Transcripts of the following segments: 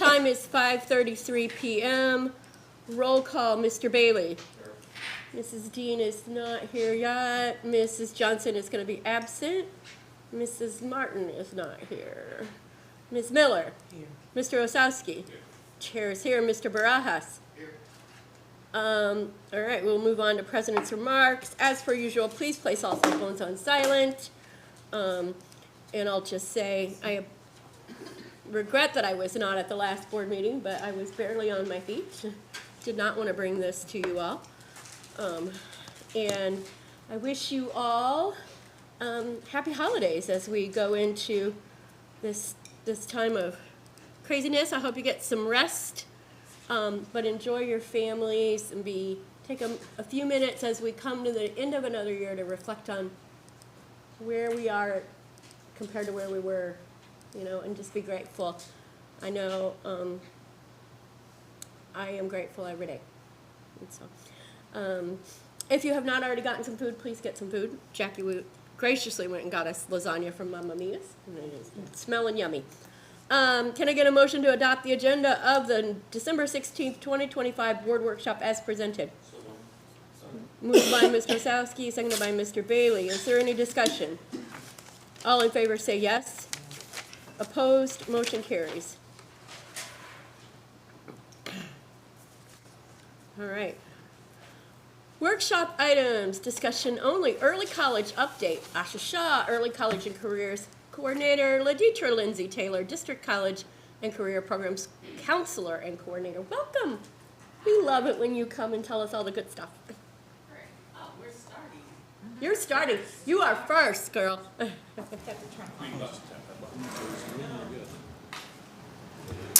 time is 5:33 p.m. Roll call, Mr. Bailey. Mrs. Dean is not here yet. Mrs. Johnson is going to be absent. Mrs. Martin is not here. Ms. Miller. Here. Mr. Osowski. Here. Chair is here. Mr. Barajas. Here. All right, we'll move on to President's remarks. As per usual, please place all cell phones on silent. And I'll just say I regret that I was not at the last board meeting, but I was barely on my feet. Did not want to bring this to you all. And I wish you all happy holidays as we go into this time of craziness. I hope you get some rest, but enjoy your families and take a few minutes as we come to the end of another year to reflect on where we are compared to where we were, and just be grateful. I know I am grateful every day. And so, if you have not already gotten some food, please get some food. Jackie graciously went and got us lasagna from Mamma Mia's, and it is smelling yummy. Can I get a motion to adopt the agenda of the December 16th, 2025 board workshop as presented? Moved by Mr. Osowski, seconded by Mr. Bailey. Is there any discussion? All in favor say yes. Opposed, motion carries. All right. Workshop items, discussion only. Early college update. Asha Shah, Early College and Careers Coordinator. Laditra Lindsay Taylor, District College and Career Programs Counselor and Coordinator. Welcome. We love it when you come and tell us all the good stuff. Oh, we're starting. You're starting. You are first, girl.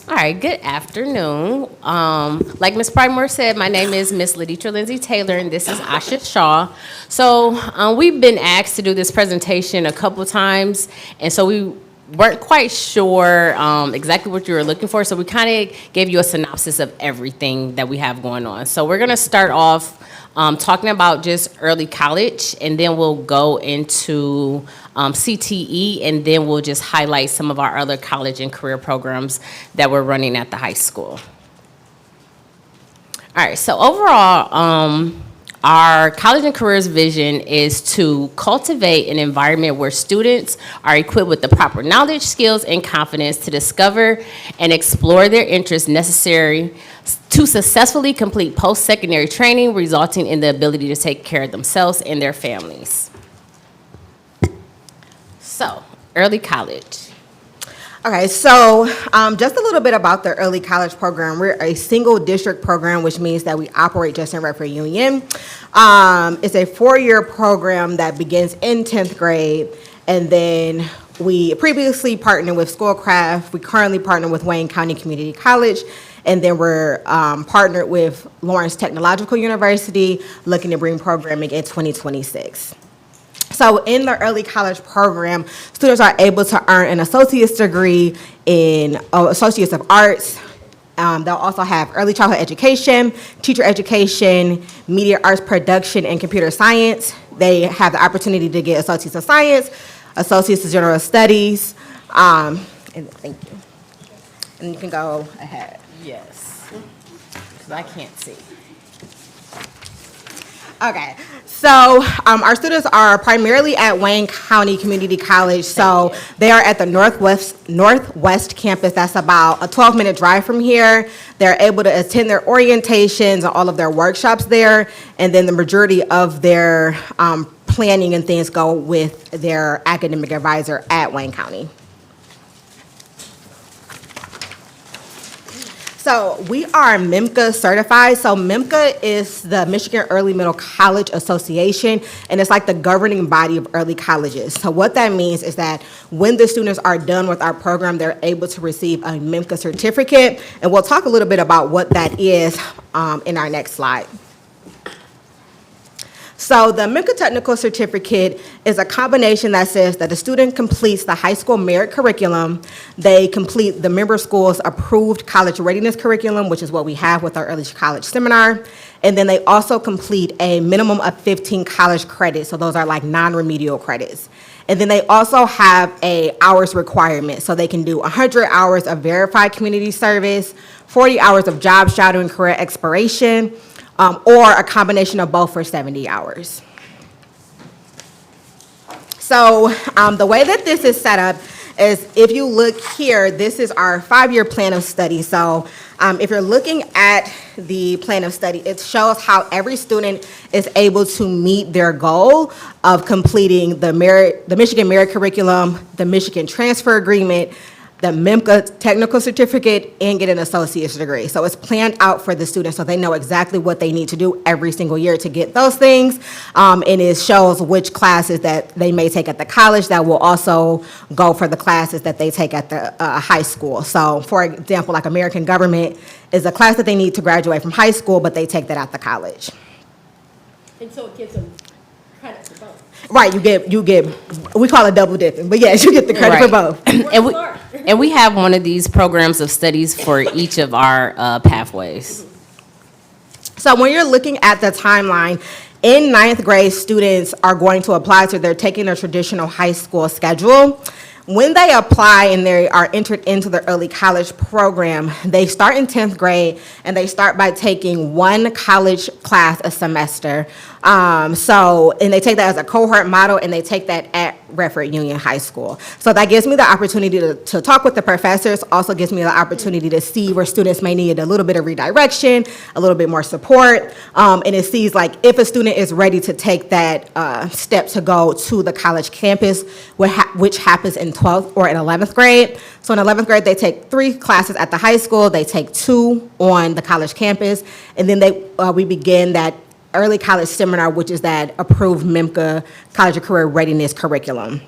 All right, good afternoon. Like Ms. Primore said, my name is Ms. Laditra Lindsay Taylor, and this is Asha Shaw. So we've been asked to do this presentation a couple times, and so we weren't quite sure exactly what you were looking for, so we kind of gave you a synopsis of everything that we have going on. So we're going to start off talking about just early college, and then we'll go into CTE, and then we'll just highlight some of our other college and career programs that we're running at the high school. All right, so overall, our college and careers vision is to cultivate an environment where students are equipped with the proper knowledge, skills, and confidence to discover and explore their interests necessary to successfully complete post-secondary training, resulting in the ability to take care of themselves and their families. So, early college. Okay, so just a little bit about the early college program. We're a single district program, which means that we operate just in Redford Union. It's a 4-year program that begins in 10th grade, and then we previously partnered with Schoolcraft. We currently partner with Wayne County Community College, and then we're partnered with Lawrence Technological University, looking to bring programming in 2026. So in the early college program, students are able to earn an associate's degree in Associates of Arts. They'll also have early childhood education, teacher education, media arts production, and computer science. They have the opportunity to get Associates of Science, Associates of General Studies, and thank you. And you can go ahead. Yes, because I can't see. Okay, so our students are primarily at Wayne County Community College. So they are at the Northwest campus. That's about a 12-minute drive from here. They're able to attend their orientations and all of their workshops there. And then the majority of their planning and things go with their academic advisor at Wayne County. So we are MIMCA certified. So MIMCA is the Michigan Early Middle College Association, and it's like the governing body of early colleges. So what that means is that when the students are done with our program, they're able to receive a MIMCA certificate, and we'll talk a little bit about what that is in our next slide. So the MICA Technical Certificate is a combination that says that the student completes the high school merit curriculum, they complete the member school's approved college readiness curriculum, which is what we have with our early college seminar, and then they also complete a minimum of 15 college credits, so those are like non-remedial credits. And then they also have a hours requirement, so they can do 100 hours of verified community service, 40 hours of job shadowing career exploration, or a combination of both for 70 hours. So the way that this is set up is, if you look here, this is our 5-year plan of study. So if you're looking at the plan of study, it shows how every student is able to meet their goal of completing the Michigan Merit Curriculum, the Michigan Transfer Agreement, the MIMCA Technical Certificate, and get an associate's degree. So it's planned out for the students so they know exactly what they need to do every single year to get those things. And it shows which classes that they may take at the college that will also go for the classes that they take at the high school. So for example, like American Government is a class that they need to graduate from high school, but they take that at the college. And so it gives them credit for both. Right, you get, we call it double dipping, but yes, you get the credit for both. And we have one of these programs of studies for each of our pathways. So when you're looking at the timeline, in 9th grade, students are going to apply, so they're taking their traditional high school schedule. When they apply and they are entered into the early college program, they start in 10th grade and they start by taking one college class a semester. And they take that as a cohort model, and they take that at Redford Union High School. So that gives me the opportunity to talk with the professors, also gives me the opportunity to see where students may need a little bit of redirection, a little bit more support, and it sees like if a student is ready to take that step to go to the college campus, which happens in 12th or in 11th grade. So in 11th grade, they take 3 classes at the high school, they take 2 on the college campus, and then we begin that early college seminar, which is that approved MIMCA College and Career Readiness curriculum.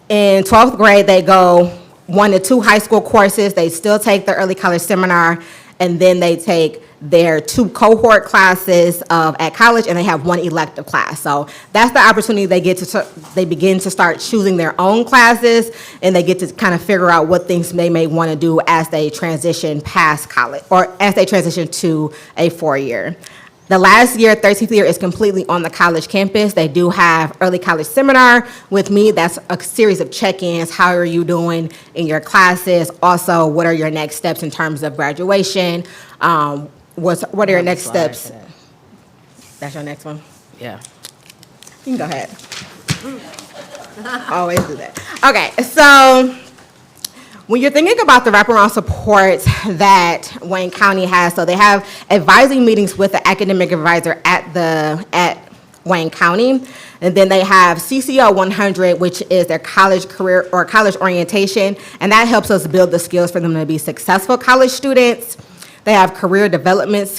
In 12th grade, they go 1 to 2 high school courses. They still take the early college seminar, and then they take their 2 cohort classes at college, and they have 1 elective class. So that's the opportunity they get to, they begin to start choosing their own classes, and they get to kind of figure out what things they may want to do as they transition past college, or as they transition to a 4-year. The last year, 13th year, is completely on the college campus. They do have early college seminar with me. That's a series of check-ins. How are you doing in your classes? Also, what are your next steps in terms of graduation? What are your next steps? That's your next one? Yeah. You can go ahead. Always do that. Okay, so when you're thinking about the wraparound support that Wayne County has, so they have advising meetings with the academic advisor at Wayne County, and then they have CCO 100, which is their college career or college orientation, and that helps us build the skills for them to be successful college students. They have career development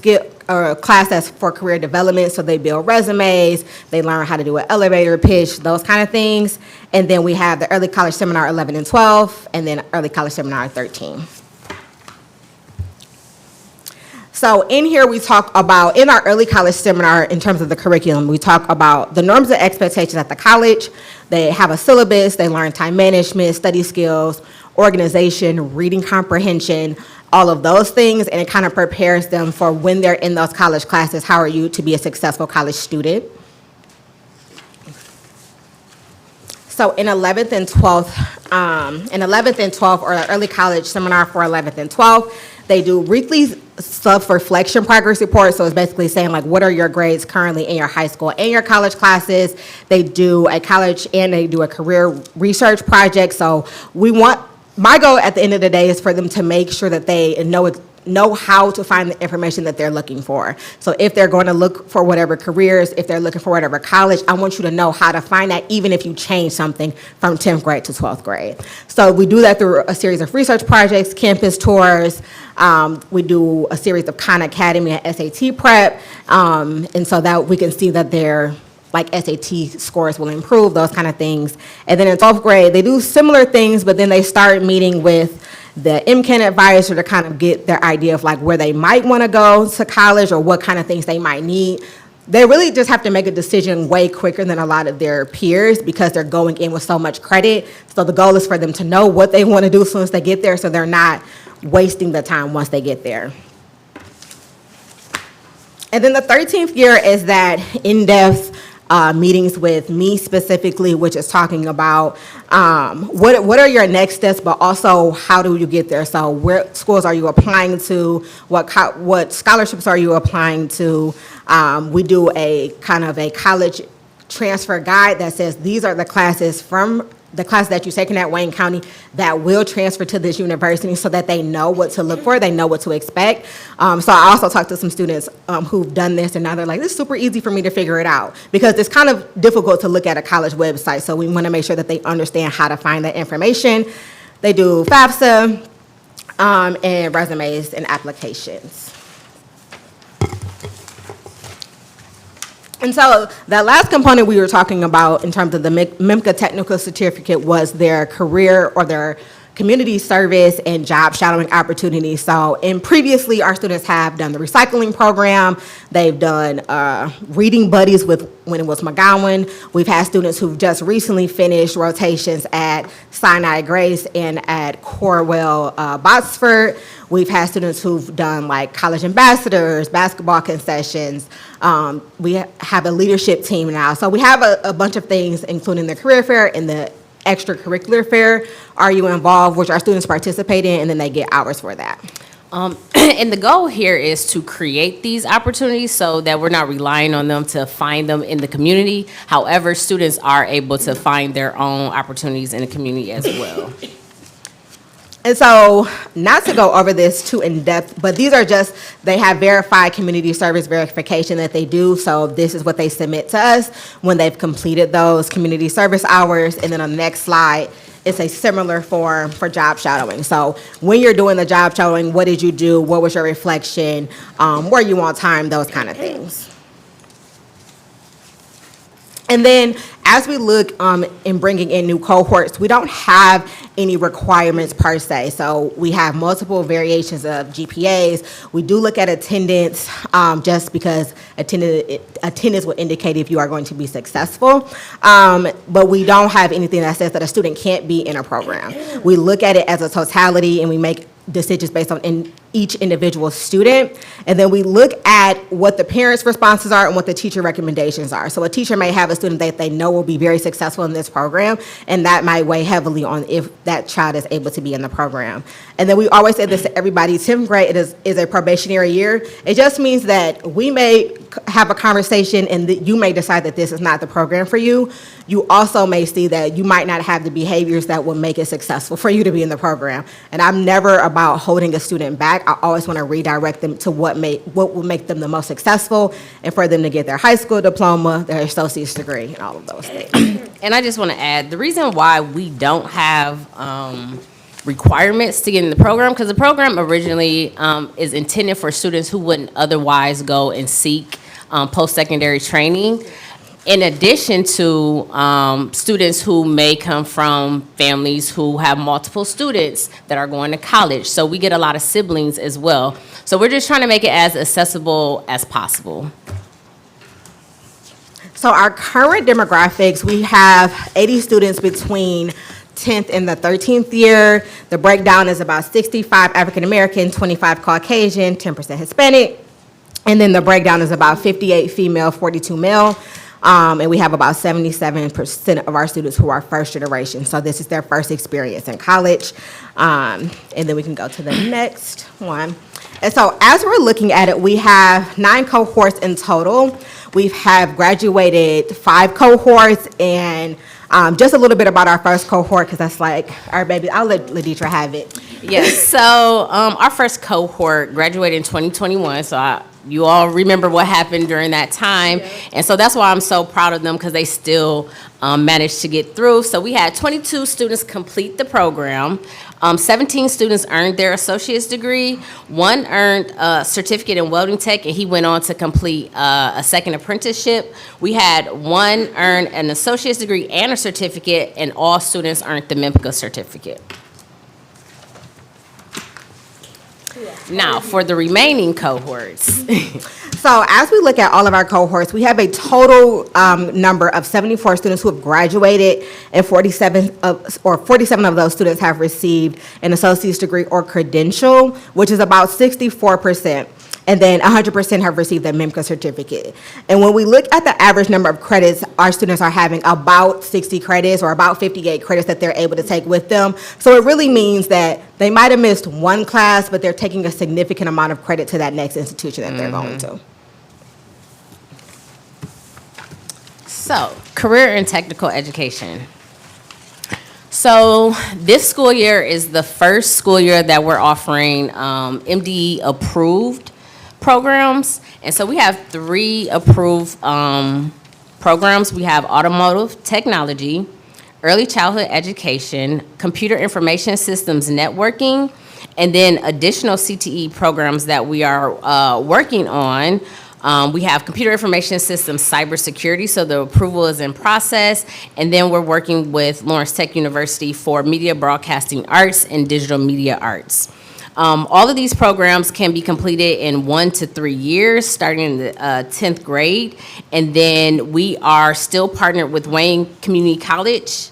class that's for career development, so they build resumes, they learn how to do an elevator pitch, those kind of things. And then we have the early college seminar 11 and 12, and then early college seminar 13. So in here we talk about, in our early college seminar, in terms of the curriculum, we talk about the norms and expectations at the college. They have a syllabus, they learn time management, study skills, organization, reading comprehension, all of those things, and it kind of prepares them for when they're in those college classes, how are you to be a successful college student. So in 11th and 12th, or the early college seminar for 11th and 12th, they do weekly self-reflection progress reports. So it's basically saying like, what are your grades currently in your high school and your college classes? They do a college and they do a career research project. So my goal at the end of the day is for them to make sure that they know how to find the information that they're looking for. So if they're going to look for whatever careers, if they're looking for whatever college, I want you to know how to find that, even if you change something from 10th grade to 12th grade. So we do that through a series of research projects, campus tours. We do a series of Khan Academy and SAT prep. And so that we can see that their SAT scores will improve, those kind of things. And then in 12th grade, they do similar things, but then they start meeting with the MCAN advisor to kind of get their idea of like where they might want to go to college or what kind of things they might need. they really just have to make a decision way quicker than a lot of their peers because they're going in with so much credit. So the goal is for them to know what they want to do as soon as they get there, so they're not wasting the time once they get there. And then the 13th year is that in-depth meetings with me specifically, which is talking about what are your next steps, but also how do you get there? So where schools are you applying to? What scholarships are you applying to? We do a kind of a college transfer guide that says these are the classes from the class that you're taking at Wayne County that will transfer to this university so that they know what to look for, they know what to expect. So I also talked to some students who've done this, and now they're like, this is super easy for me to figure it out, because it's kind of difficult to look at a college website, so we want to make sure that they understand how to find that information. They do FAFSA and resumes and applications. And so that last component we were talking about in terms of the MEMCA technical certificate was their career or their community service and job shadowing opportunities. So, and previously our students have done the recycling program. They've done reading buddies with when it was McGowan. We've had students who've just recently finished rotations at Sinai Grace and at Corwell Botsford. We've had students who've done like college ambassadors, basketball concessions. We have a leadership team now. So we have a bunch of things, including the career fair and the extracurricular fair. Are you involved, which our students participate in, and then they get hours for that. And the goal here is to create these opportunities so that we're not relying on them to find them in the community. However, students are able to find their own opportunities in the community as well. And so, not to go over this too in depth, but these are just, they have verified community service verification that they do. So this is what they submit to us when they've completed those community service hours. And then on the next slide, it's a similar form for job shadowing. So when you're doing the job shadowing, what did you do? What was your reflection? Were you on time? Those kind of things. And then as we look in bringing in new cohorts, we don't have any requirements per se. So we have multiple variations of GPAs. We do look at attendance just because attendance will indicate if you are going to be successful. But we don't have anything that says that a student can't be in a program. We look at it as a totality, and we make decisions based on each individual student. And then we look at what the parents' responses are and what the teacher recommendations are. So a teacher may have a student that they know will be very successful in this program, and that might weigh heavily on if that child is able to be in the program. And then we always say this to everybody: 10th grade is a probationary year. It just means that we may have a conversation and you may decide that this is not the program for you. You also may see that you might not have the behaviors that will make it successful for you to be in the program. And I'm never about holding a student back. I always want to redirect them to what will make them the most successful, and for them to get their high school diploma, their associate's degree, and all of those things. And I just want to add, the reason why we don't have requirements to get in the program, because the program originally is intended for students who wouldn't otherwise go and seek post-secondary training, in addition to students who may come from families who have multiple students that are going to college. So we get a lot of siblings as well. So we're just trying to make it as accessible as possible. So our current demographics, we have 80 students between 10th and the 13th year. The breakdown is about 65 African American, 25 Caucasian, 10% Hispanic. And then the breakdown is about 58 female, 42 male. And we have about 77% of our students who are first generation. So this is their first experience in college. And then we can go to the next one. And so as we're looking at it, we have 9 cohorts in total. We have graduated 5 cohorts, and just a little bit about our first cohort, because that's like our baby. I'll let Laditra have it. Yes, so our first cohort graduated in 2021, so you all remember what happened during that time. Yeah. And so that's why I'm so proud of them, because they still managed to get through. So we had 22 students complete the program. 17 students earned their associate's degree. 1 earned a certificate in welding tech, and he went on to complete a second apprenticeship. We had 1 earn an associate's degree and a certificate, and all students earned the MEMCA certificate. Now, for the remaining cohorts. So as we look at all of our cohorts, we have a total number of 74 students who have graduated, and 47 of those students have received an associate's degree or credential, which is about 64%. And then 100% have received a MIMCA certificate. And when we look at the average number of credits, our students are having about 60 credits or about 58 credits that they're able to take with them. So it really means that they might have missed one class, but they're taking a significant amount of credit to that next institution that they're going to. So, career and technical education. So this school year is the first school year that we're offering MD approved programs. And so we have 3 approved programs. We have automotive technology, early childhood education, computer information systems networking, and then additional CTE programs that we are working on. We have computer information systems cybersecurity, so the approval is in process. And then we're working with Lawrence Tech University for media broadcasting arts and digital media arts. All of these programs can be completed in 1 to 3 years, starting in the 10th grade. And then we are still partnered with Wayne County Community College.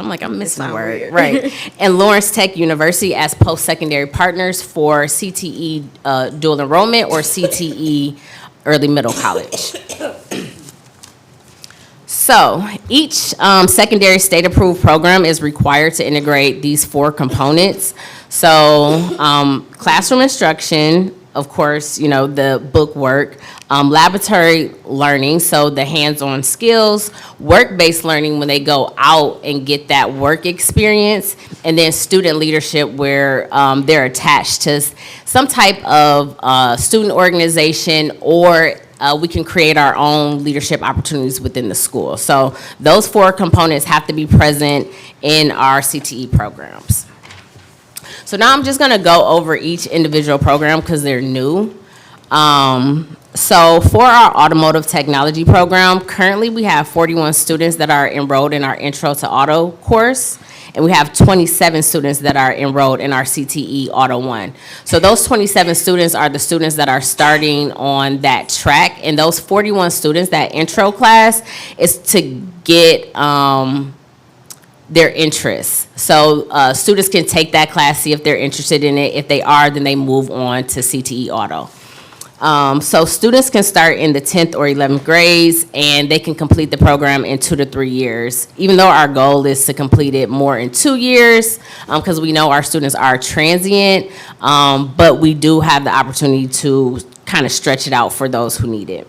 I'm like, I'm missing a word. Weird. Right. And Lawrence Tech University as post-secondary partners for CTE dual enrollment or CTE early middle college. So each secondary state-approved program is required to integrate these 4 components. So classroom instruction, of course, you know, the book work, laboratory learning, so the hands-on skills, work-based learning when they go out and get that work experience, and then student leadership where they're attached to some type of student organization, or we can create our own leadership opportunities within the school. So those 4 components have to be present in our CTE programs. So now I'm just gonna go over each individual program because they're new. So for our automotive technology program, currently we have 41 students that are enrolled in our Intro to Auto course, and we have 27 students that are enrolled in our CTE Auto 1. So those 27 students are the students that are starting on that track, and those 41 students, that intro class, is to get their interests. So students can take that class, see if they're interested in it. If they are, then they move on to CTE Auto. So students can start in the 10th or 11th grades, and they can complete the program in 2 to 3 years, even though our goal is to complete it more in 2 years, because we know our students are transient, but we do have the opportunity to kind of stretch it out for those who need it.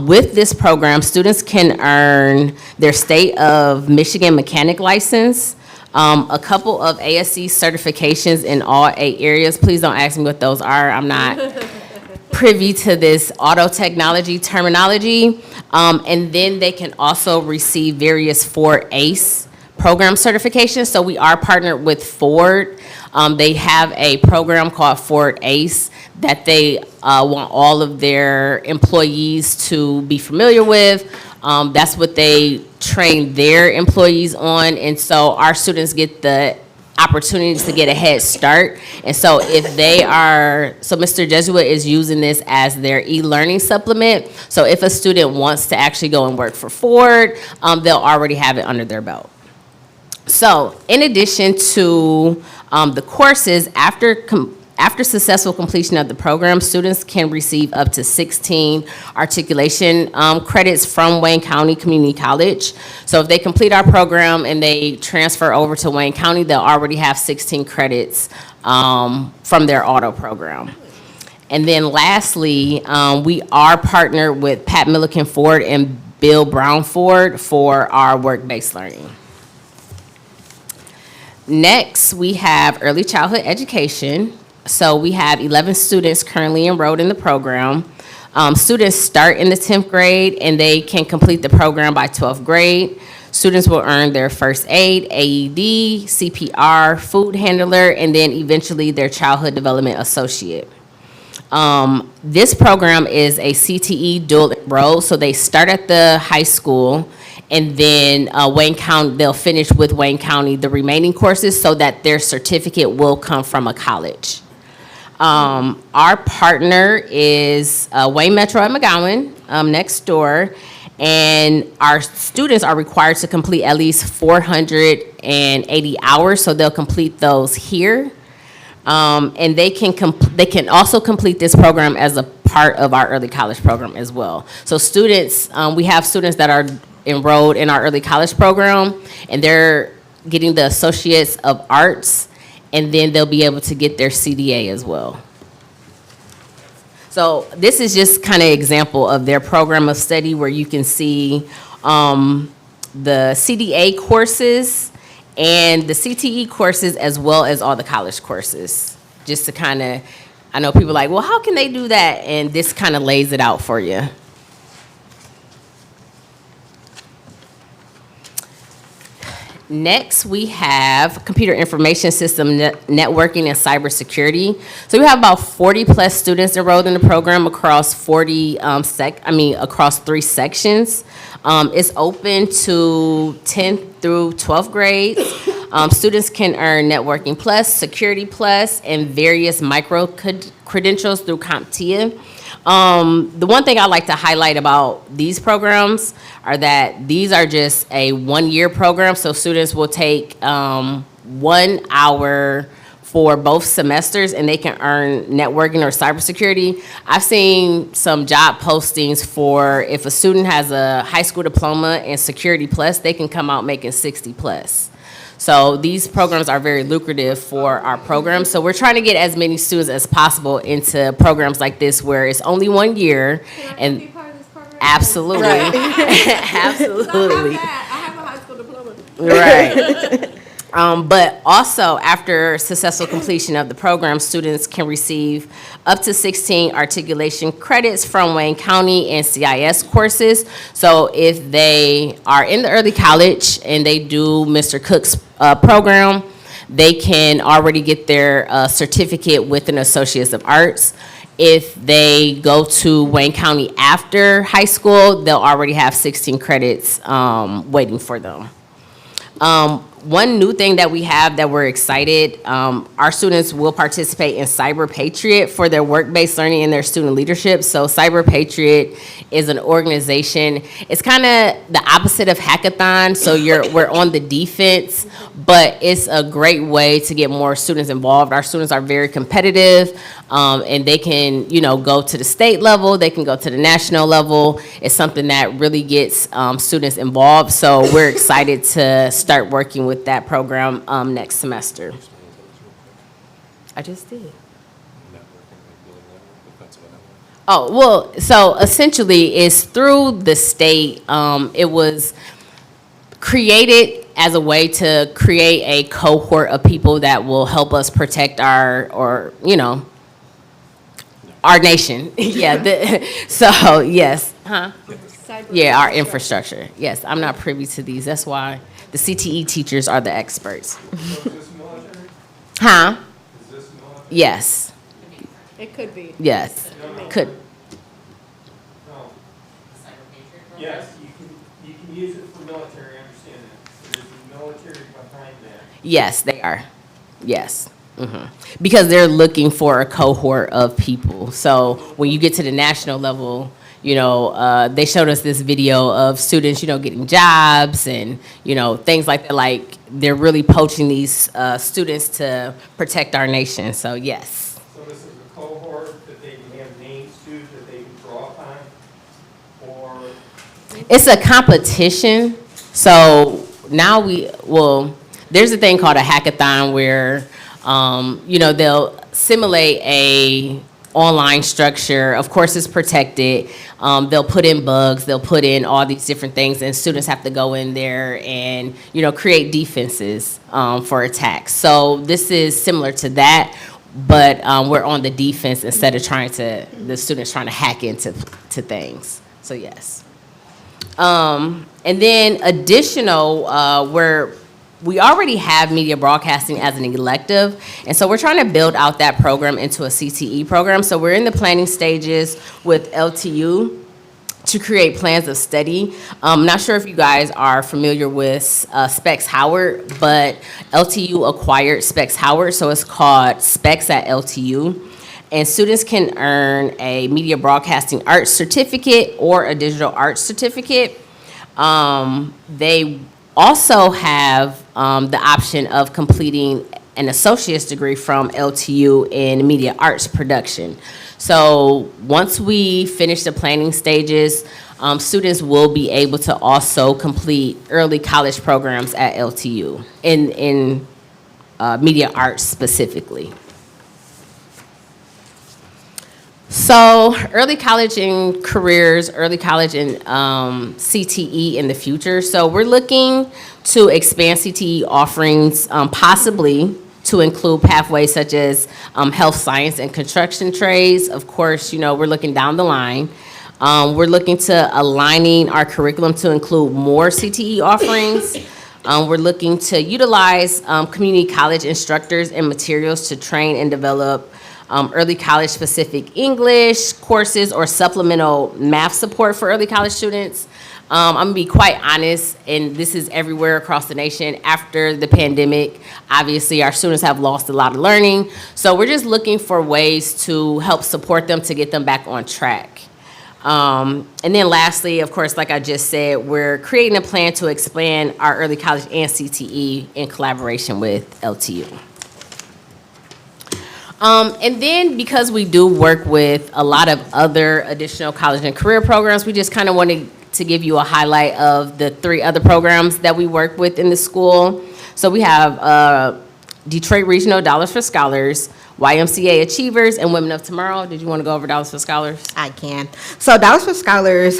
With this program, students can earn their state of Michigan mechanic license, a couple of ASC certifications in all 8 areas. Please don't ask me what those are. I'm not privy to this auto technology terminology. And then they can also receive various Ford ACE program certifications. So we are partnered with Ford. They have a program called Ford ACE that they want all of their employees to be familiar with. That's what they train their employees on. And so our students get the opportunities to get a head start. And so if they are, so Mr. Jesuit is using this as their e-learning supplement. So if a student wants to actually go and work for Ford, they'll already have it under their belt. So in addition to the courses, after successful completion of the program, students can receive up to 16 articulation credits from Wayne County Community College. So if they complete our program and they transfer over to Wayne County, they'll already have 16 credits from their auto program. And then lastly, we are partnered with Pat Milliken Ford and Bill Brown Ford for our work-based learning. Next, we have early childhood education. So we have 11 students currently enrolled in the program. Students start in the 10th grade, and they can complete the program by 12th grade. Students will earn their first aid, AED, CPR, food handler, and then eventually their childhood development associate. This program is a CTE dual enroll, so they start at the high school, and then Wayne County, they'll finish with Wayne County the remaining courses so that their certificate will come from a college. Our partner is Wayne Metro at McGowan, next door, and our students are required to complete at least 480 hours, so they'll complete those here. And they can also complete this program as a part of our early college program as well. So students, we have students that are enrolled in our early college program, and they're getting the Associates of Arts, and then they'll be able to get their CDA as well. So this is just kind of example of their program of study where you can see the CDA courses and the CTE courses as well as all the college courses. Just to kind of, I know people are like, well, how can they do that? And this kind of lays it out for you. Next, we have computer information system networking and cybersecurity. So we have about 40 plus students enrolled in the program across across 3 sections. It's open to 10th through 12th grades. Students can earn networking plus, security plus, and various micro credentials through CompTIA. The one thing I like to highlight about these programs are that these are just a 1-year program, so students will take 1 hour for both semesters, and they can earn networking or cybersecurity. I've seen some job postings for if a student has a high school diploma in security plus, they can come out making 60 plus. So these programs are very lucrative for our program. So we're trying to get as many students as possible into programs like this where it's only 1 year. Can I And be part of this program? absolutely, absolutely. I have a high school diploma. Right. But also, after successful completion of the program, students can receive up to 16 articulation credits from Wayne County and CIS courses. So if they are in the early college and they do Mr. Cook's program, they can already get their certificate with an Associates of Arts. If they go to Wayne County after high school, they'll already have 16 credits waiting for them. One new thing that we have that we're excited, our students will participate in Cyber Patriot for their work-based learning and their student leadership. So Cyber Patriot is an organization. It's kind of the opposite of hackathon. So we're on the defense, but it's a great way to get more students involved. Our students are very competitive, and they can, go to the state level. They can go to the national level. It's something that really gets students involved. So we're excited to start working with that program next semester. I just did. Oh, well, so essentially it's through the state. It was created as a way to create a cohort of people that will help us protect our nation. Yeah, so yes, huh? Yeah, our infrastructure. Yes, I'm not privy to these. That's why the CTE teachers are the experts. So is this military? Huh? Is this military? Yes, It could be. yes, could. No. Yes, you can use it for military, I understand that. But is the military behind that? Yes, they are. Yes. Because they're looking for a cohort of people. So when you get to the national level, they showed us this video of students, getting jobs and, things like that. Like they're really poaching these students to protect our nation. So yes. So this is a cohort that they can have names to, that they can draw upon? Or, It's a competition. So now there's a thing called a hackathon where, they'll simulate a online structure. Of course, it's protected. They'll put in bugs. They'll put in all these different things, and students have to go in there and, create defenses for attacks. So this is similar to that, but we're on the defense instead of the students trying to hack into things. So yes. And then additional, we already have media broadcasting as an elective, and so we're trying to build out that program into a CTE program. So we're in the planning stages with LTU to create plans of study. I'm not sure if you guys are familiar with Specs Howard, but LTU acquired Specs Howard, so it's called Specs at LTU. And students can earn a media broadcasting arts certificate or a digital arts certificate. They also have the option of completing an associate's degree from LTU in media arts production. So once we finish the planning stages, students will be able to also complete early college programs at LTU in media arts specifically. So early college and careers, early college and CTE in the future. So we're looking to expand CTE offerings possibly to include pathways such as health science and construction trades. Of course, you know, we're looking down the line. We're looking to aligning our curriculum to include more CTE offerings. We're looking to utilize community college instructors and materials to train and develop early college specific English courses or supplemental math support for early college students. I'm gonna be quite honest, and this is everywhere across the nation. After the pandemic, obviously our students have lost a lot of learning. So we're just looking for ways to help support them to get them back on track. And then lastly, of course, like I just said, we're creating a plan to expand our early college and CTE in collaboration with LTU. And then because we do work with a lot of other additional college and career programs, we just kind of wanted to give you a highlight of the 3 other programs that we work with in the school. So we have Detroit Regional Dollars for Scholars, YMCA Achievers, and Women of Tomorrow. Did you want to go over Dollars for Scholars? I can. So Dollars for Scholars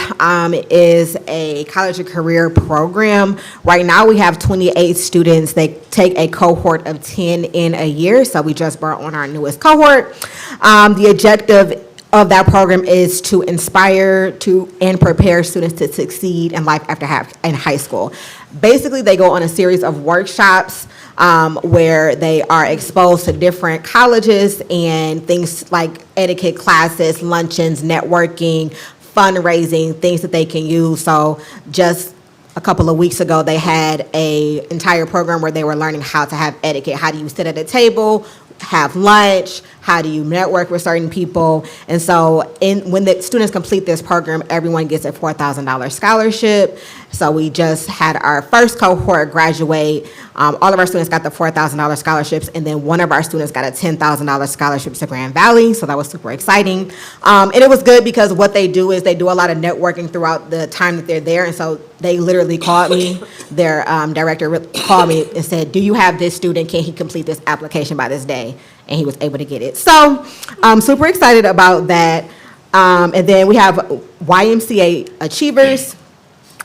is a college and career program. Right now we have 28 students. They take a cohort of 10 in a year. So we just brought on our newest cohort. The objective of that program is to inspire and prepare students to succeed in life after in high school. Basically, they go on a series of workshops where they are exposed to different colleges and things like etiquette classes, luncheons, networking, fundraising, things that they can use. So just a couple of weeks ago, they had an entire program where they were learning how to have etiquette. How do you sit at a table, have lunch, how do you network with certain people? And so when the students complete this program, everyone gets a $4,000 scholarship. So we just had our first cohort graduate. All of our students got the $4,000 scholarships, and then one of our students got a $10,000 scholarship to Grand Valley, so that was super exciting. And it was good because what they do is they do a lot of networking throughout the time that they're there, and so they literally called me, their director called me and said, do you have this student, can he complete this application by this day? And he was able to get it. So I'm super excited about that. And then we have YMCA Achievers,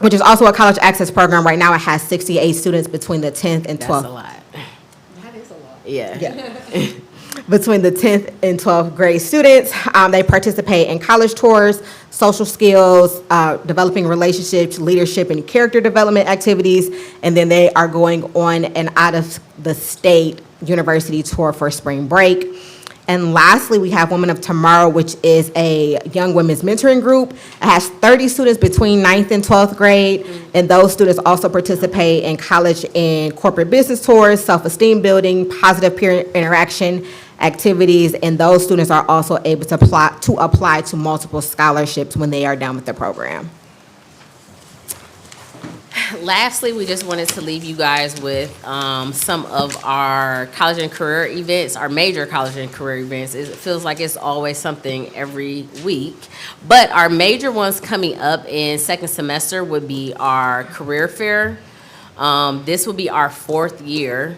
which is also a college access program. Right now it has 68 students between the 10th and 12th. That's a lot. That is a lot. Yeah. Between the 10th and 12th grade students. They participate in college tours, social skills, developing relationships, leadership, and character development activities. And then they are going on an out of the state university tour for spring break. And lastly, we have Women of Tomorrow, which is a young women's mentoring group. It has 30 students between 9th and 12th grade, and those students also participate in college and corporate business tours, self-esteem building, positive peer interaction activities, and those students are also able to apply to multiple scholarships when they are done with the program. Lastly, we just wanted to leave you guys with some of our college and career events, our major college and career events. It feels like it's always something every week, but our major ones coming up in second semester would be our career fair. This will be our 4th year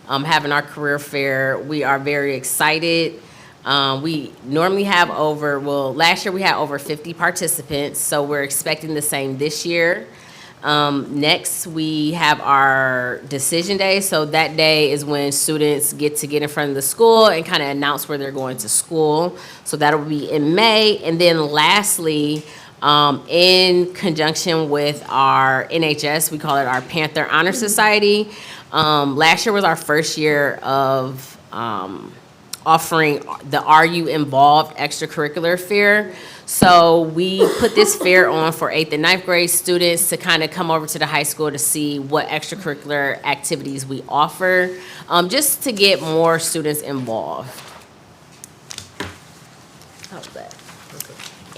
having our career fair. We are very excited. We normally have last year we had over 50 participants, so we're expecting the same this year. Next, we have our decision day. So that day is when students get in front of the school and kind of announce where they're going to school. So that'll be in May. And then lastly, in conjunction with our NHS, we call it our Panther Honor Society. Last year was our first year of offering the Are You Involved extracurricular fair. So we put this fair on for 8th and 9th grade students to kind of come over to the high school to see what extracurricular activities we offer, just to get more students involved.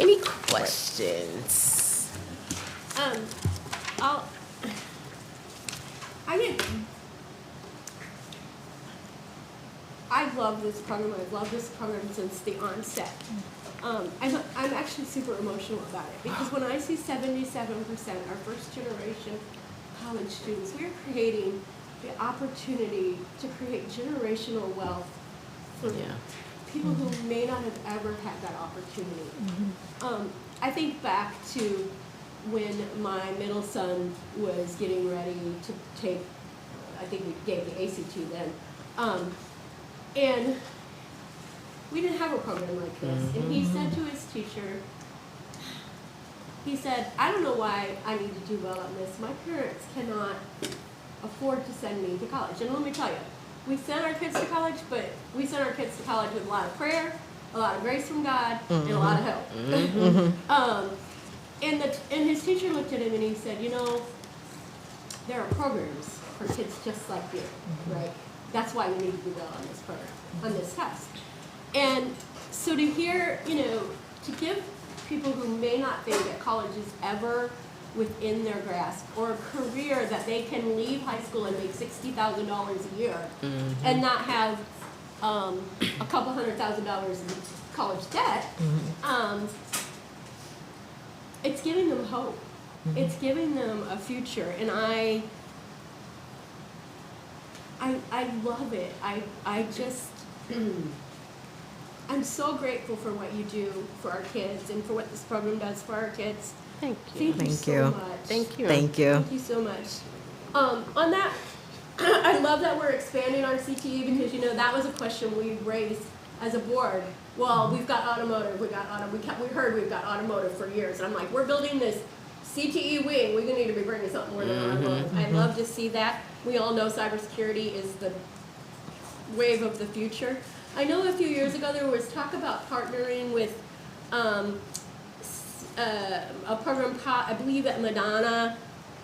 Any questions? I'll, I love this program. I've loved this program since the onset. I'm actually super emotional about it because when I see 77% our first generation college students, we're creating the opportunity to create generational wealth for Yeah. people who may not have ever had that opportunity. I think back to when my middle son was getting ready to take, I think we gave the ACT then, and we didn't have a program like this. And he said to his teacher, he said, I don't know why I need to do well on this. My parents cannot afford to send me to college. And let me tell you, we sent our kids to college, but we sent our kids to college with a lot of prayer, a lot of grace from God, and a lot of help. And his teacher looked at him and he said, you know, there are programs for kids just like you, right? That's why we need to do well on this program, on this test. And so to hear, you know, to give people who may not think that college is ever within their grasp, or a career that they can leave high school and make $60,000 a year and not have a couple $100,000 in college debt, it's giving them hope. It's giving them a future, and I love it. I just I'm so grateful for what you do for our kids and for what this program does for our kids. Thank you. Thank you Thank so you. much. Thank you. Thank you. Thank you so much. On that, I love that we're expanding our CTE because, you know, that was a question we raised as a board. Well, we've got automotive, we heard we've got automotive for years. And I'm like, we're building this CTE wing. We need to be bringing something more than automotive. I love to see that. We all know cybersecurity is the wave of the future. I know a few years ago there was talk about partnering with a program called, I believe at Madonna,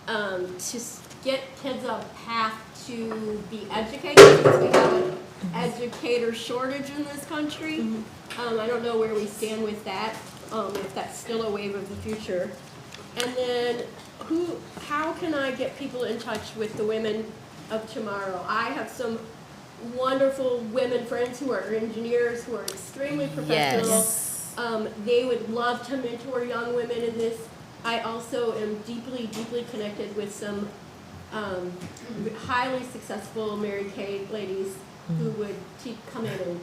to get kids a path to be educated, because we have an educator shortage in this country. I don't know where we stand with that, if that's still a wave of the future. And then how can I get people in touch with the women of tomorrow? I have some wonderful women friends who are engineers, who are extremely professional. Yes. They would love to mentor young women in this. I also am deeply, deeply connected with some highly successful Mary Kay ladies who would come in and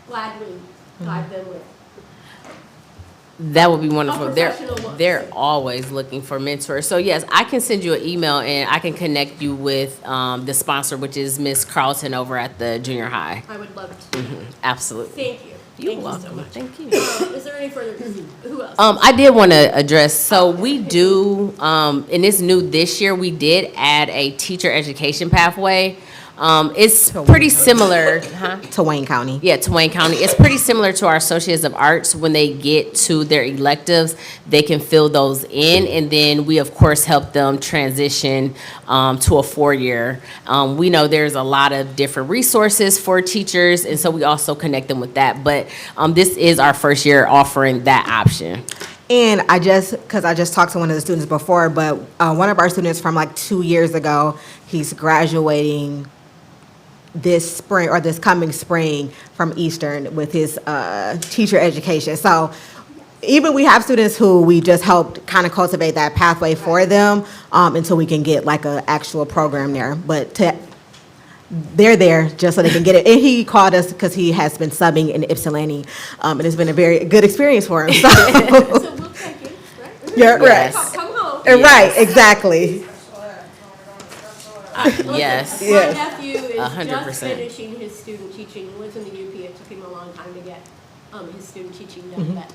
gladly guide them with. That would be wonderful. professional ones. They're always looking for mentors. So yes, I can send you an email and I can connect you with the sponsor, which is Miss Carlton over at the junior high. I would love to. Absolutely. Thank you. You're Thank welcome. you so much. Thank you. Is there any further? Who else? I did want to address, so we do, and it's new this year, we did add a teacher education pathway. It's pretty similar, To Wayne County. Yeah, to Wayne County. It's pretty similar to our Associates of Arts. When they get to their electives, they can fill those in, and then we, of course, help them transition to a four-year. We know there's a lot of different resources for teachers, and so we also connect them with that. But this is our first year offering that option. And I just talked to one of the students before, but one of our students from like 2 years ago, he's graduating this spring or this coming spring from Eastern with his teacher education. So even we have students who we just helped kind of cultivate that pathway for them until we can get like an actual program there. But they're there just so they can get it. And he called us because he has been subbing in Ypsilanti, and it's been a very good experience for him. So, So we'll take it, right? You're right. Come home. Right, exactly. Yes. My Yes. nephew is 100%. just finishing his student teaching. He lives in the UP. It took him a long time to get his student teaching done. But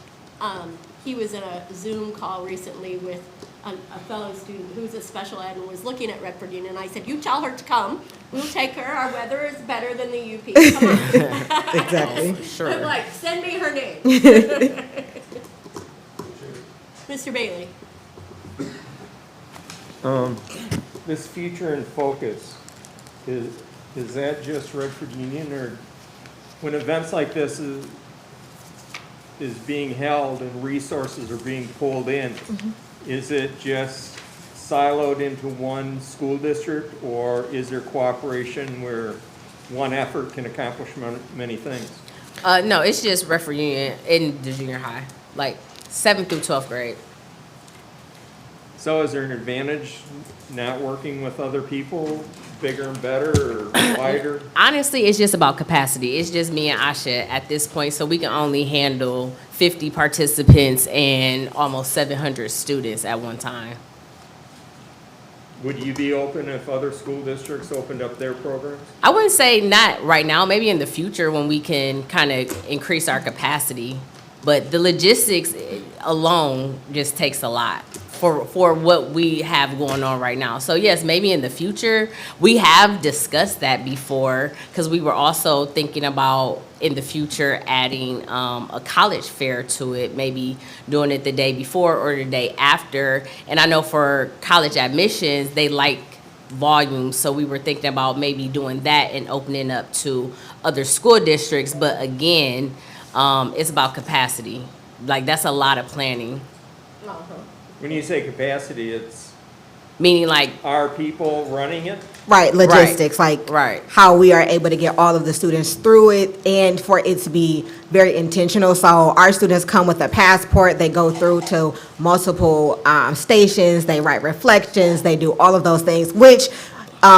he was in a Zoom call recently with a fellow student who's a special ed and was looking at Redford Union. And I said, you tell her to come. We'll take her. Our weather is better than the UP. Come on. Exactly. I'm Sure. like, send me her name. Mr. Bailey. This future in focus, is that just Redford Union, or when events like this is being held and resources are being pulled in, is it just siloed into one school district, or is there cooperation where one effort can accomplish many things? No, it's just Redford Union in the junior high, like 7th through 12th grade. So is there an advantage not working with other people, bigger and better or wider? Honestly, it's just about capacity. It's just me and Asha at this point, so we can only handle 50 participants and almost 700 students at one time. Would you be open if other school districts opened up their programs? I wouldn't say not right now, maybe in the future when we can kind of increase our capacity. But the logistics alone just takes a lot for what we have going on right now. So yes, maybe in the future, we have discussed that before, because we were also thinking about in the future adding a college fair to it, maybe doing it the day before or the day after. And I know for college admissions, they like volume, so we were thinking about maybe doing that and opening up to other school districts. But again, it's about capacity. Like, that's a lot of planning. When you say capacity, it's Meaning like, our people running it? Right, logistics, like Right. how we are able to get all of the students through it and for it to be very intentional. So our students come with a passport, they go through to multiple stations, they write reflections, they do all of those things, which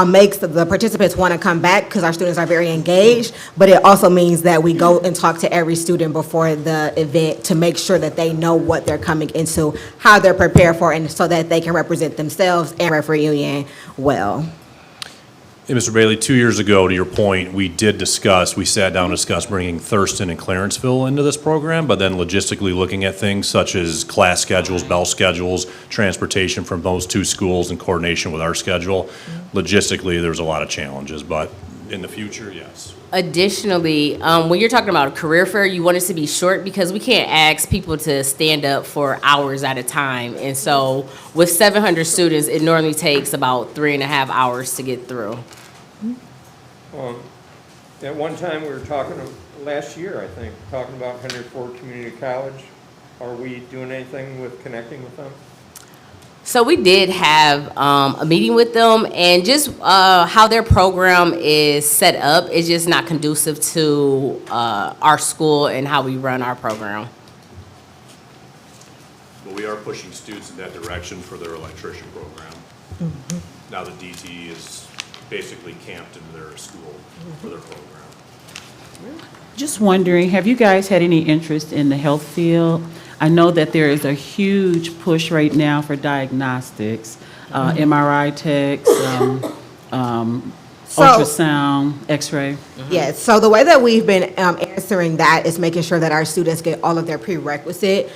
makes the participants want to come back because our students are very engaged, but it also means that we go and talk to every student before the event to make sure that they know what they're coming into, how they're prepared for, and so that they can represent themselves and Redford Union well. Hey, Mr. Bailey, 2 years ago, to your point, we sat down and discussed bringing Thurston and Clarenceville into this program, but then logistically looking at things such as class schedules, bell schedules, transportation from those two schools in coordination with our schedule. Logistically, there's a lot of challenges, but in the future, yes. additionally, when you're talking about a career fair, you want it to be short because we can't ask people to stand up for hours at a time. And so with 700 students, it normally takes about 3.5 hours to get through. At one time, we were talking, last year, I think, talking about Henry Ford Community College. Are we doing anything with connecting with them? So we did have a meeting with them, and just how their program is set up is just not conducive to our school and how we run our program. But we are pushing students in that direction for their electrician program. Now the DT is basically camped into their school for their program. Just wondering, have you guys had any interest in the health field? I know that there is a huge push right now for diagnostics, MRI techs, ultrasound, X-ray. Yes, so the way that we've been answering that is making sure that our students get all of their prerequisite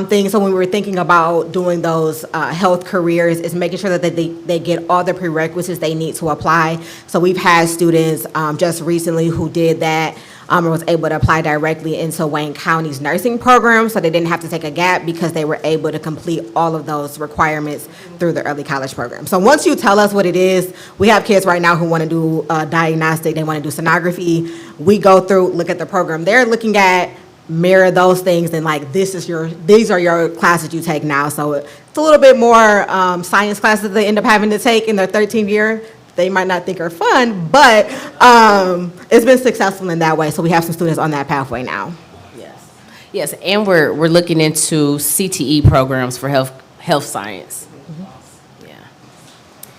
things. So when we were thinking about doing those health careers, is making sure that they get all the prerequisites they need to apply. So we've had students just recently who did that and was able to apply directly into Wayne County's nursing program, so they didn't have to take a gap because they were able to complete all of those requirements through the early college program. So once you tell us what it is, we have kids right now who want to do diagnostic, they want to do sonography. We go through, look at the program they're looking at, mirror those things, and like, these are your classes you take now. So it's a little bit more science classes they end up having to take in their 13th year. They might not think are fun, but it's been successful in that way. So we have some students on that pathway now. Yes. Yes, and we're looking into CTE programs for health science. Yeah.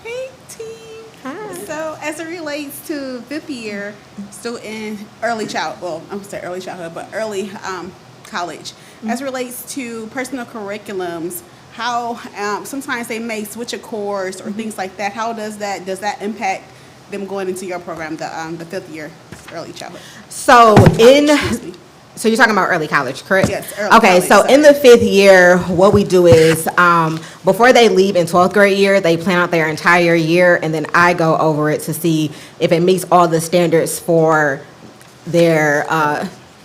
Hey, team. Hi. So, as it relates to fifth year, still in early child, well, I'm gonna say early childhood, but early college. As it relates to personal curriculums, how sometimes they may switch a course or things like that. How does that impact them going into your program, the fifth year early childhood? So Excuse me. So you're talking about early college, correct? Yes, early Okay, college, so sorry. in the 5th year, what we do is, before they leave in 12th grade year, they plan out their entire year, and then I go over it to see if it meets all the standards for their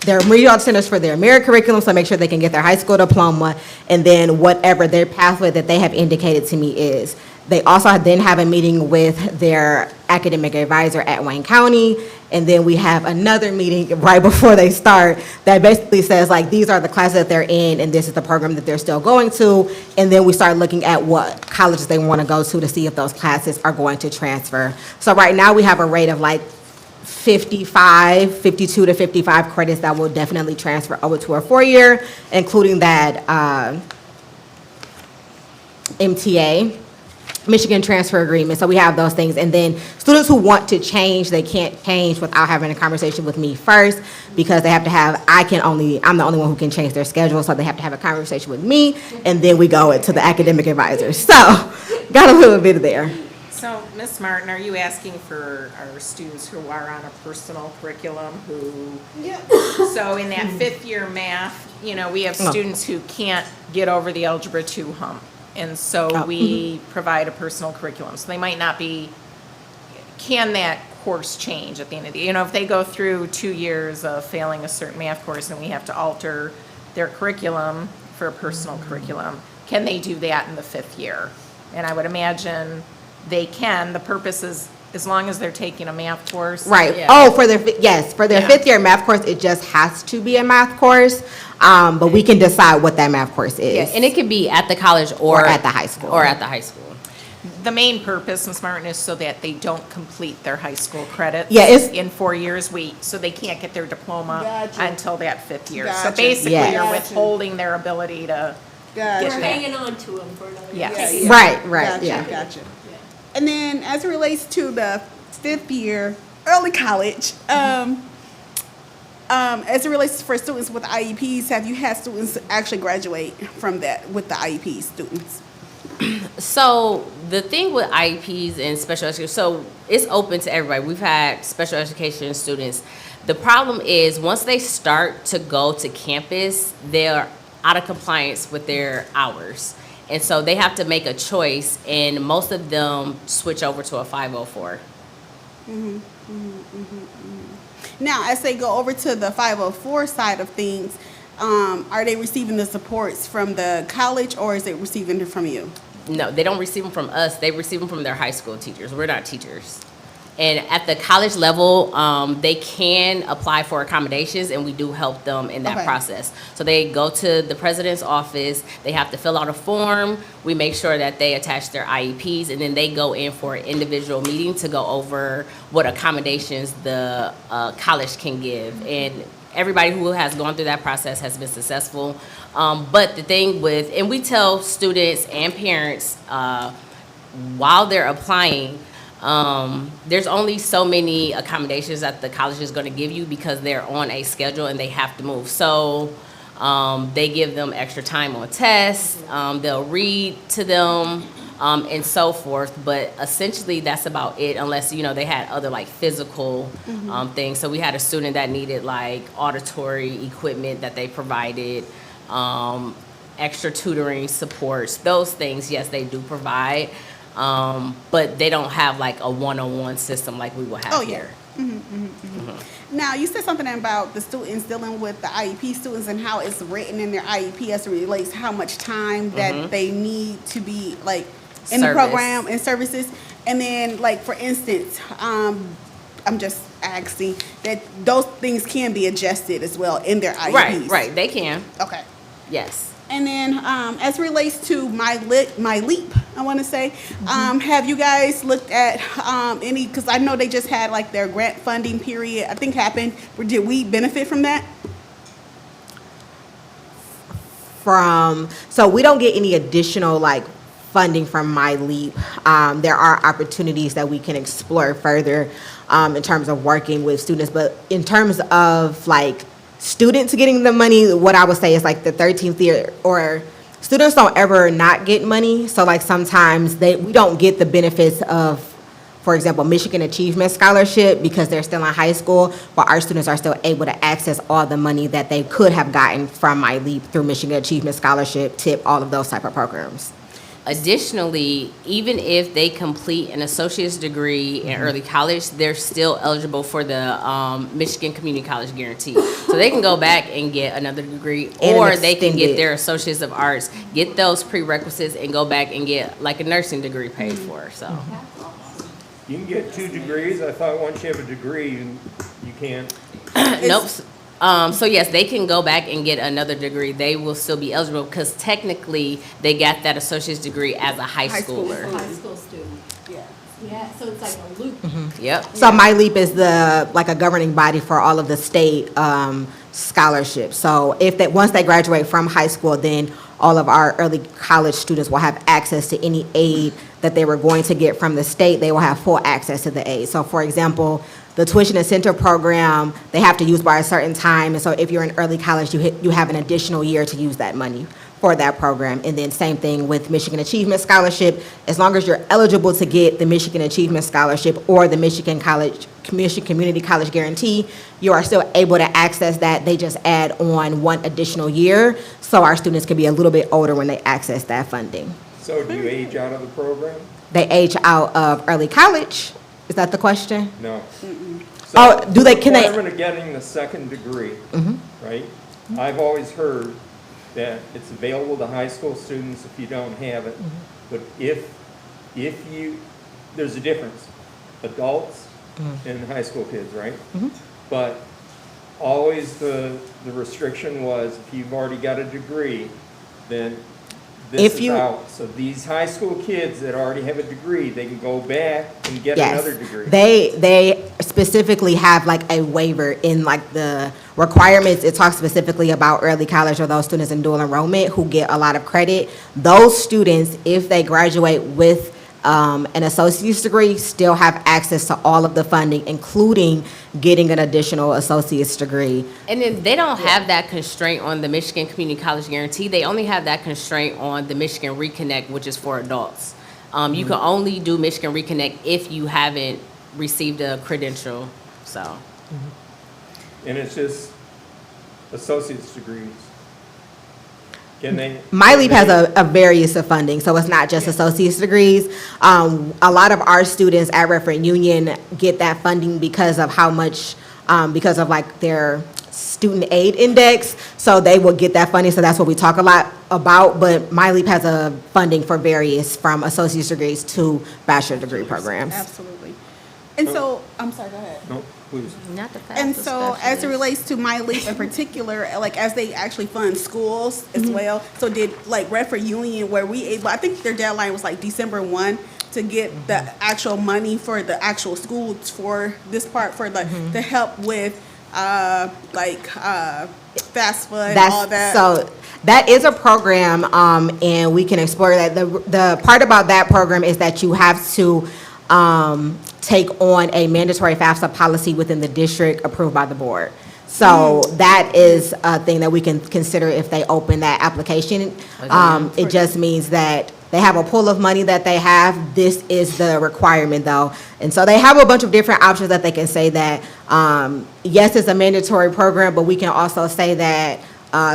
remedial centers for their merit curriculum, so make sure they can get their high school diploma, and then whatever their pathway that they have indicated to me is. They also then have a meeting with their academic advisor at Wayne County, And then we have another meeting right before they start that basically says, like, these are the classes that they're in, and this is the program that they're still going to. And then we start looking at what colleges they want to go to see if those classes are going to transfer. So right now, we have a rate of like 52 to 55 credits that will definitely transfer over to a 4-year, including that MTA, Michigan Transfer Agreement. So we have those things. And then students who want to change, they can't change without having a conversation with me first, because they have to have, I'm the only one who can change their schedule, so they have to have a conversation with me, and then we go to the academic advisors. So, got a little bit there. So, Ms. Martin, are you asking for our students who are on a personal curriculum who, so in that 5th year math, you know, we have students who can't get over the Algebra 2 hump. And so we provide a personal curriculum. So they might not be, can that course change at the end of the year? You know, if they go through 2 years of failing a certain math course and we have to alter their curriculum for a personal curriculum, can they do that in the 5th year? And I would imagine they can. The purpose is, as long as they're taking a math course. Right. Yeah. Oh, for their 5th year math course, it just has to be a math course. But we can decide what that math course is. Yeah, and it could be at the college Or at the high school. Or at the high school. The main purpose, Ms. Martin, is so that they don't complete their high school credits Yeah, it's- in 4 years. So they can't get their diploma Gotcha. until that 5th year. So Gotcha. basically, Yes. you're Gotcha. withholding their ability to Gotcha. get We're that. hanging on to them for another year. Yes. Yeah. Right, Gotcha, yeah. Gotcha. And then as it relates to the 5th year early college, as it relates for students with IEPs, have you had students actually graduate from that with the IEP students? So the thing with IEPs and special education, so it's open to everybody. We've had special education students. The problem is once they start to go to campus, they're out of compliance with their hours. And so they have to make a choice, and most of them switch over to a 504. Now, as they go over to the 504 side of things, are they receiving the supports from the college, or is it receiving it from you? No, they don't receive them from us. They receive them from their high school teachers. We're not teachers. And at the college level, they can apply for accommodations, and we do help them in that Okay. process. So they go to the president's office, they have to fill out a form, we make sure that they attach their IEPs, and then they go in for an individual meeting to go over what accommodations the college can give. And everybody who has gone through that process has been successful. But the thing with, and we tell students and parents while they're applying, there's only so many accommodations that the college is going to give you because they're on a schedule and they have to move. So they give them extra time on tests, they'll read to them, and so forth. But essentially that's about it, unless, you know, they had other like physical things. So we had a student that needed like auditory equipment that they provided, extra tutoring supports, those things, yes, they do provide. But they don't have like a one-on-one system like we will have here. Now, you said something about the students dealing with the IEP students and how it's written in their IEP as it relates to how much time that they need to be like in the Service. program and services. And then, like, for instance, I'm just asking that those things can be adjusted as well in their IEPs. Right, they can, Okay. yes. And then, as relates to my LEAP, I want to say, have you guys looked at any? Because I know they just had like their grant funding period, I think happened. Did we benefit from that? So we don't get any additional like funding from My Leap. There are opportunities that we can explore further in terms of working with students, but in terms of like students getting the money, what I would say is like the 13th year, or students don't ever not get money. So like sometimes we don't get the benefits of, for example, Michigan Achievement Scholarship because they're still in high school, but our students are still able to access all the money that they could have gotten from My Leap through Michigan Achievement Scholarship, TIP, all of those type of programs. Additionally, even if they complete an associate's degree in early college, they're still eligible for the Michigan Community College Guarantee. So they can go back and get another degree, And or they can get extended. their Associates of Arts, get those prerequisites, and go back and get like a nursing degree paid for. So You can get 2 degrees. I thought once you have a degree, you can't. Nope. So yes, they can go back and get another degree. They will still be eligible because technically they got that associate's degree as a high schooler. High school student. Yeah, so it's like a loop. Yep. So MyLeap is like a governing body for all of the state scholarships. So once they graduate from high school, then all of our early college students will have access to any aid that they were going to get from the state. They will have full access to the aid. So for example, the tuition incentive program, they have to use by a certain time. And so if you're in early college, you have an additional year to use that money for that program. And then same thing with Michigan Achievement Scholarship. As long as you're eligible to get the Michigan Achievement Scholarship or the Michigan Community College Guarantee, you are still able to access that. They just add on one additional year so our students can be a little bit older when they access that funding. So do you age out of the program? They age out of early college. Is that the question? No. Oh, can they? Requirement of getting the second degree, right? I've always heard that it's available to high school students if you don't have it. But if you, there's a difference. Adults and high school kids, right? But always the restriction was if you've already got a degree, then this is out. So these high school kids that already have a degree, they can go back and get another degree. They specifically have like a waiver in like the requirements. It talks specifically about early college or those students in dual enrollment who get a lot of credit. Those students, if they graduate with an associate's degree, still have access to all of the funding, including getting an additional associate's degree. And then they don't have that constraint on the Michigan Community College Guarantee. They only have that constraint on the Michigan Reconnect, which is for adults. You can only do Michigan Reconnect if you haven't received a credential, so. And it's just associate's degrees. Can they? MyLeap has a various of funding, so it's not just associate's degrees. A lot of our students at Redford Union get that funding because of how much, because of like their student aid index, so they will get that funding, so that's what we talk a lot about, but MyLeap has a funding for various, from associate's degrees to bachelor degree programs. Absolutely. And so, I'm sorry, go ahead. No, please. Not the And fastest so, as it specialist. relates to MyLeap in particular, like as they actually fund schools as well, so did like Redford Union, where we able, I think their deadline was like December 1 to get the actual money for the actual schools for this part, for the help with FAFSA and all that. So that is a program, and we can explore that. The part about that program is that you have to take on a mandatory FAFSA policy within the district approved by the board. So that is a thing that we can consider if they open that application. It just means that they have a pool of money that they have. This is the requirement though. And so they have a bunch of different options that they can say that, yes, it's a mandatory program, but we can also say that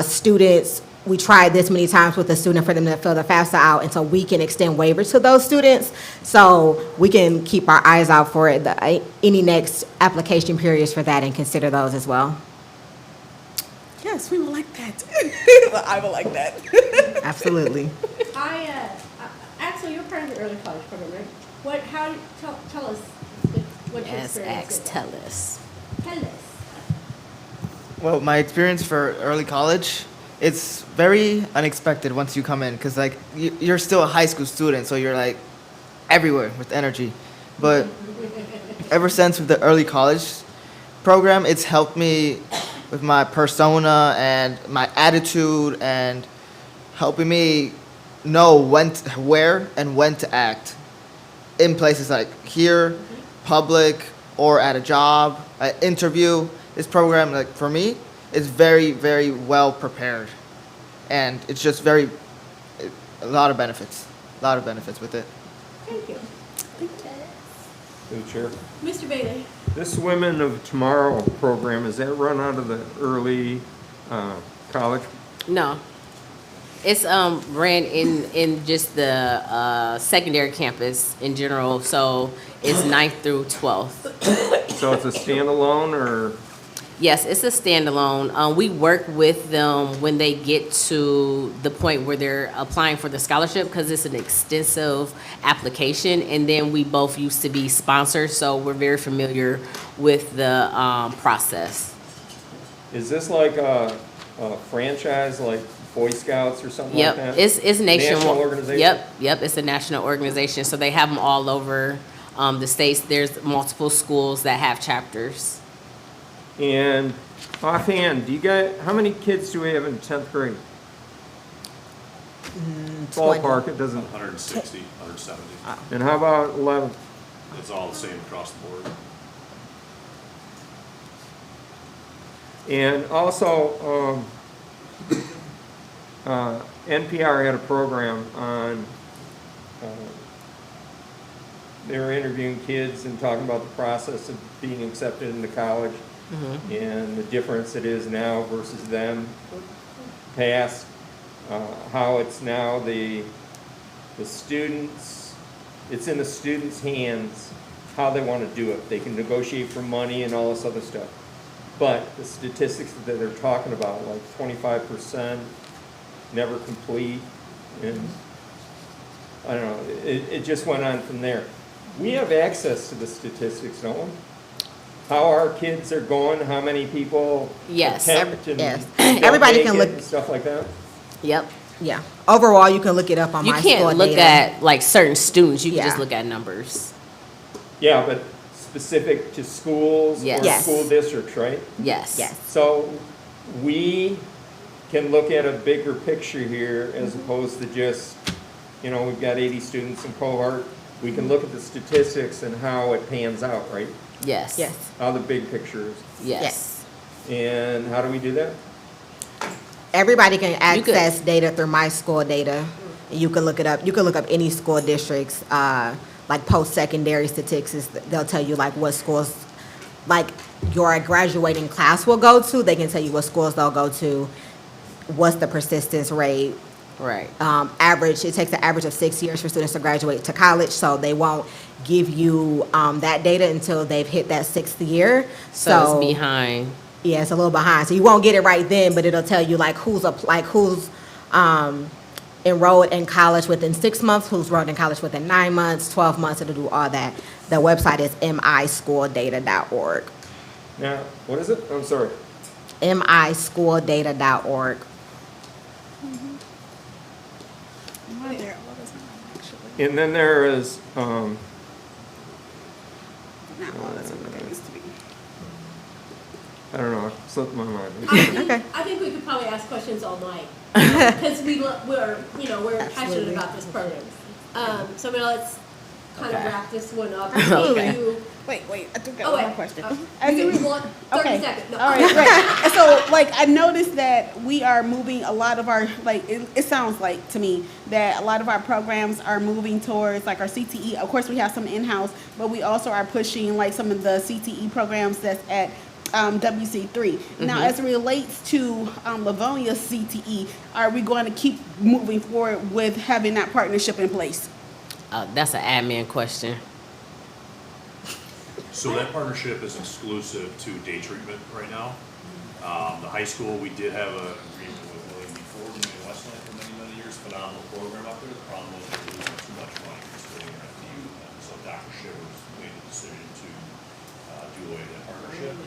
students, we tried this many times with a student for them to fill the FAFSA out, and so we can extend waivers to those students. So we can keep our eyes out for it, any next application periods for that, and consider those as well. Yes, we would like that. Well, I would like that. Absolutely. Axel, you're part of the early college program, right? Tell us what your Yes, experience is. tell us. Tell us. Well, my experience for early college, it's very unexpected once you come in, because like you're still a high school student, so you're like everywhere with energy. But ever since with the early college program, it's helped me with my persona and my attitude, and helping me know where and when to act in places like here, public, or at a job, an interview. This program, like for me, is very, very well prepared, and it's just a lot of benefits with it. Thank you. Through the chair. Mr. Bailey. This Women of Tomorrow program, is that run out of the early college? No. It's ran in just the secondary campus in general, so it's 9th through 12th. So it's a standalone, or? Yes, it's a standalone. We work with them when they get to the point where they're applying for the scholarship because it's an extensive application. And then we both used to be sponsors, so we're very familiar with the process. Is this like a franchise, like Boy Scouts or something like that? Yep, it's nationwide. National organization? Yep, it's a national organization. So they have them all over the states. There's multiple schools that have chapters. And offhand, how many kids do we have in 10th grade? Ballpark, it doesn't. 160, 170. And how about 11th? It's all the same across the board. And also, NPR had a program on, they were interviewing kids and talking about the process of being accepted into college and the difference it is now versus them past, how it's now the students, it's in the students' hands how they want to do it. They can negotiate for money and all this other stuff. But the statistics that they're talking about, like 25% never complete, and I don't know, it just went on from there. We have access to the statistics, don't we? How our kids are going, how many people Yes. attempt and Yes. don't Everybody make can it look- and stuff like that? Yep. Yeah. Overall, you can look it up on You my school can't look data. at like certain students. You can Yeah. just look at numbers. Yeah, but specific to schools or Yes. Yes. school districts, right? Yes. Yes. So we can look at a bigger picture here as opposed to just, we've got 80 students in cohort. We can look at the statistics and how it pans out, right? Yes. Yes. How the big picture is. Yes. And how do we do that? Everybody can You could- access data through my school data. You can look it up. You can look up any school districts, like post-secondary statistics. They'll tell you like what schools, like your graduating class will go to. They can tell you what schools they'll go to, what's the persistence rate. Right. Average, it takes an average of 6 years for students to graduate to college, so they won't give you that data until they've hit that 6th year. So it's behind. Yeah, it's a little behind. So you won't get it right then, but it'll tell you like who's enrolled in college within 6 months, who's enrolled in college within 9 months, 12 months. It'll do all that. The website is mischooldata.org. Now, what is it? I'm sorry. mischooldata.org. And then there is, Not all that's what it used to be. I don't know, it slipped my mind. Okay. I think we could probably ask questions all night, because we're passionate about this program. So let's kind of wrap this one up. Okay. Wait, I think I Oh, have one wait. more question. You give me 30 seconds. No. All right, great. So, I noticed that we are moving a lot of our, it sounds like to me that a lot of our programs are moving towards, our CTE. Of course, we have some in-house, but we also are pushing, some of the CTE programs that's at WC3. Now, as it relates to Livonia CTE, are we going to keep moving forward with having that partnership in place? That's an admin question. So that partnership is exclusive to day treatment right now. The high school, we did have an agreement with William B. Ford in Westland for many, many years. Phenomenal program out there. The problem was they were losing too much money for splitting their FTU. So Dr. Shivers made the decision to do away with that partnership.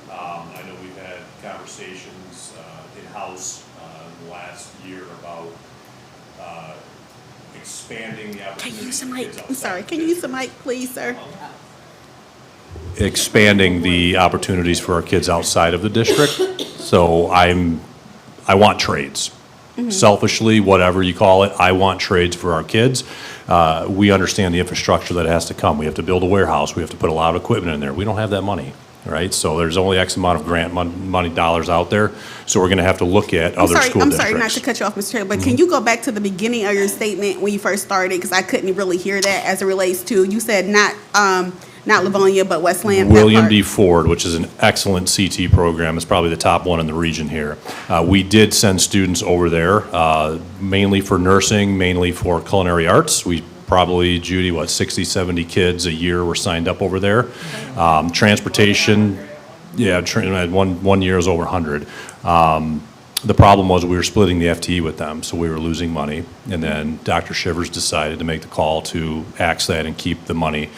I know we've had conversations in-house in the last year about expanding the Can you use opportunities the for mic? kids I'm outside sorry. the Can you use the district. mic, please, sir? Expanding the opportunities for our kids outside of the district. So I want trades. Selfishly, whatever you call it, I want trades for our kids. We understand the infrastructure that has to come. We have to build a warehouse. We have to put a lot of equipment in there. We don't have that money, right? So there's only X amount of grant money dollars out there. So we're going to have to look at other school I'm districts. sorry not to cut you off, Mr. Taylor, but can you go back to the beginning of your statement when you first started? Because I couldn't really hear that as it relates to, you said not Livonia, but Westland. that William part. D. Ford, which is an excellent CT program, is probably the top one in the region here. We did send students over there, mainly for nursing, mainly for culinary arts. We probably, Judy, 60, 70 kids a year were signed up over there. Transportation, Yeah, I had one year was over 100. The problem was we were splitting the FTE with them, so we were losing money. And then Dr. Shivers decided to make the call to axe that and keep the money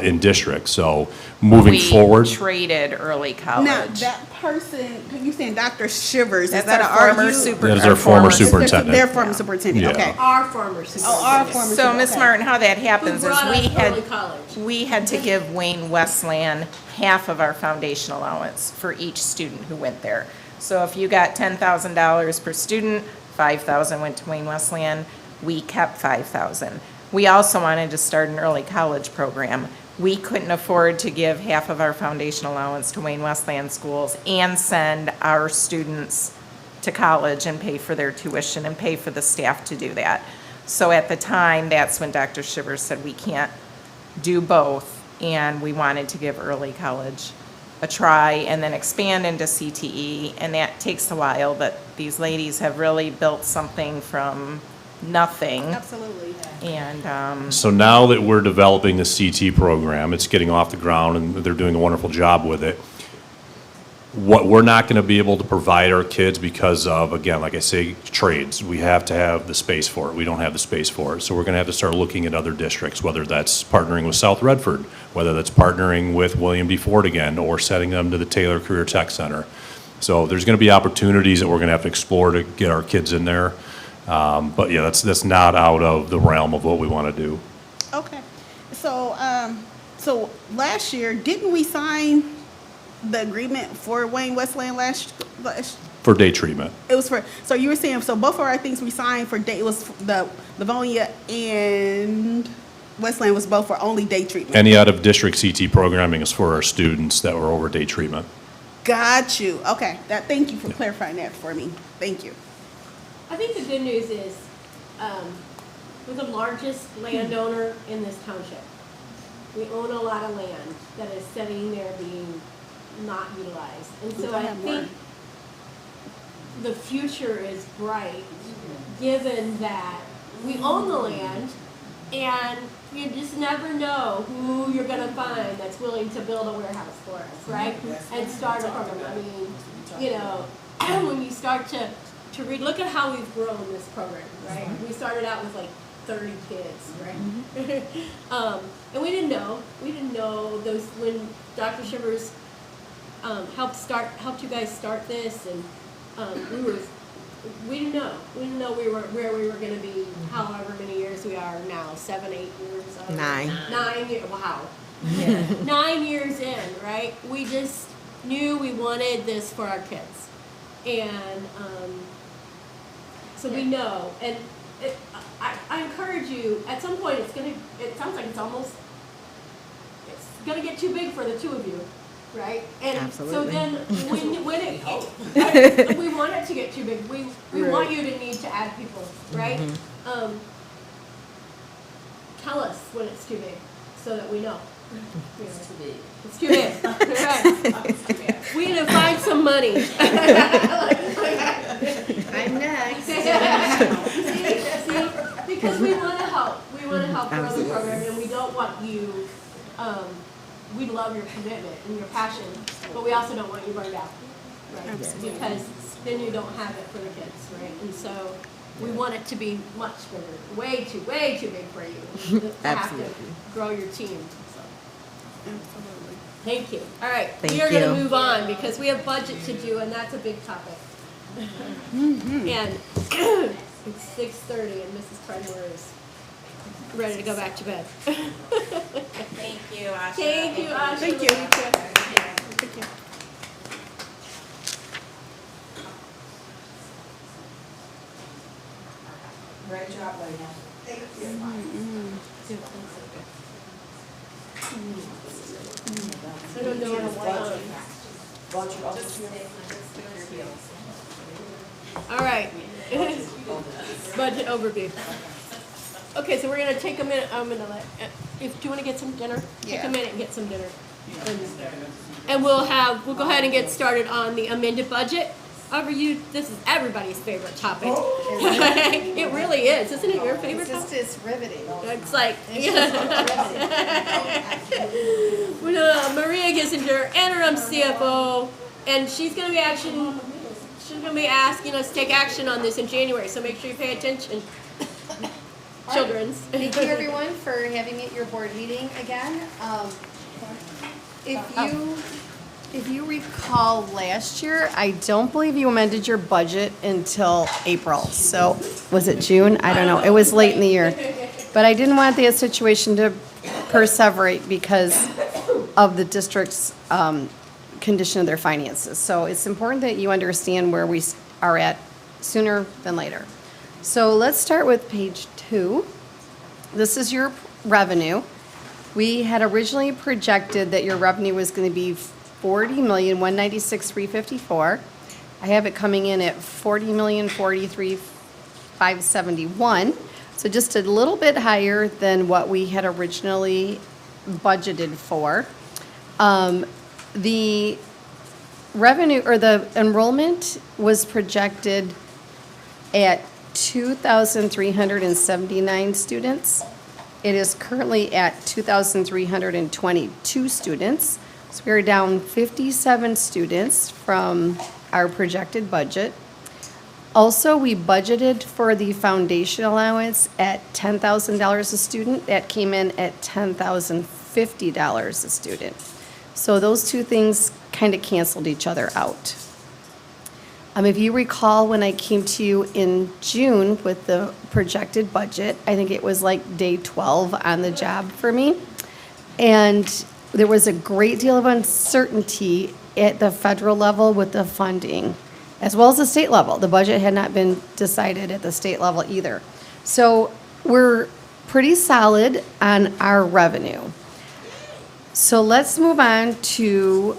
in district. So moving forward. We traded early Now, college. that person, you saying Dr. Shivers, That's is that our an former RU? super. That is our former superintendent. Their former superintendent, Yeah. okay. Our former superintendent. Oh, our former So, superintendent, Ms. okay. Martin, how that Who happens is brought we us had, early college. we had to give Wayne Westland half of our foundation allowance for each student who went there. So if you got $10,000 per student, 5,000 went to Wayne Westland, we kept 5,000. We also wanted to start an early college program. We couldn't afford to give half of our foundation allowance to Wayne Westland schools and send our students to college and pay for their tuition and pay for the staff to do that. So at the time, that's when Dr. Shivers said we can't do both, and we wanted to give early college a try and then expand into CTE, and that takes a while, but these ladies have really built something from nothing. Absolutely. And, So now that we're developing the CT program, it's getting off the ground and they're doing a wonderful job with it. What we're not going to be able to provide our kids because of, again, like I say, trades. We have to have the space for it. We don't have the space for it. So we're going to have to start looking at other districts, whether that's partnering with South Redford, whether that's partnering with William D. Ford again, or setting them to the Taylor Career Tech Center. So there's going to be opportunities that we're going to have to explore to get our kids in there. But yeah, that's not out of the realm of what we want to do. Okay. So, so last year, didn't we sign the agreement for Wayne Westland last? For day treatment. It was for, so you were saying, so both of our things we signed for day, it was the Livonia and Westland was both for only day treatment? Any out-of-district CT programming is for our students that were over day treatment. Got you. Okay. Thank you for clarifying that for me. Thank you. I think the good news is, we're the largest landowner in this township. We own a lot of land that is sitting there being not utilized. And so I think the future is bright, given that we own the land and you just never know who you're gonna find that's willing to build a warehouse for us, right? And start a program. I mean, you know, when you start to read, look at how we've grown this program, right? We started out with like 30 kids, right? And we didn't know those, when Dr. Shivers helped you guys start this, and we didn't know where we were going to be. However many years we are now, 7, 8 years. 9. 9 years. Wow. 9 years in, right? We just knew we wanted this for our kids, and so we know. And I encourage you. At some point, it sounds like it's gonna get too big for the two of you. Right? And Absolutely. so then when it we want it to get too big. We want you to need to add people, right? Tell us when it's too big so that we know. It's too big. It's too big. Right. We need to find some money. I'm next. See, because we want to help. We want to help grow the program, and we don't want you. We love your commitment and your passion, but we also don't want you burned out, right? Because then you don't have it for the kids, right? And so we want it to be much bigger, way too big for you to have to grow your team. So. Absolutely. Thank you. All right, we are going to move on because we have budget to do, and that's a big topic. And it's 6:30, and Mrs. Cardmore is ready to go back to bed. thank you, Asha. Thank you, Asha. Thank you. Thank you. Great job, lady. Thank you. I don't know All right. Budget overview. Okay, so we're gonna take a minute. I'm gonna let. Do you want to get some dinner? Take a minute and get some dinner. And we'll go ahead and get started on the amended budget. this is everybody's favorite topic. It really is. Isn't it your favorite topic? It's riveting. It's like, Maria Kissinger, interim CFO, and she's gonna be asking us to take action on this in January, so make sure you pay attention. Children's. Thank you, everyone, for having me at your board meeting again. If you recall last year, I don't believe you amended your budget until April. So was it June? I don't know. It was late in the year. But I didn't want the situation to perseverate because of the district's condition of their finances. So it's important that you understand where we are at sooner than later. So let's start with page 2. This is your revenue. We had originally projected that your revenue was going to be $40,196,354. I have it coming in at $40,043,571. So just a little bit higher than what we had originally budgeted for. The revenue or the enrollment was projected at 2,379 students. It is currently at 2,322 students. So we are down 57 students from our projected budget. Also, we budgeted for the foundation allowance at $10,000 a student. That came in at $10,050 a student. So those two things kind of canceled each other out. If you recall, when I came to you in June with the projected budget, I think it was like day 12 on the job for me. And there was a great deal of uncertainty at the federal level with the funding, as well as the state level. The budget had not been decided at the state level either. So we're pretty solid on our revenue. So let's move on to,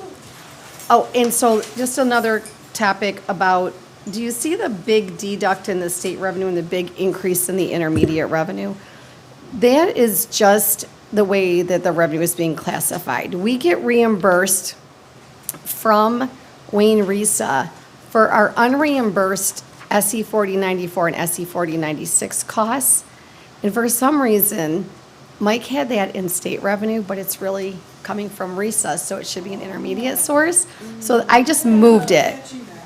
and so just another topic about, do you see the big deduct in the state revenue and the big increase in the intermediate revenue? That is just the way that the revenue is being classified. We get reimbursed from Wayne RESA for our unreimbursed SE 4094 and SE 4096 costs. And for some reason, Mike had that in state revenue, but it's really coming from RESA, so it should be an intermediate source. So I just moved it.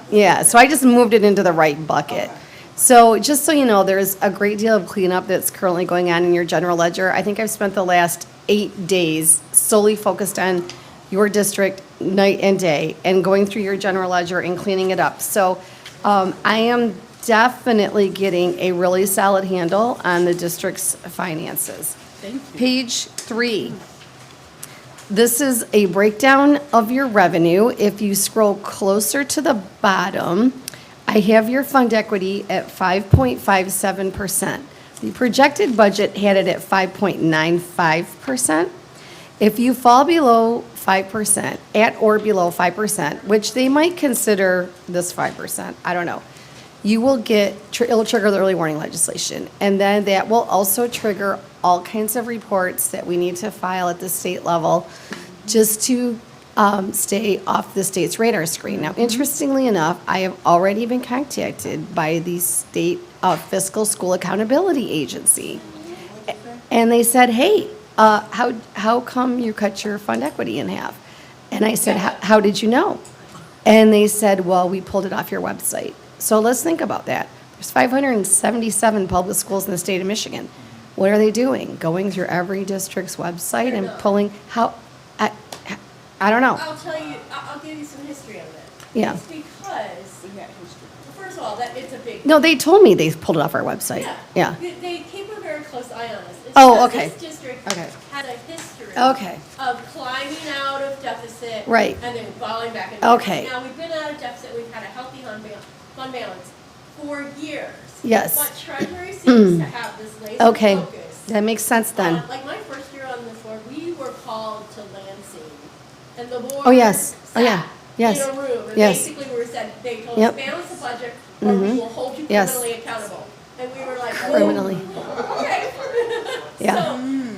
Yeah, so I just moved it into the right bucket. So just so you know, there's a great deal of cleanup that's currently going on in your general ledger. I think I've spent the last 8 days solely focused on your district night and day and going through your general ledger and cleaning it up. So I am definitely getting a really solid handle on the district's finances. Page 3. This is a breakdown of your revenue. If you scroll closer to the bottom, I have your fund equity at 5.57%. The projected budget had it at 5.95%. If you fall below 5%, at or below 5%, which they might consider this 5%, I don't know, you will get, it'll trigger the early warning legislation. And then that will also trigger all kinds of reports that we need to file at the state level just to stay off the state's radar screen. Now, interestingly enough, I have already been contacted by the State Fiscal School Accountability Agency. And they said, hey, how come you cut your fund equity in half? And I said, how did you know? And they said, well, we pulled it off your website. So let's think about that. There's 577 public schools in the state of Michigan. What are they doing? Going through every district's website and pulling, I don't know. I'll tell you, I'll give you some history on that. Yeah. It's because, first of all, that it's a big. No, they told me they pulled it off our website. Yeah. They keep a very close eye on us. It's Oh, because okay. This district Okay. had a history Okay. of climbing out of deficit. Right. And then falling back into Okay. deficit. Now, we've been out of deficit, we've had a healthy fund balance for years. Yes. But Treasury seems to have this laser Okay. focus. That makes sense then. Like my first year on this board, we were called to Lansing, and the board Oh, yes. Oh, yeah. sat Yes. in a room, and Yes. basically we were said, they told Yep. us, balance the budget, or we will hold you Yes. criminally accountable. And we were like, "Whoa, Criminally. okay. Yeah. So,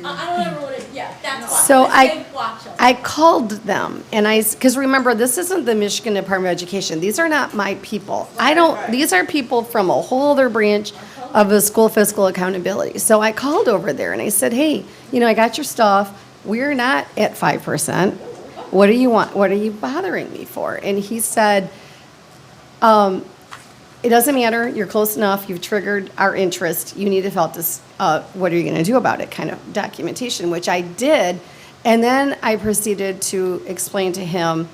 I don't ever want to, yeah, that's why. So They say watch us. I called them and because remember, this isn't the Michigan Department of Education. These are not my people. These are people from a whole other branch of the school fiscal accountability. So I called over there and I said, hey, I got your stuff. We're not at 5%. What do you want? What are you bothering me for? And he said, it doesn't matter. You're close enough. You've triggered our interest. You need to fill out this, what are you going to do about it kind of documentation, which I did. And then I proceeded to explain to him,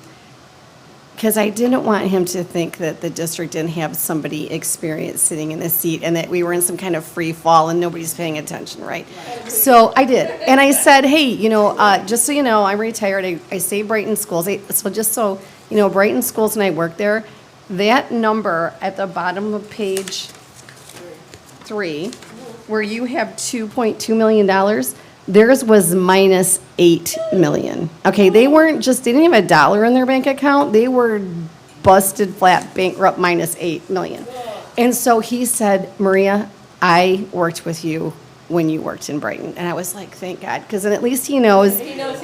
because I didn't want him to think that the district didn't have somebody experienced sitting in the seat and that we were in some kind of free fall and nobody's paying attention, right? So I did. And I said, hey, just so you know, I'm retired. I say Brighton Schools. So just so you know, Brighton Schools, and I work there. That number at the bottom of page 3, where you have $2.2 million, theirs was minus $8 million. Okay, they didn't have a dollar in their bank account. They were busted flat, bankrupt, minus $8 million. And so he said, Maria, I worked with you when you worked in Brighton. And I was like, thank God, because then at least he knows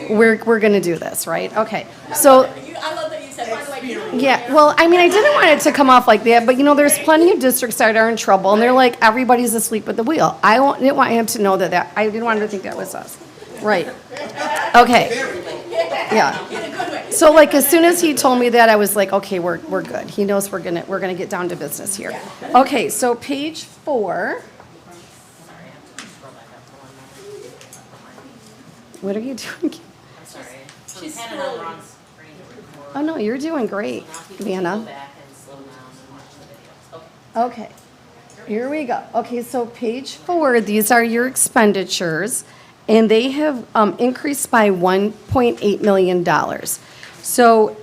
we're going to do this, right? Okay, so. I love that you said, by the way, Yeah, well, I mean, I didn't want it to come off like that, but there's plenty of districts that are in trouble, and they're like, everybody's asleep at the wheel. Didn't want him to know I didn't want him to think that was us. Right. Okay. Yeah. So like, as soon as he told me that, I was like, okay, we're good. He knows we're gonna get down to business here. Okay, so page 4. What are you doing? she's scrolling. Oh, no, you're doing great, Vienna. Okay, here we go. Okay, so page 4, these are your expenditures, and they have increased by $1.8 million. So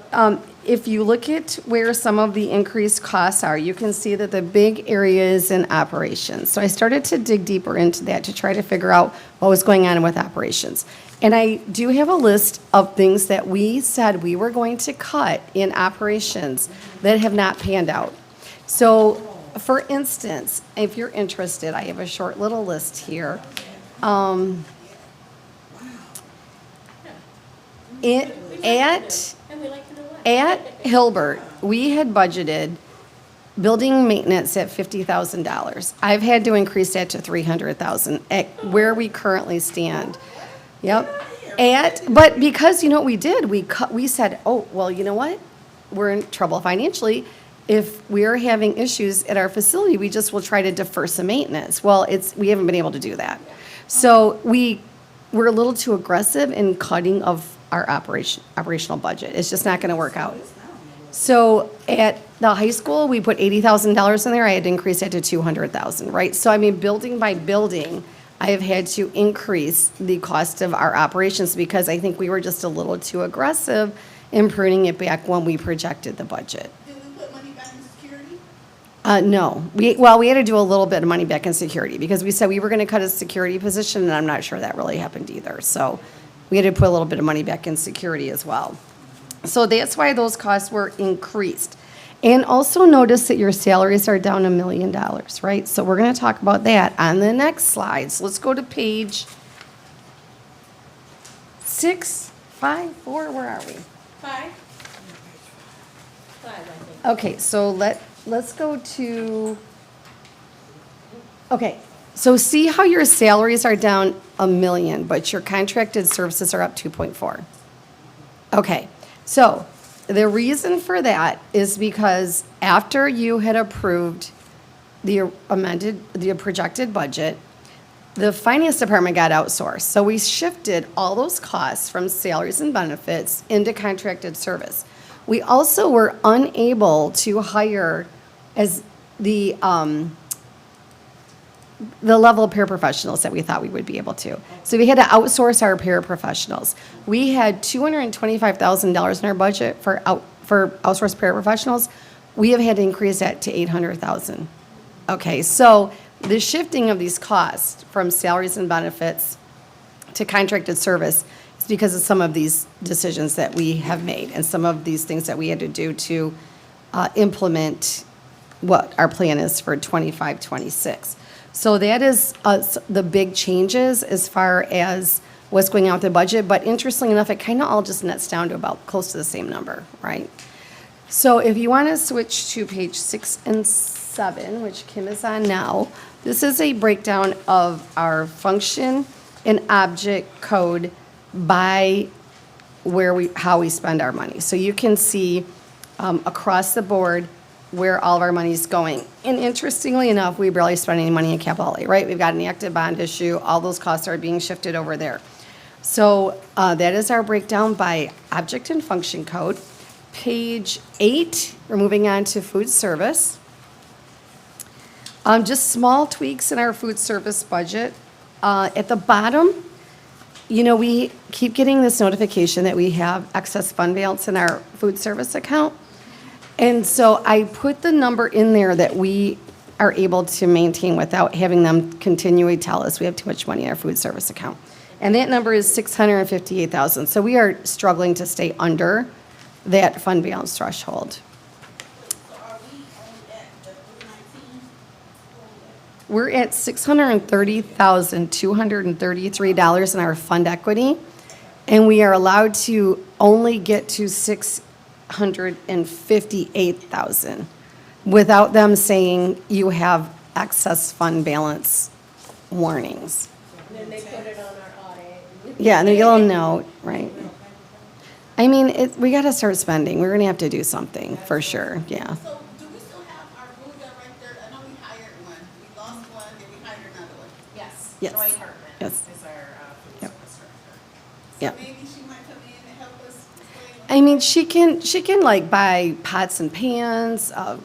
if you look at where some of the increased costs are, you can see that the big area is in operations. So I started to dig deeper into that to try to figure out what was going on with operations. And I do have a list of things that we said we were going to cut in operations that have not panned out. So, for instance, if you're interested, I have a short little list here. At Hilbert, we had budgeted building maintenance at $50,000. I've had to increase that to $300,000 at where we currently stand. Yep. But because you know what we did, we said, oh, well, you know what? We're in trouble financially. If we're having issues at our facility, we just will try to defer some maintenance. Well, we haven't been able to do that. So we're a little too aggressive in cutting of our operational budget. It's just not going to work out. So at the high school, we put $80,000 in there. I had to increase that to $200,000, right? So I mean, building by building, I have had to increase the cost of our operations because I think we were just a little too aggressive in pruning it back when we projected the budget. Did we put money back in security? No. We had to do a little bit of money back in security because we said we were going to cut a security position, and I'm not sure that really happened either. So we had to put a little bit of money back in security as well. So that's why those costs were increased. And also notice that your salaries are down $1 million, right? So we're going to talk about that on the next slide. So let's go to page 6, 5, 4, where are we? 5, I think. Okay, so let's go to, okay, so see how your salaries are down $1 million, but your contracted services are up 2.4. Okay, so the reason for that is because after you had approved the projected budget, the finance department got outsourced. So we shifted all those costs from salaries and benefits into contracted service. We also were unable to hire as the level of paraprofessionals that we thought we would be able to. So we had to outsource our paraprofessionals. We had $225,000 in our budget for outsourced paraprofessionals. We have had to increase that to $800,000. Okay, so the shifting of these costs from salaries and benefits to contracted service is because of some of these decisions that we have made and some of these things that we had to do to implement what our plan is for 25-26. So that is the big changes as far as what's going on with the budget. But interestingly enough, it kind of all just nets down to about close to the same number, right? So if you want to switch to page 6 and 7, which Kim is on now, this is a breakdown of our function and object code by how we spend our money. So you can see across the board where all of our money is going. And interestingly enough, we barely spend any money in capital outlay, right? We've got an active bond issue. All those costs are being shifted over there. So that is our breakdown by object and function code. Page 8, we're moving on to food service. Just small tweaks in our food service budget. At the bottom, you know, we keep getting this notification that we have excess fund balance in our food service account. And so I put the number in there that we are able to maintain without having them continually tell us we have too much money in our food service account. And that number is $658,000. So we are struggling to stay under that fund balance threshold. We're at $630,233 in our fund equity, and we are allowed to only get to $658,000 without them saying you have excess fund balance warnings. And then they put it on our audit. Yeah, and the yellow note, right? I mean, we got to start spending. We're going to have to do something for sure. Yeah. So do we still have our blue director? I know we hired one. We lost one, then we hired another one. Yes. Yes. Troy Hartman Yes. is our food Yep. service director. Yep. Maybe she might come in and help us explain. I mean, she can like buy pots and pans, or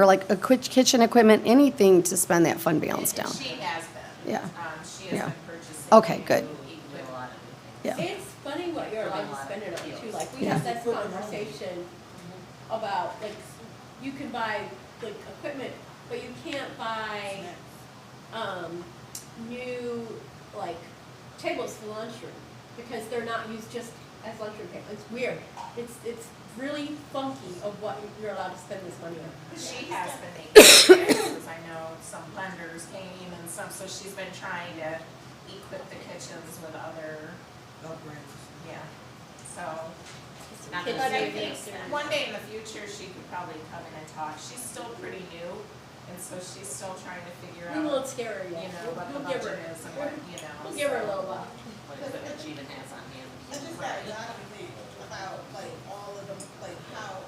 like a quick kitchen equipment, anything to spend that fund balance And down. she has been. Yeah. She has Yeah. been purchasing. Okay, good. new equipment. Yeah. It's funny what you're allowed to spend it on too, like, we Yeah. had this conversation about, like, you can buy, like, equipment, but you can't buy, new, like, tables for the lunchroom, because they're not used just as lunchroom tables, it's weird, it's really funky of what you're allowed to spend this money on. She has been making changes. I know some vendors came and some, so she's been trying to equip the kitchens with other, yeah, so. Not But gonna I say think this. one day in the future, she could probably come in and talk. She's still pretty new, and so she's still trying to figure We won't out, scare her you yet. know, what the We'll give her- budget is and what, you know. We'll give her a so- little while. I just got a document about like all of them, like how,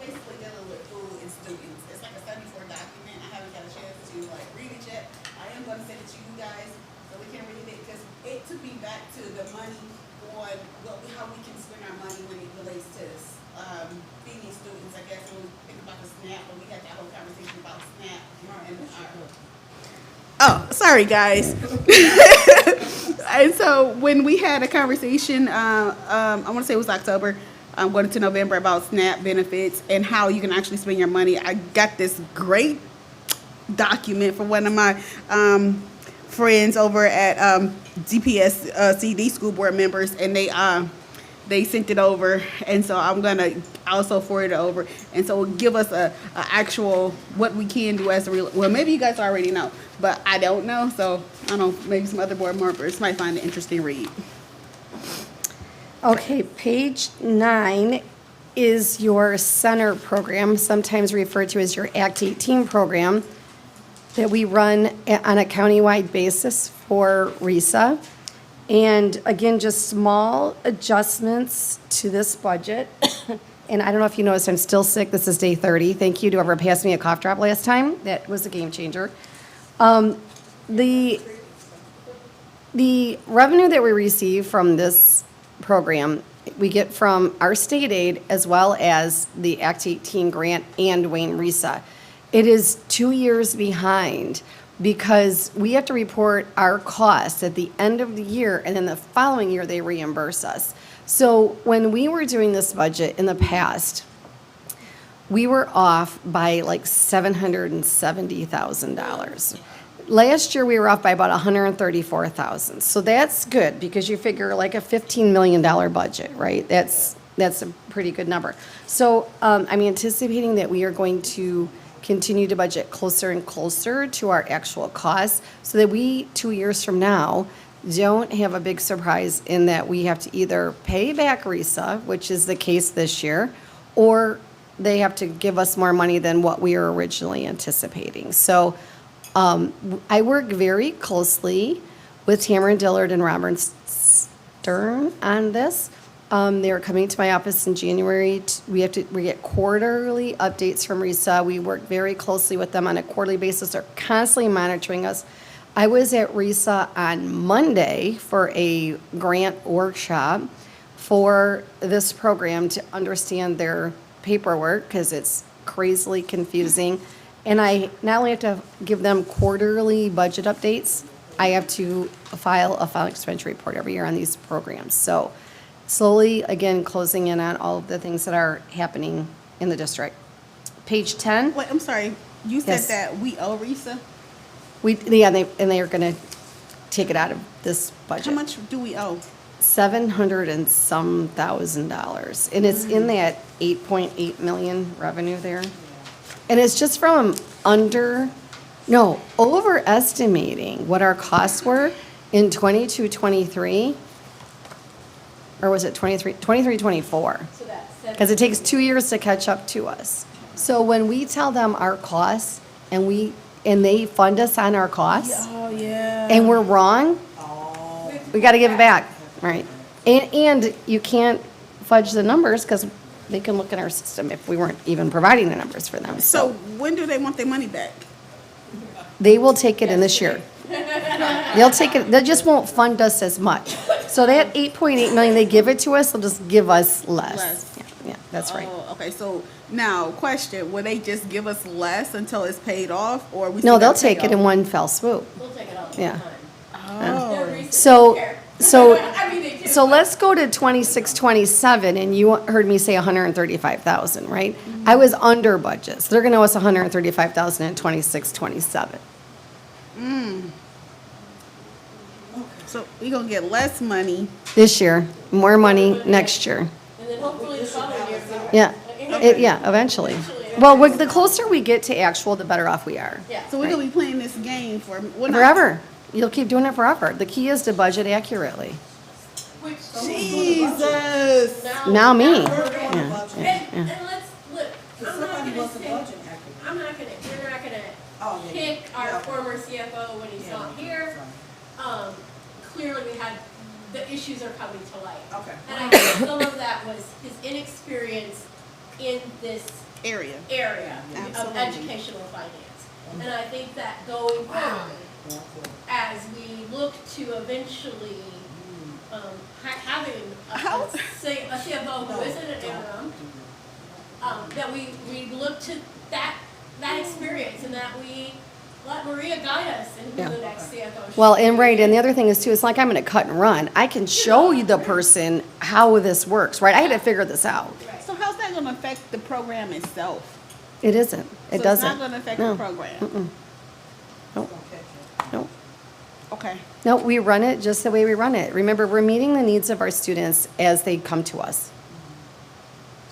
basically dealing with food and students. It's like a 74 document. I haven't got a chance to like read it yet. I am gonna send it to you guys so we can read it, because it took me back to the money on how we can spend our money when it relates to, feeding students. I guess when we think about the SNAP, but we had that whole conversation about SNAP and our. Oh, sorry, guys. And so when we had a conversation, I want to say it was October, going into November, about SNAP benefits and how you can actually spend your money, I got this great document from one of my friends over at DPS CD school board members, and they sent it over, and so I'm gonna also forward it over, and so it'll give us a actual what we can do as a real. Well, maybe you guys already know, but I don't know, so I don't know. Maybe some other board members might find it interesting read. Okay, page 9 is your center program, sometimes referred to as your Act 18 program, that we run on a countywide basis for RISA. And again, just small adjustments to this budget. And I don't know if you noticed, I'm still sick. This is day 30. Thank you to whoever passed me a cough drop last time. That was a game changer. The revenue that we receive from this program, we get from our state aid as well as the Act 18 grant and Wayne RISA. It is 2 years behind because we have to report our costs at the end of the year, and then the following year they reimburse us. So when we were doing this budget in the past, we were off by like $770,000. Last year, we were off by about $134,000. So that's good because you figure like a $15 million budget, right? That's a pretty good number. So I'm anticipating that we are going to continue to budget closer and closer to our actual costs so that we, 2 years from now, don't have a big surprise in that we have to either pay back RISA, which is the case this year, or they have to give us more money than what we were originally anticipating. So I work very closely with Tamara Dillard and Robert Stern on this. They're coming to my office in January. We get quarterly updates from RISA. We work very closely with them on a quarterly basis. They're constantly monitoring us. I was at RISA on Monday for a grant workshop for this program to understand their paperwork because it's crazily confusing. And I not only have to give them quarterly budget updates, I have to file a final expenditure report every year on these programs. So slowly, again, closing in on all of the things that are happening in the district. Page 10. Wait, I'm sorry. You said Yes. that we owe RISA? They are going to take it out of this budget. How much do we owe? $700 and some $1,000, and it's in that 8.8 million revenue there. And it's just from overestimating what our costs were in 22, 23, or was it 23, 24? Because it takes 2 years to catch up to us. So when we tell them our costs and they fund us on our costs, Oh, yeah. and we're wrong, we got to give it back, right? And you can't fudge the numbers because they can look in our system if we weren't even providing the numbers for them. So when do they want their money back? They will take it in this year. They'll take it, they just won't fund us as much. So that 8.8 million, they give it to us, they'll just give us less. Less. Yeah, that's right. Oh, okay. So now, question: will they just give us less until it's paid off, or we? No, still they'll gotta pay take it in off? one fell swoop. We'll take it all the Yeah. time. Oh. So let's go to 26, 27, and you heard me say 135,000, right? I was under budget, so they're gonna owe us 135,000 in 26, 27. So we're gonna get less money. This year, more money next year. And then hopefully the following year. Yeah, eventually. Well, the closer we get to actual, the better off we are. Yeah. So we're gonna be playing this game for well, not- Forever. You'll keep doing it forever. The key is to budget accurately. Jesus. Now me. And let's, look, I'm not gonna we're not gonna kick our former CFO when he's not here. Clearly we had, the issues are coming to light. Okay. And I think some of that was his inexperience in this Area. area of Absolutely. educational finance. And I think that going forward, as we look to eventually, having a CFO who isn't an interim, that we look to that experience and that we let Maria guide us in who the next CFO should Well, be. and right, and the other thing is too, it's not like I'm gonna cut and run. I can show you the person how this works, right? I had to figure this out. So how's that gonna affect the program itself? It isn't. It So doesn't. It's not gonna affect No. the program. Nope. Nope. Okay. No, we run it just the way we run it. Remember, we're meeting the needs of our students as they come to us.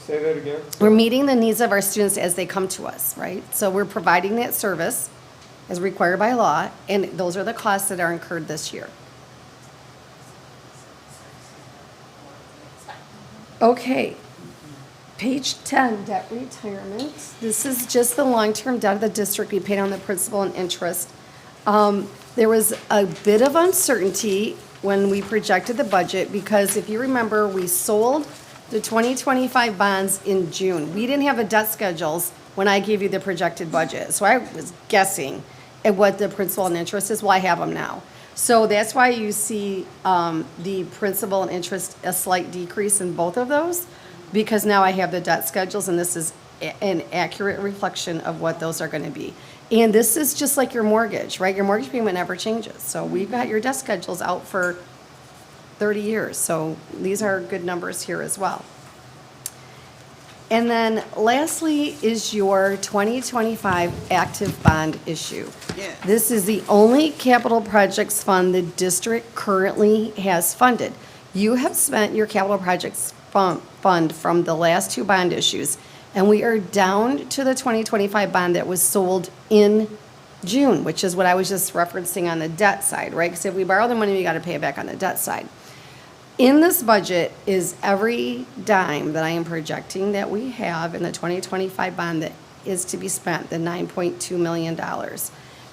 Say that again? We're meeting the needs of our students as they come to us, right? So we're providing that service as required by law, and those are the costs that are incurred this year. Okay, page 10, debt retirement. This is just the long-term debt of the district we paid on the principal and interest. There was a bit of uncertainty when we projected the budget, because if you remember, we sold the 2025 bonds in June. We didn't have the debt schedules when I gave you the projected budget, so I was guessing at what the principal and interest is. Well, I have them now. So that's why you see the principal and interest, a slight decrease in both of those, because now I have the debt schedules, and this is an accurate reflection of what those are going to be. And this is just like your mortgage, right? Your mortgage payment never changes. So we've got your debt schedules out for 30 years. So these are good numbers here as well. And then lastly is your 2025 active bond issue. Yeah. This is the only capital projects fund the district currently has funded. You have spent your capital projects fund from the last two bond issues, and we are down to the 2025 bond that was sold in June, which is what I was just referencing on the debt side, right? Because if we borrow the money, we got to pay it back on the debt side. In this budget is every dime that I am projecting that we have in the 2025 bond that is to be spent, the $9.2 million.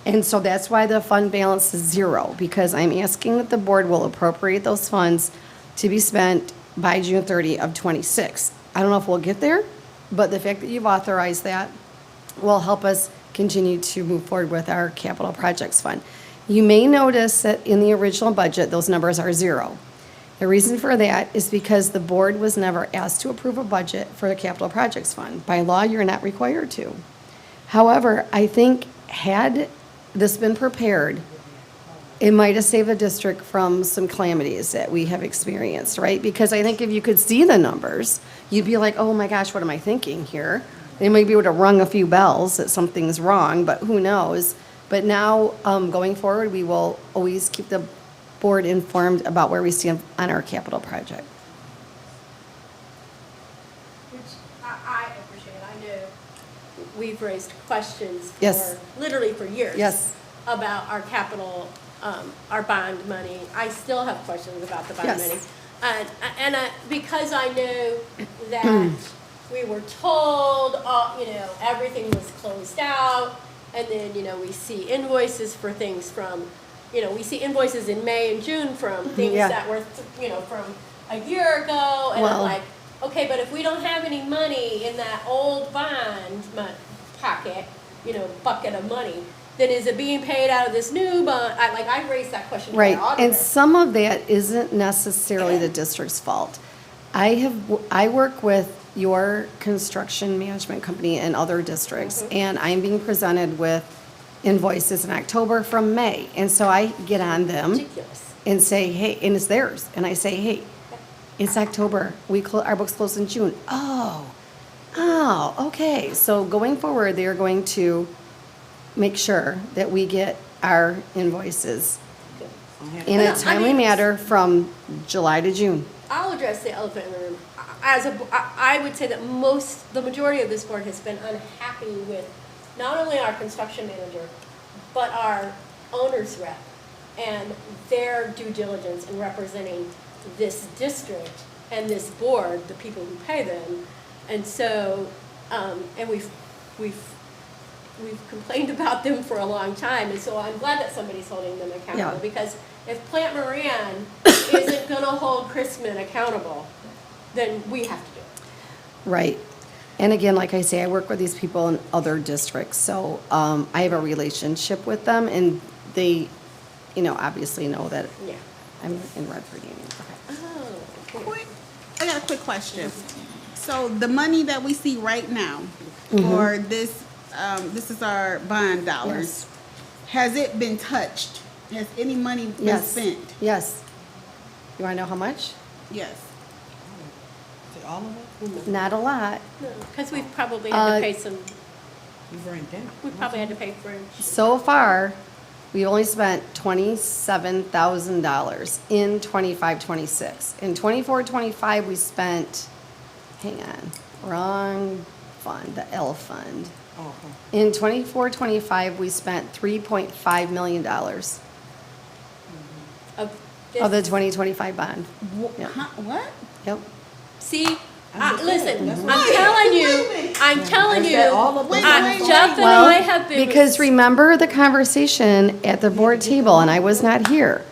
And so that's why the fund balance is zero, because I'm asking that the board will appropriate those funds to be spent by June 30 of '26. I don't know if we'll get there, but the fact that you've authorized that will help us continue to move forward with our capital projects fund. You may notice that in the original budget, those numbers are zero. The reason for that is because the board was never asked to approve a budget for the capital projects fund. By law, you're not required to. However, I think had this been prepared, it might have saved the district from some calamities that we have experienced, right? Because I think if you could see the numbers, you'd be like, oh my gosh, what am I thinking here? They might be able to rung a few bells that something's wrong, but who knows? But now, going forward, we will always keep the board informed about where we stand on our capital project. Which I appreciate. I know we've raised questions Yes. for, literally for years. Yes. About our capital, our bond money. I still have questions about the bond Yes. money. And because I know that we were told, everything was closed out, and then, we see invoices for things from, we see invoices in May and June from things Yeah. that were, from a year ago, and I'm Well- like, okay, but if we don't have any money in that old bond pocket, bucket of money, then is it being paid out of this new bond? I raised that question to Right, our auditor. and some of that isn't necessarily the district's fault. I work with your construction management company and other districts, and I'm being presented with invoices in October from May. And so I get on them Ridiculous. and say, hey, and it's theirs. And I say, hey, it's October. Our books close in June. Oh, okay. So going forward, they are going to make sure that we get our invoices in Well, a I timely mean- manner from July to June. I'll address the elephant in the room. I would say that the majority of this board has been unhappy with not only our construction manager, but our owner's rep and their due diligence in representing this district and this board, the people who pay them. And so, and we've complained about them for a long time, and so I'm glad that somebody's holding them accountable. Yeah. Because if Plant Moran isn't gonna hold Chrisman accountable, then we have to do it. Right. And again, like I say, I work with these people in other districts, so I have a relationship with them, and they, obviously know that Yeah. I'm in Redford Union. Oh, I got a quick question. So the money that we see right now for this, this is our bond dollars. Has it been touched? Has any money been Yes. spent? Yes. You want to know how much? Yes. Not a lot. because we've probably had to pay some, You were in debt. we probably had to pay for. So far, we've only spent $27,000 in 25-26. In 24-25, we spent, hang on, wrong fund, the L fund. Oh, okay. In 24-25, we spent $3.5 million Of of the this. 2025 bond. Yeah. What? Yep. See, listen, That's I'm telling you, Is that all of it? Jeff and Well, I have been. because remember the conversation at the board table, and I was not here,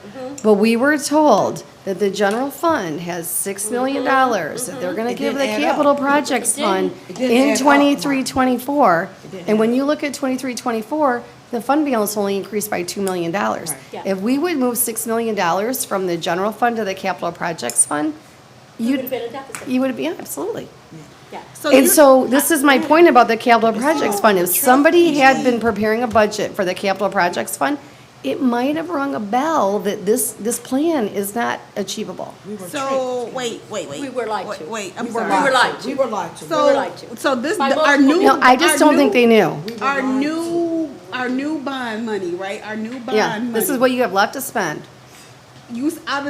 but we were told that the general fund has $6 million that they're gonna It give the didn't add up. capital projects It didn't. fund It didn't in add up, 23-24. didn't And when add you look at 23-24, the fund balance only increased by $2 million. Yeah. If we would move $6 million from the general fund to the capital projects fund, You would you'd, have been a deficit. you would be, yeah, absolutely. Yeah. And so this is my point about the capital projects fund. If somebody had been preparing a budget for the capital projects fund, it might have rung a bell that this plan is not achievable. We were So, wait. We were lied to. Wait, I'm We were sorry. lied lied to. to. We were lied to. We were lied to. So this, By our multiple new. No, I just don't think they knew. Our new bond money, right? Our new bond Yeah, money. this is what you have left to spend. Use out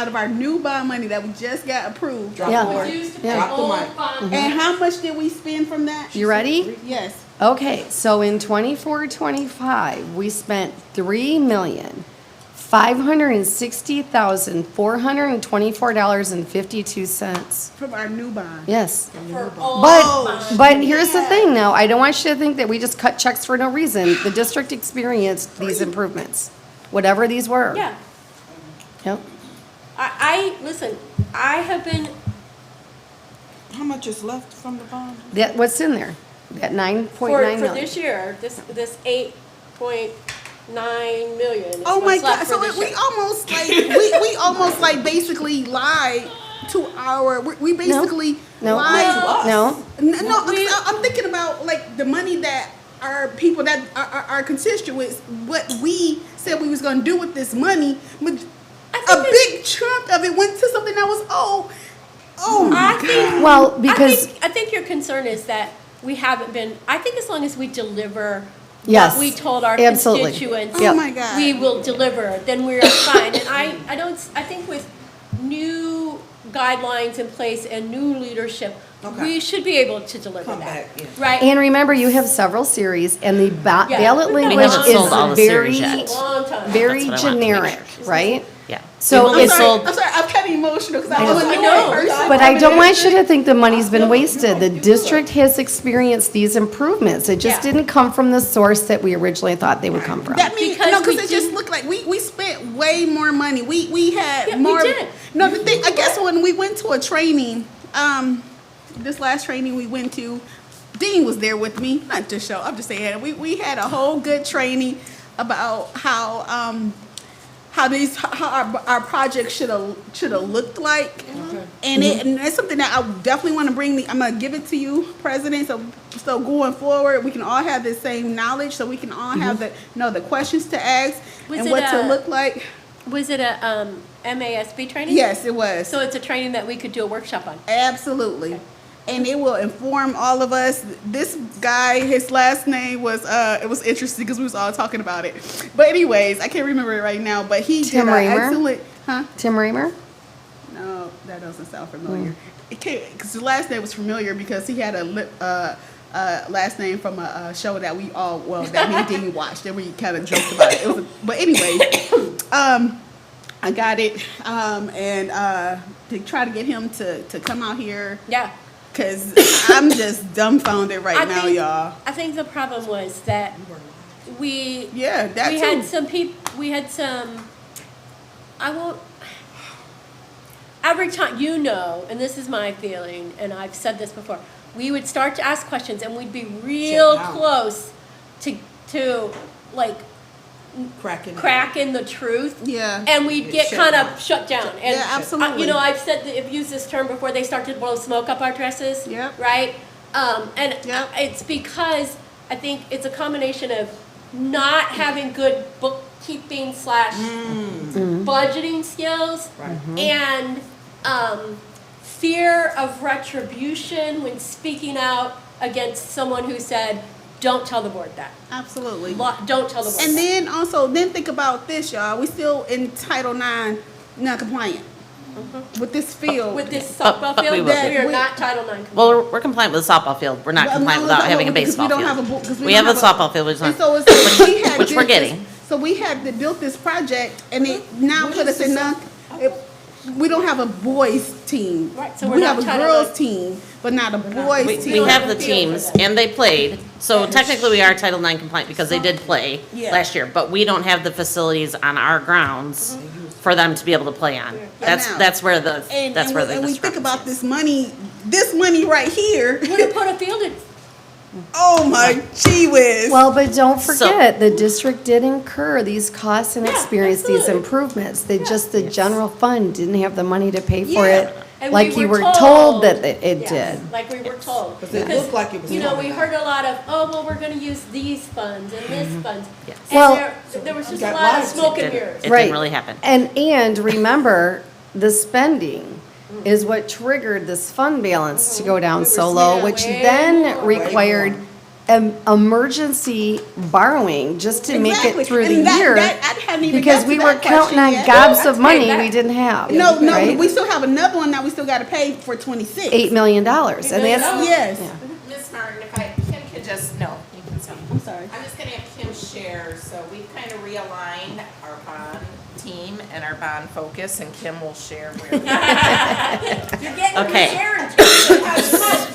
of our new bond money that we just got approved. Drop Yeah. the mic. We used to pay Yeah. Drop the old mic. bond. And how much did we spend from that? You ready? Yes. Okay, so in 24-25, we spent $3,560,424.52. From our new bond. Yes. For all But here's the thing now, I don't want you to think that we just cut checks for no reason. The district experienced these improvements, whatever these were. Yeah, Yep. listen, I have been, How much is left from the bond? That, what's in there? That 9.9 for million. this year, this 8.9 million is Oh my what's God, left for so this we year. almost like, we almost like basically lied to we basically No. lied. No. No, I'm thinking about like the money that our people that our constituents, what we said we was gonna do with this money, but a big chunk of it went to something that was I think, Well, because, I think your concern is that we haven't been, I think as long as we deliver Yes, what we told our absolutely. constituents, Yep. Oh my God. we will deliver, then we're fine. And I think with new guidelines in place and new leadership, Okay. we should be able to deliver Come that, back, yeah. right? and remember, you have several series, and the ballot we've got language a long sold all the is series very, yet. Long time. very That's what I wanted to make generic, sure. right? Yeah. So We've only it's, sold- I'm sorry, I'm kind of emotional because I know. was a I new know. person. but I don't want you to think the money's been wasted. The district has experienced these improvements. It just Yeah. didn't come from the source that we originally thought they would come from. That means, Because no, because we it just didn't- looked like we spent way more money. We had Yeah, we more. did. No, the thing, I guess when we went to a training, this last training we went to, Dean was there with me, not just show, I'm just saying, we had a whole good training about how our project should have looked like. And it's something that I definitely want to I'm going to give it to you, President, so going forward, we can all have the same knowledge, so we can all have the questions to ask Was and it what to a- look like. Was it a MASB training? Yes, it was. So it's a training that we could do a workshop on. Absolutely. And it will inform all of us. This guy, his last name was, it was interesting because we was all talking about it. But anyways, I can't remember it right now, but he Tim did an Raymer? excellent, Tim Raymer? No, that doesn't sound familiar. It can't, because the last name was familiar because he had a last name from a show that we all, that me and Dean watched, and we kind of joked about it. But anyways, I got it, and to try to get him to come out here. Yeah. Cause I'm just dumbfounded right now, y'all. I think the problem was that we Yeah, that we too. had some people. We had some. I won't. Every time, and this is my feeling, and I've said this before, we would start to ask questions, and we'd be real Shut down. close to like cracking the truth. Yeah. And we'd get Shut kind down. of shut down. And Yeah, absolutely. I've said that, I've used this term before. They start to blow smoke up our dresses. Yep. Right. And Yep. it's because I think it's a combination of not having good bookkeeping / budgeting skills, and fear of retribution when speaking out against someone who said, "Don't tell the board that." Absolutely. Don't tell the board. And that. then also, think about this, y'all. We still in Title IX non-compliant with this field. with this softball but we field, will that be. we are not Title IX. Well, we're compliant with the softball field. We're not Well, compliant no, without no, having a because we baseball don't have a field. because We have a softball field, which is And not, so we had which we're did getting. this- So we had to build this project, and it now put us in we don't have a boys team. Right, so we're we not have a Title girls IX. team, but not a boys we team. have the teams, and they played, so technically we are Title IX compliant because they did play Yeah. last year, but we don't have the facilities on our grounds for them to be able to play on. That's where the and we think about discrepancy is. this money right here. We're gonna put a field in. Oh my gee whiz! Well, but don't So- forget, the district did incur these costs and Yeah, experience these absolutely. improvements. They just, the general fund didn't have the money to pay for Yeah. it, And like we you were were told that it Yes, did. like we were told. Because it looked like it was we coming heard a lot of, we're gonna use these funds and this funds. Yes. And Well- there was just a got lot of lied to. smoke and It mirrors. didn't Right. really happen. And remember, the spending is what triggered this fund balance to go down We were so low, spending which way then more. required emergency borrowing just to make Exactly. it through And the that- year. that- I hadn't even Because got we to were that counting question on yet. gobs That's of money right. we didn't have. No, right? we still have another one that we still got to pay for 26. $8 million, and that's, Yes. Ms. Martin, if I could just, sorry. I'm just gonna have Kim share, so we've kind of realigned our bond team and our bond focus, and Kim will share where we are. Okay.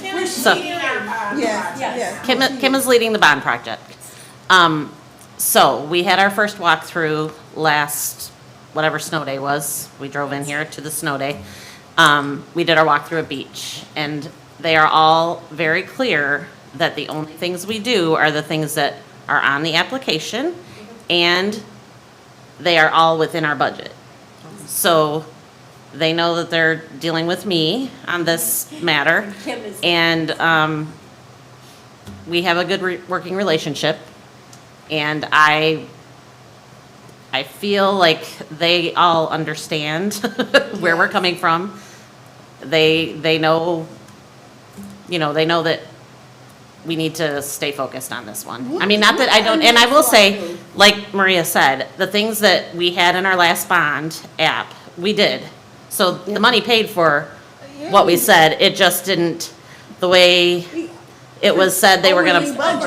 Kim is So- leading our bond Yes, project. yes. Kim is leading the bond project. So we had our first walkthrough last, whatever snow day was. We drove in here to the snow day. We did our walkthrough at Beach, and they are all very clear that the only things we do are the things that are on the application, and they are all within our budget. So they know that they're dealing with me on this matter. Kim is- And we have a good working relationship. And I feel like they all understand where we're coming from. They know, they know that we need to stay focused on this one. I mean, not that I don't, and I will say, like Maria said, the things that we had in our last bond app, we did. So the money paid for what we said, it just didn't, the way it was said they were gonna. Well,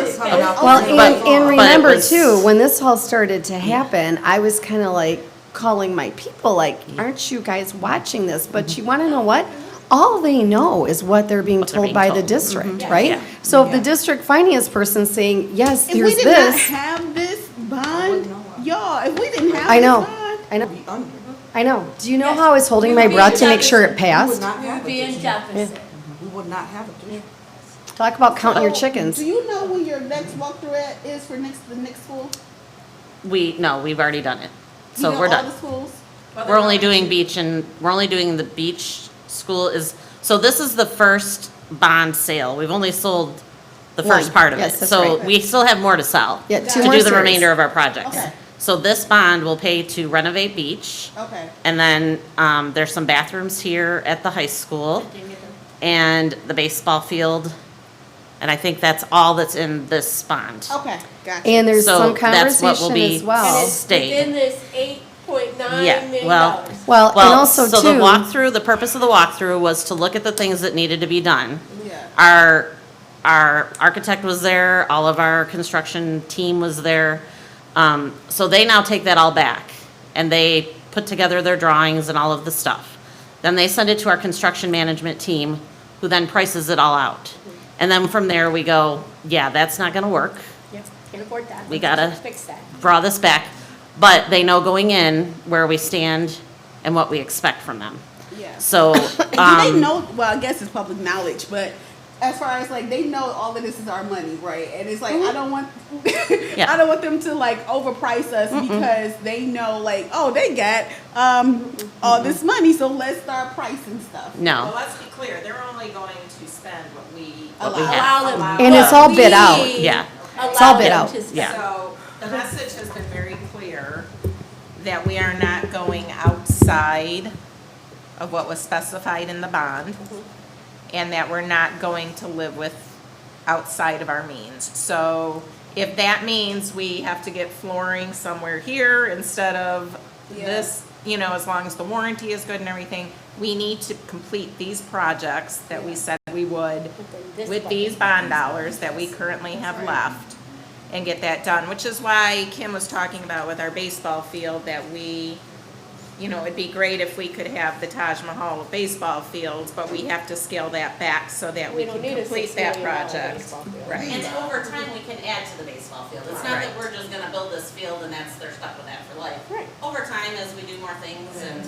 But and it remember was- too, when this all started to happen, I was kind of like calling my people, like, aren't you guys watching this? But you want to know what? All they know is what they're being What they're told being by the told. district, Yeah. right? Yeah. So if the district finance person's saying, yes, If we here's did not this, have this bond, y'all, if we didn't have I this know, bond, I know, I know. Do you know how I was holding my breath to make sure it We would passed? not We have would be it in this year. deficit. We would not have it this year. Talk about counting your So, chickens. Do you know when your next walkthrough is for the next school? We've already done it. You So know we're all done. the schools? We're only doing beach and, we're only doing the beach school is, so this is the first bond sale. We've only sold the first One. part of it. Yes, that's So right. we still have more to sell. Yeah, two To more do the series. remainder of our projects. Okay. So this bond will pay to renovate beach. Okay. And then, there's some bathrooms here at the high school and the baseball field. And I think that's all that's in this bond. Okay, gotcha. And there's So some that's what will conversation be as well. And it's stayed. within this $8.9 Yeah, million. well- Well, and Well, also so the too, walkthrough, the purpose of the walkthrough was to look at the things that needed to be done. Yeah. Our architect was there, all of our construction team was there. So they now take that all back and they put together their drawings and all of the stuff. Then they send it to our construction management team, who then prices it all out. And then from there, we go, yeah, that's not gonna work, Yep, can't afford that. We gotta- Fix that. draw this back. But they know going in where we stand and what we expect from them. Yeah. So, Do they know, well, I guess it's public knowledge, but as far as like, they know all of this is our money, right? And it's like, I don't want, Yeah. I don't want them to like overprice us because they know like, oh, they got, all this money, so let's start pricing stuff. Well, no, let's be clear, they're only going to spend what we have. Allow them. And it's all bid out. We Yeah. It's all allow bid them out. to spend. Yeah. So the message has been very clear that we are not going outside of what was specified in the bond, and that we're not going to live with outside of our means. So if that means we have to get flooring somewhere here instead of this, as long as the warranty is good and everything, we need to complete these projects that we said we would This with budget. these bond dollars that we currently have left and get that done, which is why Kim was talking about with our baseball field that we, it'd be great if we could have the Taj Mahal of baseball fields, but we have to scale that back so that we We can don't need a complete $6 that million project. baseball field. Right. And over time, we can add to the baseball field. It's not that we're just gonna build this field and they're stuck with that for life. Right. Over time, as we do more things and,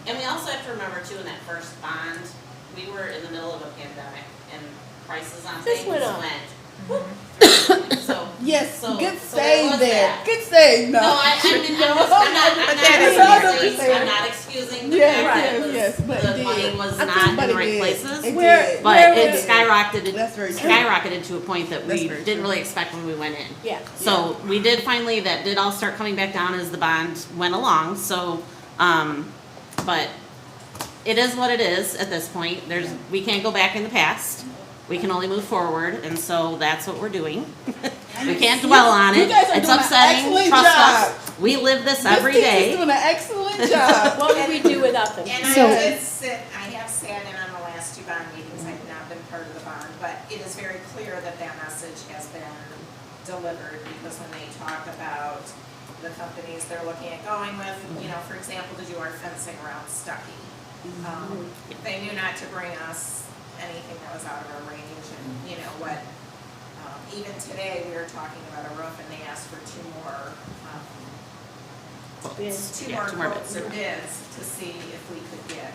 and we also have to remember too, in that first bond, we were in the middle of a pandemic and prices on This things went up. So. Yes, so- good so there save was there. that. Good save. No, I'm not excusing the Yes, fact yes, that yes, but the it money did. was I not think- in but the it right did. places. It Where- did. But where it was- skyrocketed, That's very true. skyrocketed to a point that That's we very didn't true. really expect when we went in. Yeah. So we did finally, that did all start coming back down as the bond went along, so, but it is what it is at this point. We can't go back in the past. We can only move forward, and so that's what we're doing. We can't dwell on You it. guys are It's doing an upsetting, excellent trust us. job. We live this Miss every Teach is day. doing an excellent job. What would we do without them? And So- I have sat in on the last two bond meetings, I've not been part of the bond, but it is very clear that that message has been delivered, because when they talk about the companies they're looking at going with, you know, for example, to do our fencing around Stuckey. They knew not to bring us anything that was out of our range, and, you know, what, even today, we were talking about a roof, and they asked for two more quotes or bids to see if we could get,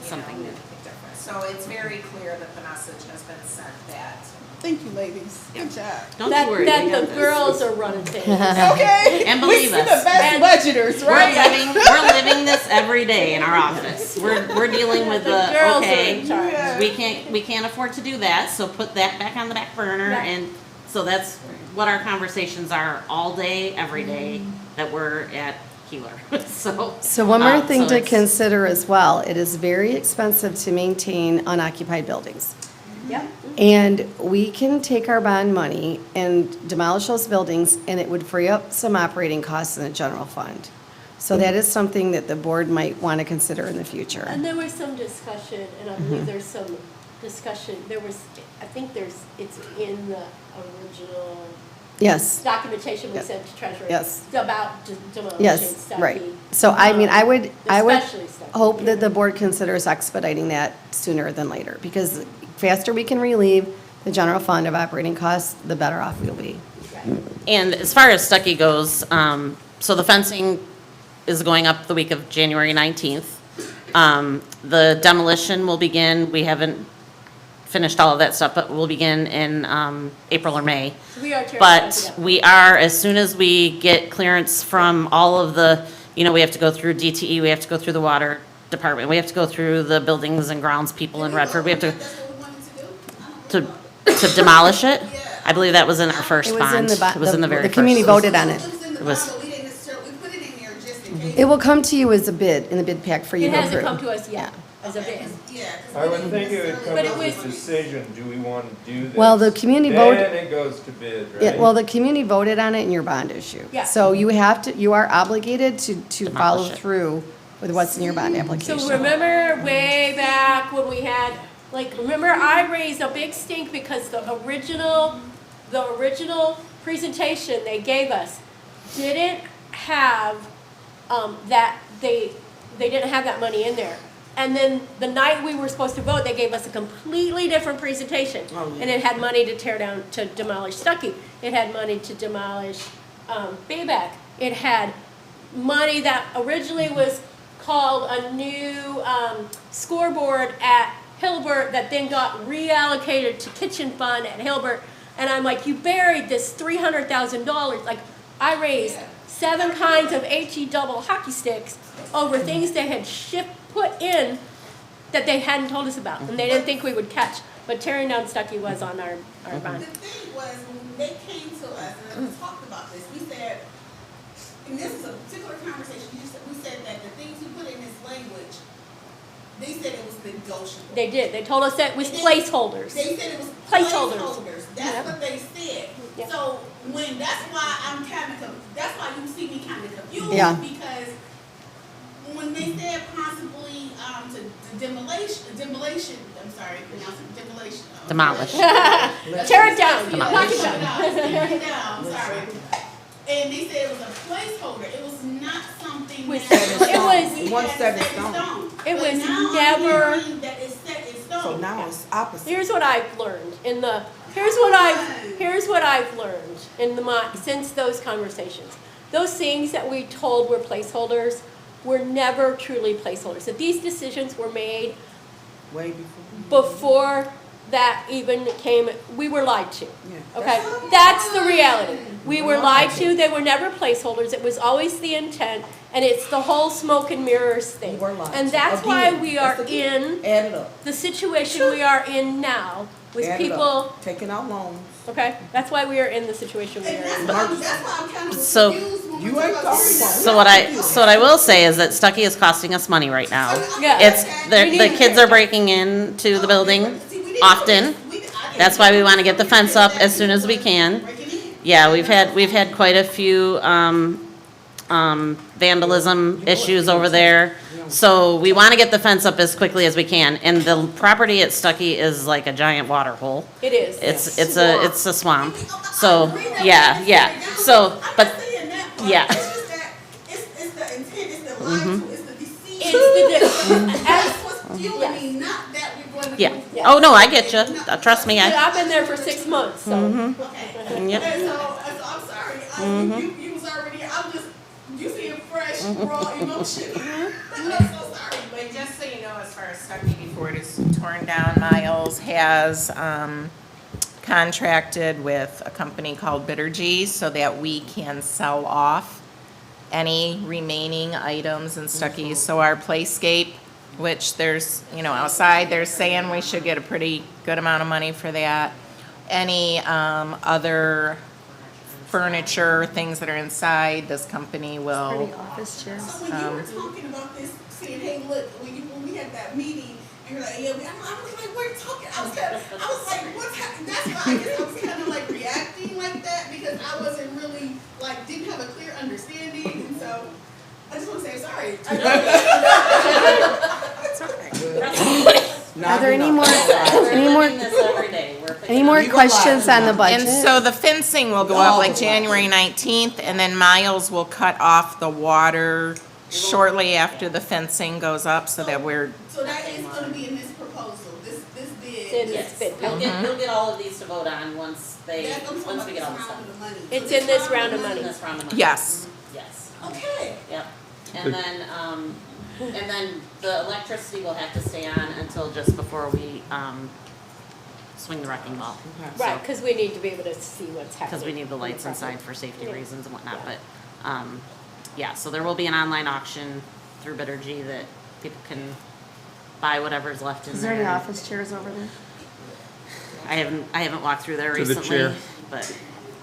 you Something know, new. anything different. So it's very clear that the message has been sent that Thank you, ladies. Good job. Don't That, you worry. that we got the this. girls are running things. Okay. And We believe see us. the best budgeters, right? We're living this every day in our office. We're dealing with The the, girls are okay, in charge. Yeah. we can't afford to do that, so put that back on the back burner. Yeah. And so that's what our conversations are all day, every day, that we're at Keeler. So one more thing so to it's- consider as well, it is very expensive to maintain unoccupied buildings. Yep. And we can take our bond money and demolish those buildings, and it would free up some operating costs in the general fund. So that is something that the board might want to consider in the future. And there was some discussion, and I believe there's some discussion, I think it's in the original Yes, documentation we Yes. sent to Treasury. Yes. About demolishing yes, Stuckey. right. So I mean, I would Especially Stuckey. hope that the board considers expediting that sooner than later, because the faster we can relieve the general fund of operating costs, the better off we'll be. And as far as Stuckey goes, so the fencing is going up the week of January 19th. The demolition will begin, we haven't finished all of that stuff, but we'll begin in April or May. So we are tearing But Stuckey up. we are, as soon as we get clearance from all of the, you know, we have to go through DTE, we have to go through the water department, we have to go through the buildings and grounds people in Redford, we have to, That's what we wanted to do. I don't know. to demolish it. I believe that was in our first It was in bond. the, It was in the very the first. community voted on it. It was in the It was- bond, but we didn't necessarily, we put it in there just in case. It will come to you as a bid, in the bid pack for you It to hasn't approve. come to us yet as a bid. Yeah. 'cause I we would didn't think it would come But it as a was- decision, do we want to do this? Well, the community vote- Then it goes to bid, Yeah, right? well, the community voted on it in your bond issue. Yeah. So you have to, you are obligated to follow Demolish it. through with what's in your bond application. So remember way back when we had, like, remember I raised a big stink because the original presentation they gave us didn't have, that, they didn't have that money in there. And then the night we were supposed to vote, they gave us a completely different presentation. And it had money to tear down, to demolish Stuckey. It had money to demolish, Bayback. It had money that originally was called a new scoreboard at Hilbert that then got reallocated to kitchen fund at Hilbert. And I'm like, you buried this $300,000. Like, I raised 7 kinds of HE double hockey sticks over things they had put in that they hadn't told us about, and they didn't think we would catch. But tearing down Stuckey was on our bond. The thing was, when they came to us and we talked about this, we said, and this is a particular conversation, we said that the things we put in this language, they said it was negotiable. They did. They told us that it was placeholders. They said it was Placeholders. placeholders. That's Yep. what they said. Yep. So that's why I'm kind of, that's why you see me kind of confused. Yeah. Because when they said possibly to demolition, I'm sorry, pronouncing demolition. Demolish. Tear it down. Knock it down. Tear it down, I'm sorry. And they said it was a placeholder. It was not something Was- that. it was- Once set in stone. It But was now I'm never- hearing that it's set in stone. So now it's opposite. Here's what I've learned here's what I've learned since those conversations. Those things that we told were placeholders were never truly placeholders. That these decisions were made Way before. before that even came, we were lied to. Yeah. Okay, that's the reality. We were lied to, they were never placeholders, it was always the intent, and it's the whole smoke and mirrors thing. We were lied And to. that's why Again, we are that's again. in Add it up. the situation we are in now with Add it people, up. Taking out loans. okay? That's why we are in the situation we And are in. that's why I'm kind of So- confused when we You talk ain't about talking this. about So what I will say is that Stuckey is costing us money right now. Yeah. It's, We the need- kids are breaking into the building often. That's why we want to get the fence up as soon as we can. Yeah, we've had quite a few vandalism issues over there. So we want to get the fence up as quickly as we can, and the property at Stuckey is like a giant water hole. It is. It's a swamp. So, yeah. So, but, yeah. It's just that, it's the intent, it's the lie to, it's the deceit. It's the, That's what's fueling me, not that we're going to. Yeah. Oh, no, I get you. Trust me, I've been there for 6 months, so. Okay. Yep. And so I'm sorry, you was already, I'm just, you seeing fresh, raw emotion. I'm so sorry. But just so you know, as far as Stuckey, before it is torn down, Miles has contracted with a company called Bittergy so that we can sell off any remaining items in Stuckey. So our playscape, which there's, outside, they're saying we should get a pretty good amount of money for that. Any other furniture, things that are inside, this company will. Office chairs. So when you were talking about this, saying, hey, look, when we had that meeting, and you're like, yeah, I was like, we're talking. I was like, what's happening? That's why I guess I was kind of like reacting like that, because I wasn't really, like, didn't have a clear understanding, and so I just want to say sorry. Are there any more questions on the budget? And so the fencing will go up like January 19th, and then Miles will cut off the water shortly after the fencing goes up, so that we're, So that is going to be in this proposal, this bid. It's been- You'll get all of these to vote on once That's what I'm talking once we get all about, this this stuff. round of money. It's in this round of money. This round of money. yes. Yes. Okay. Yep. And then the electricity will have to stay on until just before we, swing the wrecking ball. Right, because we need to be able to see what's happening. Because we need the lights on the property. inside for safety Yeah. reasons and whatnot, Yeah. but, yeah, so there will be an online auction through Bittergy that people can buy whatever's left in Is there. there any office chairs over there? I haven't walked through there To the recently, chair. but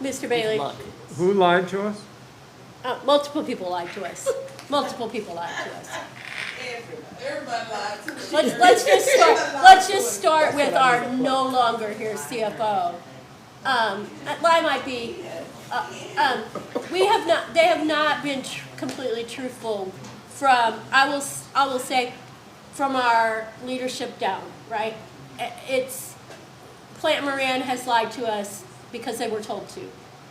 Mr. we Bailey, can look. Who lied to us? multiple people lied to us. Multiple people lied to us. Everybody lied to us. Let's just start with our no longer here CFO. I might be, they have not been completely truthful from, I will say, from our leadership down, right? It's, Plant Moran has lied to us because they were told to.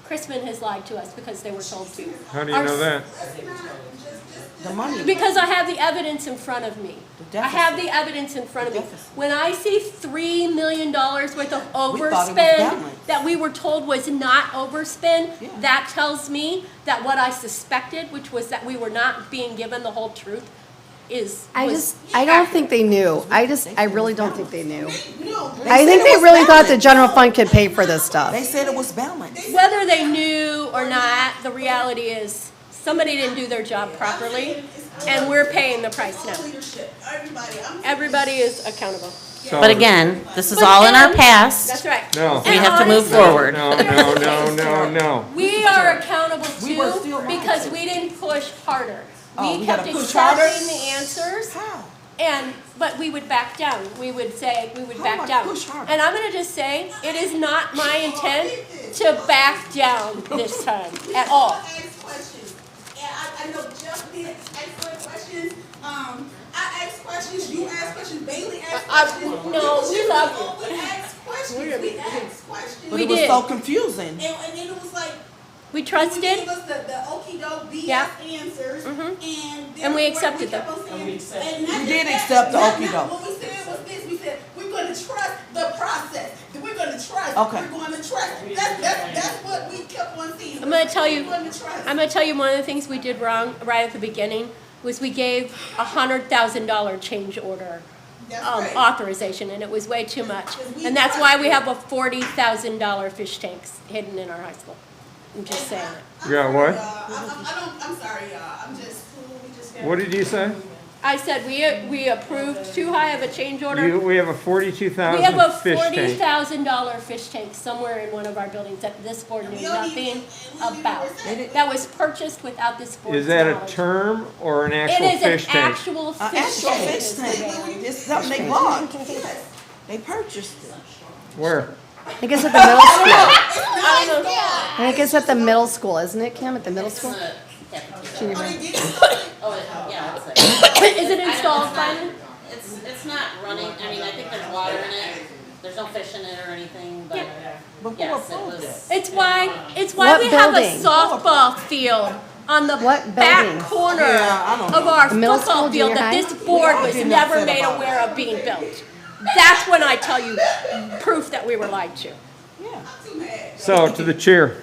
Chrisman has lied to us because they were told to. How do you know that? The money. Because I have the evidence in front of me. I have the evidence in front of me. When I see $3 million worth of We thought it was overspend balanced. that we were told was not overspend, Yeah. that tells me that what I suspected, which was that we were not being given the whole truth, I don't think they knew. I really don't think they knew. No, I think they really thought the general fund could pay for this stuff. They said it was balanced. Whether they knew or not, the reality is somebody didn't do their job properly, and we're paying the price now. leadership, Everybody is accountable. So- But again, this is all in our That's past. right. No. We have to move honestly, forward. No. We are accountable We were too still because monitored. we didn't push harder. Oh, We we kept gotta push harder? accepting the answers, How? but we would back down. We would say, we would How back much down. push harder? And I'm gonna just say, it is not my intent to back down this time at all. Ask questions. And I know Jeff did excellent questions. I asked questions, you asked questions, Bailey asked questions. no, we love you. We asked questions, we asked questions. But We it was did. so confusing. And then it was like, We you trusted, gave us the okey-doke BS Yeah. answers, and then And we we accepted kept them. on saying- and We not did just accept the that, okey-doke. What we said was this, we said, we're gonna trust the process, we're gonna trust, Okay. we're gonna trust. That's what we kept on seeing. I'm gonna tell you, We're gonna trust. I'm gonna tell you one of the things we did wrong right at the beginning was we gave $100,000 change order That's right. authorization, and it was way too much. And that's why we have a $40,000 fish tanks hidden in our high school. I'm just saying it. Yeah, what? I'm sorry, y'all, I'm just, we just. What did you say? I said we approved too high of a change order. We have a We have a $42,000 fish tank. $40,000 fish tank somewhere in one of our buildings that this board knew nothing about. That was purchased without this board's Is that a knowledge. term or an It actual is fish an tank? actual An fish actual tank. fish is the tank. reality. This is something they bought. They purchased it. Where? I think it's at the middle school. I don't know. I think it's at the middle school, isn't it, Kim? At the middle school? Yeah. Junior high. Oh, yeah, it's like. Is it installed finally? It's not running, I mean, I think there's water in it, there's no fish in it or anything, but But who yes, it approved was. it? It's why What we have a building? softball field on the What back building? corner Yeah, I don't of know. our Middle football school, field junior that high? this board all was getting never upset made about aware of being built. That's when I tell you proof that we were lied to. Yeah. So, to the chair.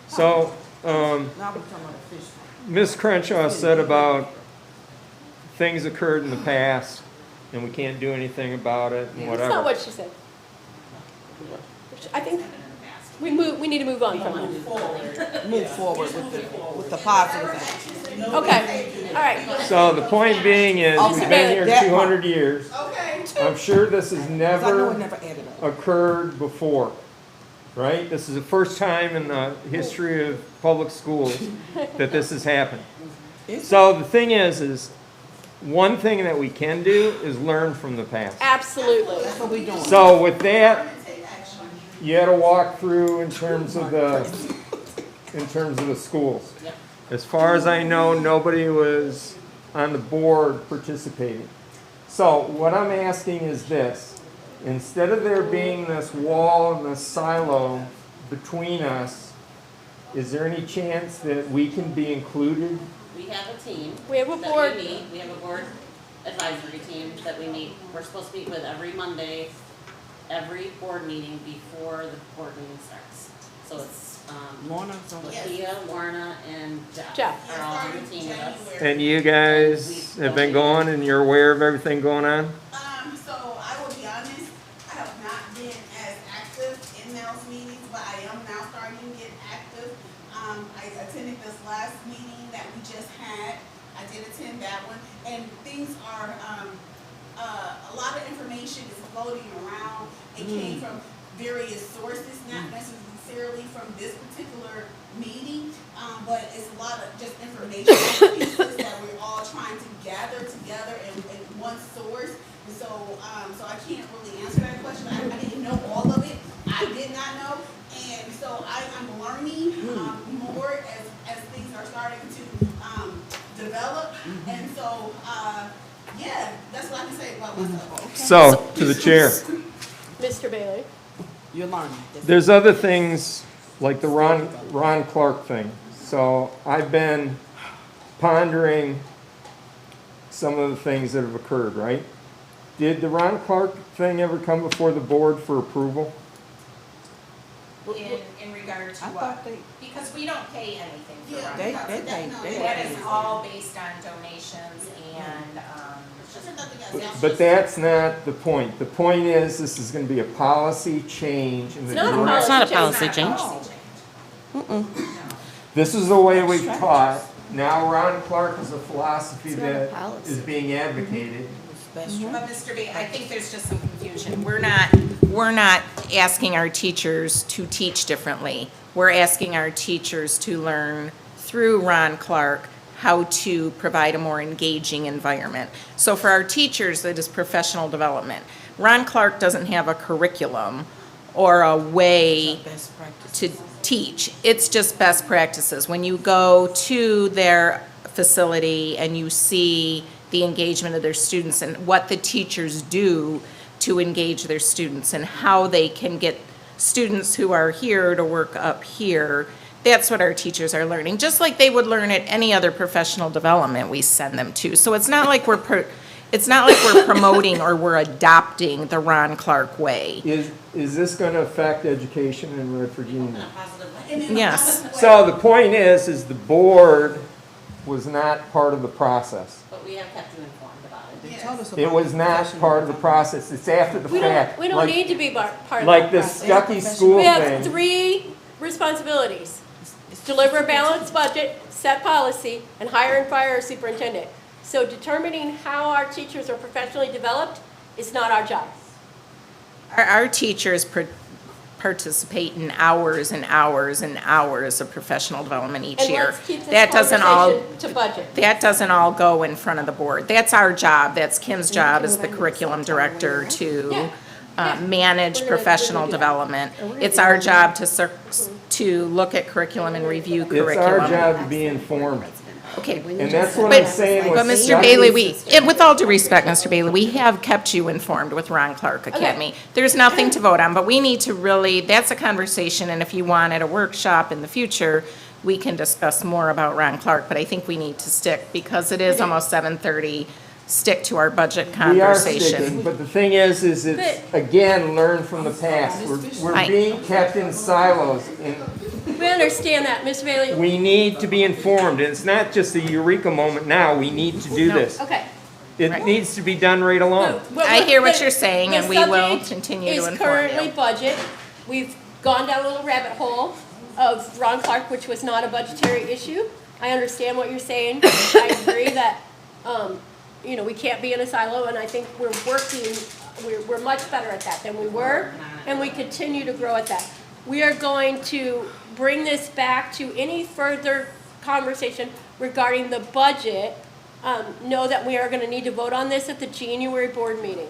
So, Now we talking about the fish. Ms. Crenshaw said about things occurred in the past and we can't do anything about it and That's not whatever. what she said. I think we need to move on from that. Move forward with the positive action. Okay, all right. So the point being is, we've been here That 200 years. I'm sure this has 'Cause I know it never never added up. occurred before, right? This is the first time in the history of public schools that this has happened. So the thing is one thing that we can do is learn from the past. Absolutely. That's what we doing. So with that, you had to walk through in terms of the schools. As far as I know, nobody was on the board participating. So what I'm asking is this: instead of there being this wall and this silo between us, is there any chance that we can be included? We have a team. We have a that board. we meet. We have a board advisory team that we meet. We're supposed to meet with every Monday, every board meeting before the board meeting starts. So it's, Lorna's on the. Latia, Lorna, and Jeff Jeff. are all on the team with us. And you guys have been going and you're aware of everything going on? So I will be honest, I have not been as active in those meetings, but I am now starting to get active. I attended this last meeting that we just had. I did attend that one, and things are, a lot of information is floating around. It came from various sources, not necessarily from this particular meeting, but it's a lot of just information pieces that we're all trying to gather together in one source. And so, so I can't really answer that question. I didn't know all of it. I did not know. And so I'm learning more as things are starting to develop. And so, yeah, that's what I can say about myself. So, to the chair. Mr. Bailey. You're learning. There's other things like the Ron Clark thing. So I've been pondering some of the things that have occurred, right? Did the Ron Clark thing ever come before the board for approval? In regard to I what? thought they, Because we don't pay anything for Yeah, Ron they Clark. pay. That is all based on donations and, But that's not the point. The point is, this is gonna be a policy change in the It's not a direction. It's not a policy policy change. This is the way we've taught. Now Ron Clark is a philosophy not a that policy. is being advocated. that's true. But Mr. B, I think there's just some confusion. We're not asking our teachers to teach differently. We're asking our teachers to learn through Ron Clark how to provide a more engaging environment. So for our teachers, that is professional development. Ron Clark doesn't have a curriculum or a way Best practice. to teach. It's just best practices. When you go to their facility and you see the engagement of their students and what the teachers do to engage their students and how they can get students who are here to work up here, that's what our teachers are learning, just like they would learn at any other professional development we send them to. So it's not like we're promoting or we're adopting the Ron Clark way. Is this gonna affect education in Redford Union? Yes. So the point is the board was not part of the process. But we have kept you informed about it. They told us It about was not part of the process. It's after the We fact. don't Like- need to be part of Like that this process. Stuckey school We have thing. 3 responsibilities. Deliver a balanced budget, set policy, and hire and fire a superintendent. So determining how our teachers are professionally developed is not our job. Our teachers participate in hours and hours and hours of professional development each And year. let's keep this That doesn't all, conversation to budget. that doesn't all go in front of the board. That's our job. That's Kim's job as the curriculum director to manage professional development. It's our job to look at curriculum and review It's our curriculum. job to be informed. Okay. And that's what I'm saying. But with Mr. Bailey, with all due respect, Mr. Bailey, we have kept you informed with Ron Clark Academy. There's nothing to vote on, but we need to really, that's a conversation, and if you want at a workshop in the future, we can discuss more about Ron Clark, but I think we need to stick, because it is almost 7:30, stick to our budget We are conversation. sticking, but the thing is it's, again, learn from the past. We're being kept in silos, and We understand that, Ms. Bailey. we need to be informed. And it's not just a eureka moment now, we need to do this. Okay. It needs to be done right along. I hear what you're saying, and we will continue to inform Is currently you. budget. We've gone down a little rabbit hole of Ron Clark, which was not a budgetary issue. I understand what you're saying. I agree that, we can't be in a silo, and I think we're much better at that than we were, and we continue to grow at that. We are going to bring this back to any further conversation regarding the budget. Know that we are gonna need to vote on this at the January board meeting.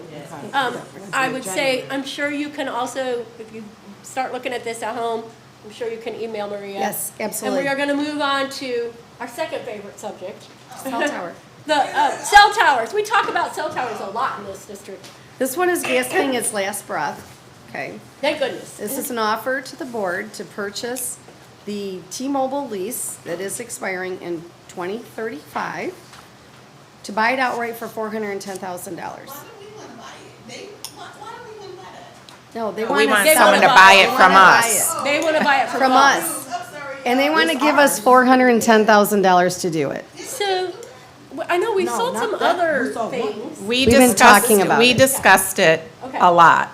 I would say, I'm sure you can also, if you start looking at this at home, I'm sure you can email Maria. Yes, absolutely. And we are gonna move on to our second favorite subject. Cell tower. The cell towers. We talk about cell towers a lot in this district. This one is gasping its last breath, okay? Thank goodness. This is an offer to the board to purchase the T-Mobile lease that is expiring in 2035, to buy it outright for $410,000. No, they want We want to someone to buy it from us. They wanna buy it From us. And they want to give us $410,000 to do it. So, I know we sold some other things. We've been talking about We it. discussed it Okay. a lot.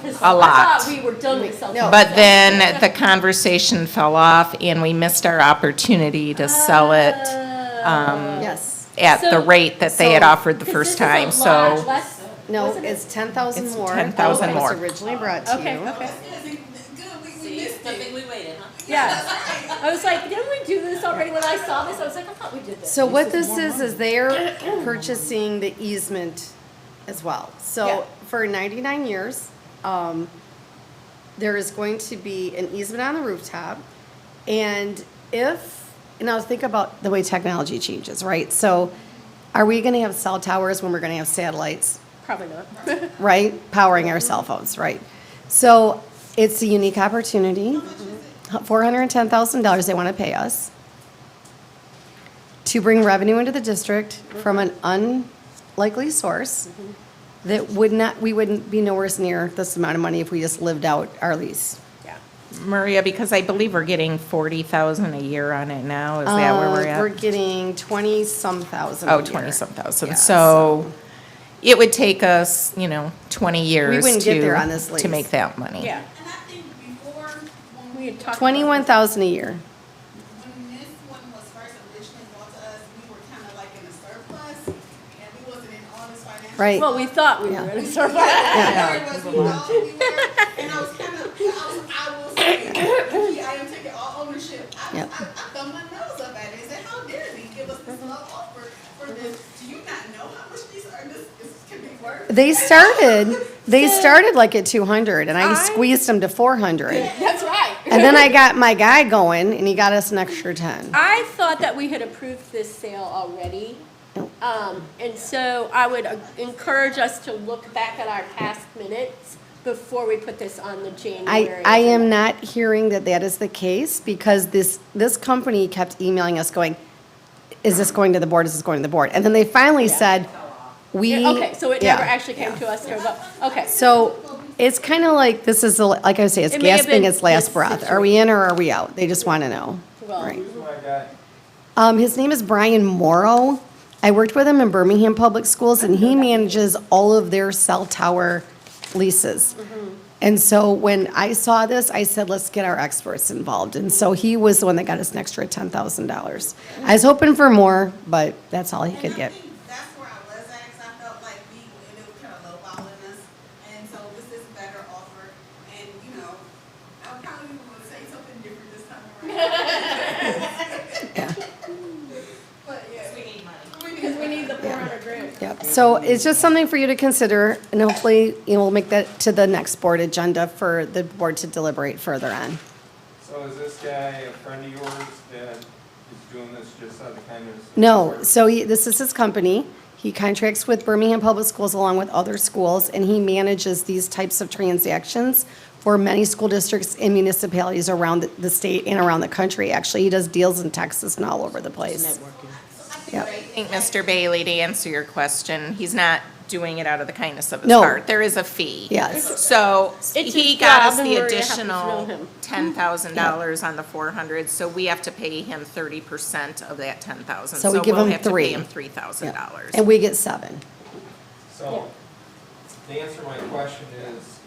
'Cause A lot. I thought we were done with cell towers. But then the conversation fell off, and we missed our opportunity to sell it Yes. at the So- rate that they had offered the first time, so. No, Wasn't it? it's 10,000 It's more. 10,000 than more. was originally brought to Okay, you. okay. Something we waited, huh? Yeah. I was like, didn't we do this already? When I saw this, I was like, I thought we did this. So what this is they're purchasing the easement as well. Yeah. So for 99 years, there is going to be an easement on the rooftop. And now think about the way technology changes, right? So are we gonna have cell towers when we're gonna have satellites, Probably not. right? Powering our cell phones, right? So it's a unique opportunity. $410,000 they want to pay us to bring revenue into the district from an unlikely source that we wouldn't be nowhere near this amount of money if we just lived out our lease. Yeah. Maria, because I believe we're getting 40,000 a year on it now, is that where we're at? We're getting 20-some thousand. Oh, a year. 20-some thousand. Yeah, So it would take us, 20 years wouldn't get there on this to lease. make that money. Yeah. And I think before, when We had talked. 21,000 a year. when this one was first originally brought to us, we were kind of like in a surplus, and we wasn't in all this financial. Right. Well, we thought we Yeah. were in a surplus. And I was kind of, I will say, I am taking all ownership. Yep. I thumbed my nose up at it and said, how dare they give us this low offer for this? Do you not know how much these are, this can be worth? They started like at 200 and I squeezed them to 400. That's right. And then I got my guy going and he got us an extra 10. I thought that we had approved this sale already. Nope. And so I would encourage us to look back at our past minutes before we put this on the January. I am agenda. not hearing that that is the case because this company kept emailing us going, is this going to the board? Is this going to the board? And then they finally said, Okay, so it never yeah. actually came to us to vote. Okay. So it's kind of like, this is, like I say, it's It may have gasping been its last this breath. Are we in or are we out? They just want to know. Well, Right. Who's my guy? His name is Brian Morrow. I worked with him in Birmingham Public Schools, and he manages all of their cell tower leases. And so when I saw this, I said, let's get our experts involved. And so he was the one that got us an extra $10,000. I was hoping for more, but that's all he could get. I think that's where I was at, 'cause I felt like we ended up kind of lowballing us, and so this is a better offer, and, I probably want to say something different this time around. But, yeah. We need money. Because we need the 400 grand. Yep. So it's just something for you to consider, and hopefully, we'll make that to the next board agenda for the board to deliberate further on. So is this guy a friend of yours that is doing this just out of kindness? No, so this is his company. He contracts with Birmingham Public Schools along with other schools, and he manages these types of transactions for many school districts and municipalities around the state and around the country. Actually, he does deals in Texas and all over the place. Yep. I think, Mr. Bailey, to answer your question, he's not doing it out of the kindness of his No. heart. There is a fee. Yes. So It's he his got job, us and the Maria happens to know additional him. $10,000 on the 400, so we have to pay him 30% of that 10,000. So we give him we'll have to three. pay him Yep. $3,000. And we get 7. So, the answer to my question is,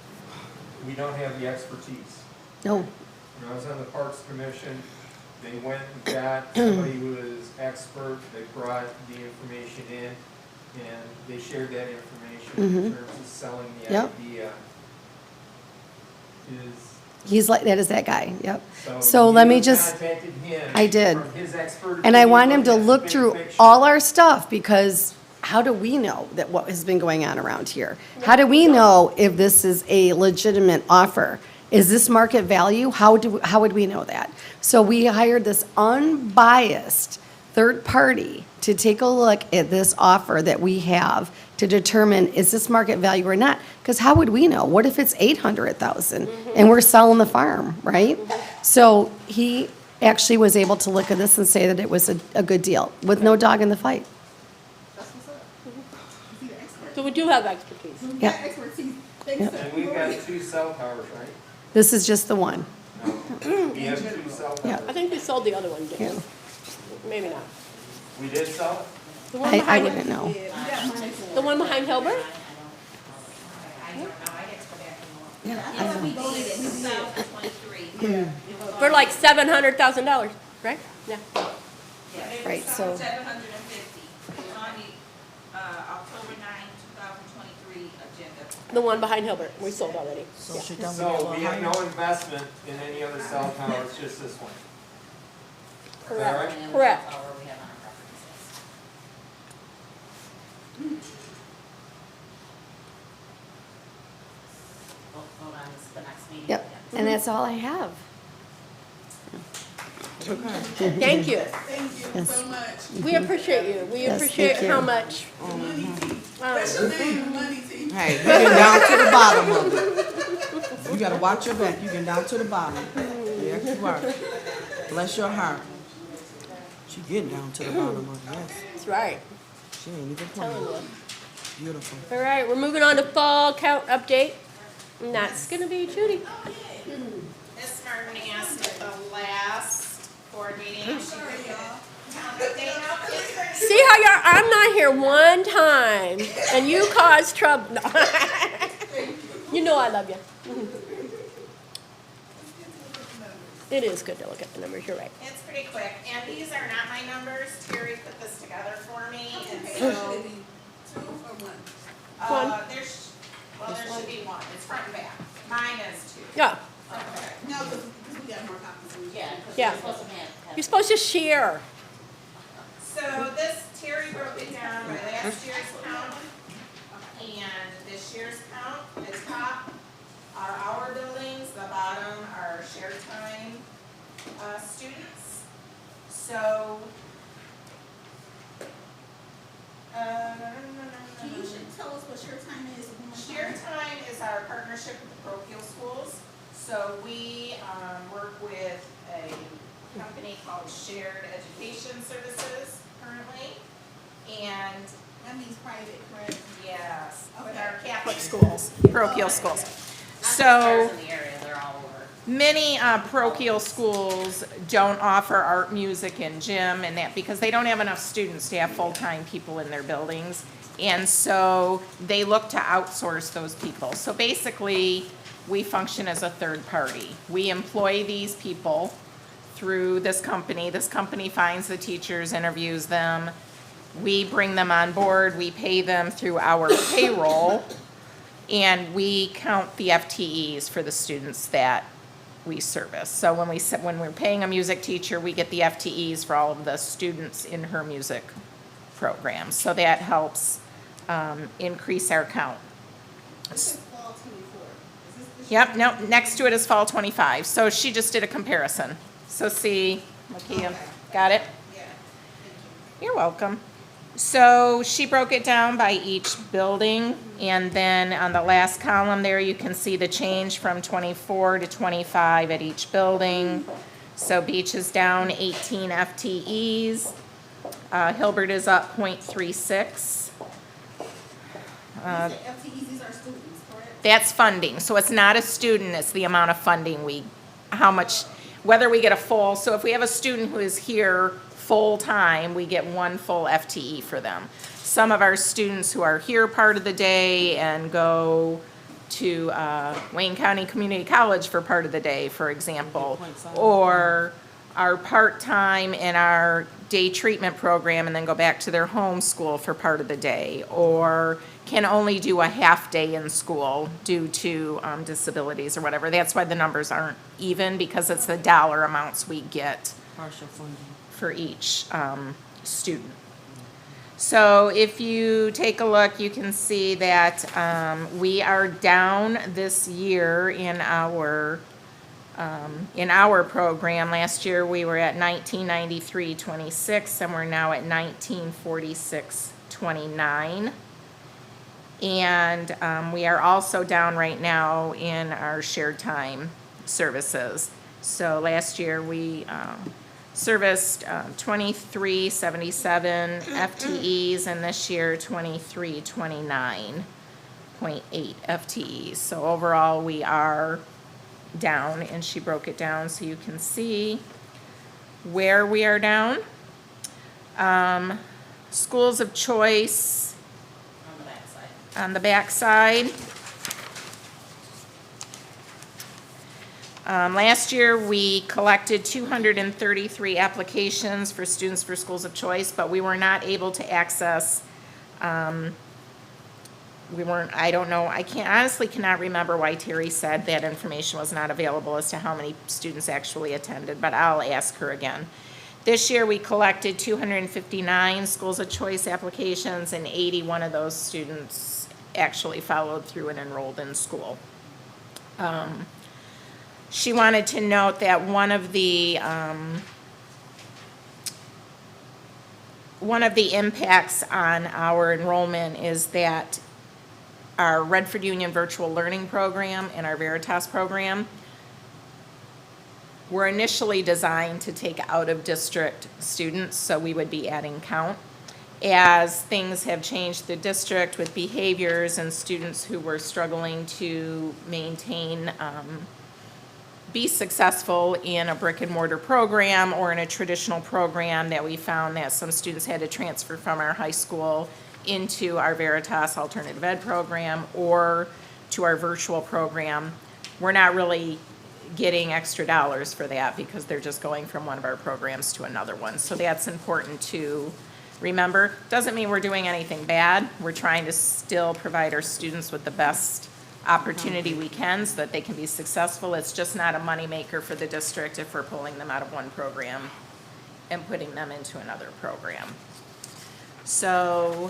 we don't have the expertise. No, When I was on the Parks Commission, they went and got somebody who is expert, they brought the information in, and they shared that information in terms of selling the Yep. idea. he's like, that is that guy, yep. So So let me you just, contacted him I did. from his expert and I opinion, want him to at the look big through picture. all our stuff, because how do we know that what has been going on around here? How do we know if this is a legitimate offer? Is this market value? How would we know that? So we hired this unbiased third party to take a look at this offer that we have to determine, is this market value or not? Because how would we know? What if it's 800,000 and we're selling the farm, right? So he actually was able to look at this and say that it was a good deal with no dog in the fight. So we do have expertise. Yeah, Expertise. And we've got 2 cell towers, right? this is just the one. No. We have 2 cell Yeah. towers. I think we sold the other one, didn't Yeah. we? Maybe not. We did sell The one I behind, wouldn't know. the one behind Hilbert? For like $700,000, right? Yeah. Right, so, $750. It's on the October 9, 2023 agenda. The one behind Hilbert, we sold already. So Yeah. should that be a So little we have higher? no investment in any other cell tower, it's just this one. Correct, And correct. that's all we have on our preferences. We'll vote on this at the next meeting. yep, and that's all I have. Thank you. Thank you so much. We appreciate you. We Yes, appreciate thank you. how much. Money team. Hey, you getting down to the bottom of it. You gotta watch your back, you getting down to the bottom. Yeah, you are. Bless your heart. She getting down to the bottom of it, yes. That's right. She ain't even Telling playing. you. Beautiful. All right, we're moving on to fall count update. And that's gonna be Judy. Ms. Martin asked at the last board meeting if she could get a count update out. See how you're, I'm not here one time and you cause trouble. No. You know I love you. It is good to look at the numbers, you're right. It's pretty quick, and these are not my numbers. Terry put this together for me, and so, there should be one. It's front and back. Mine is 2. Yeah, Okay. No, because we got more copies. Yeah, because Yeah. we're supposed to have. you're supposed to share. So this, Terry broke it down by last year's count and this year's count. The top are our buildings, the bottom are shared time students. So, You should tell us what share time is. Share Time is our partnership with the parochial schools. So we work with a company called Shared Education Services currently. And That means private, correct? yes, with Okay. our Catholic schools, parochial schools. Not just So ours in the area, they're all over. many parochial schools don't offer art, music, and gym and that because they don't have enough students to have full-time people in their buildings. And so they look to outsource those people. So basically, we function as a third party. We employ these people through this company. This company finds the teachers, interviews them. We bring them on board, we pay them through our payroll, and we count the FTEs for the students that we service. So when we're paying a music teacher, we get the FTEs for all of the students in her music program. So that helps increase our count. Fall 24. Is this Yep, no, next to it is fall 25. So she just did a comparison. So see, Makia, got it? Yeah. You're welcome. So she broke it down by each building, and then on the last column there, you can see the change from 24 to 25 at each building. So Beach is down 18 FTEs. Hilbert is up 0.36. FTEs, these are students, correct? That's funding, so it's not a student, it's the amount of funding how much, whether we get a full, so if we have a student who is here full-time, we get one full FTE for them. Some of our students who are here part of the day and go to Wayne County Community College for part of the day, for example, or are part-time in our day treatment program and then go back to their home school for part of the day, or can only do a half day in school due to disabilities or whatever. That's why the numbers aren't even, because it's the dollar amounts we get Partial funding. for each student. So if you take a look, you can see that we are down this year in our program. Last year we were at 1993.26, and we're now at 1946.29. And we are also down right now in our shared time services. So last year we serviced 2377 FTEs, and this year 2329.8 FTEs. So overall we are down, and she broke it down so you can see where we are down. Schools of choice on the back side. Last year, we collected 233 applications for students for schools of choice, but we were not able to access, I don't know, honestly cannot remember why Terry said that information was not available as to how many students actually attended, but I'll ask her again. This year, we collected 259 schools of choice applications, and 81 of those students actually followed through and enrolled in school. She wanted to note that one of the impacts on our enrollment is that our Redford Union Virtual Learning Program and our Veritas program were initially designed to take out-of-district students, so we would be adding count. As things have changed the district with behaviors and students who were struggling to maintain, be successful in a brick and mortar program or in a traditional program, that we found that some students had to transfer from our high school into our Veritas Alternative Ed program or to our virtual program. We're not really getting extra dollars for that because they're just going from one of our programs to another one. So that's important to remember. Doesn't mean we're doing anything bad. We're trying to still provide our students with the best opportunity we can so that they can be successful. It's just not a moneymaker for the district if we're pulling them out of one program and putting them into another program. So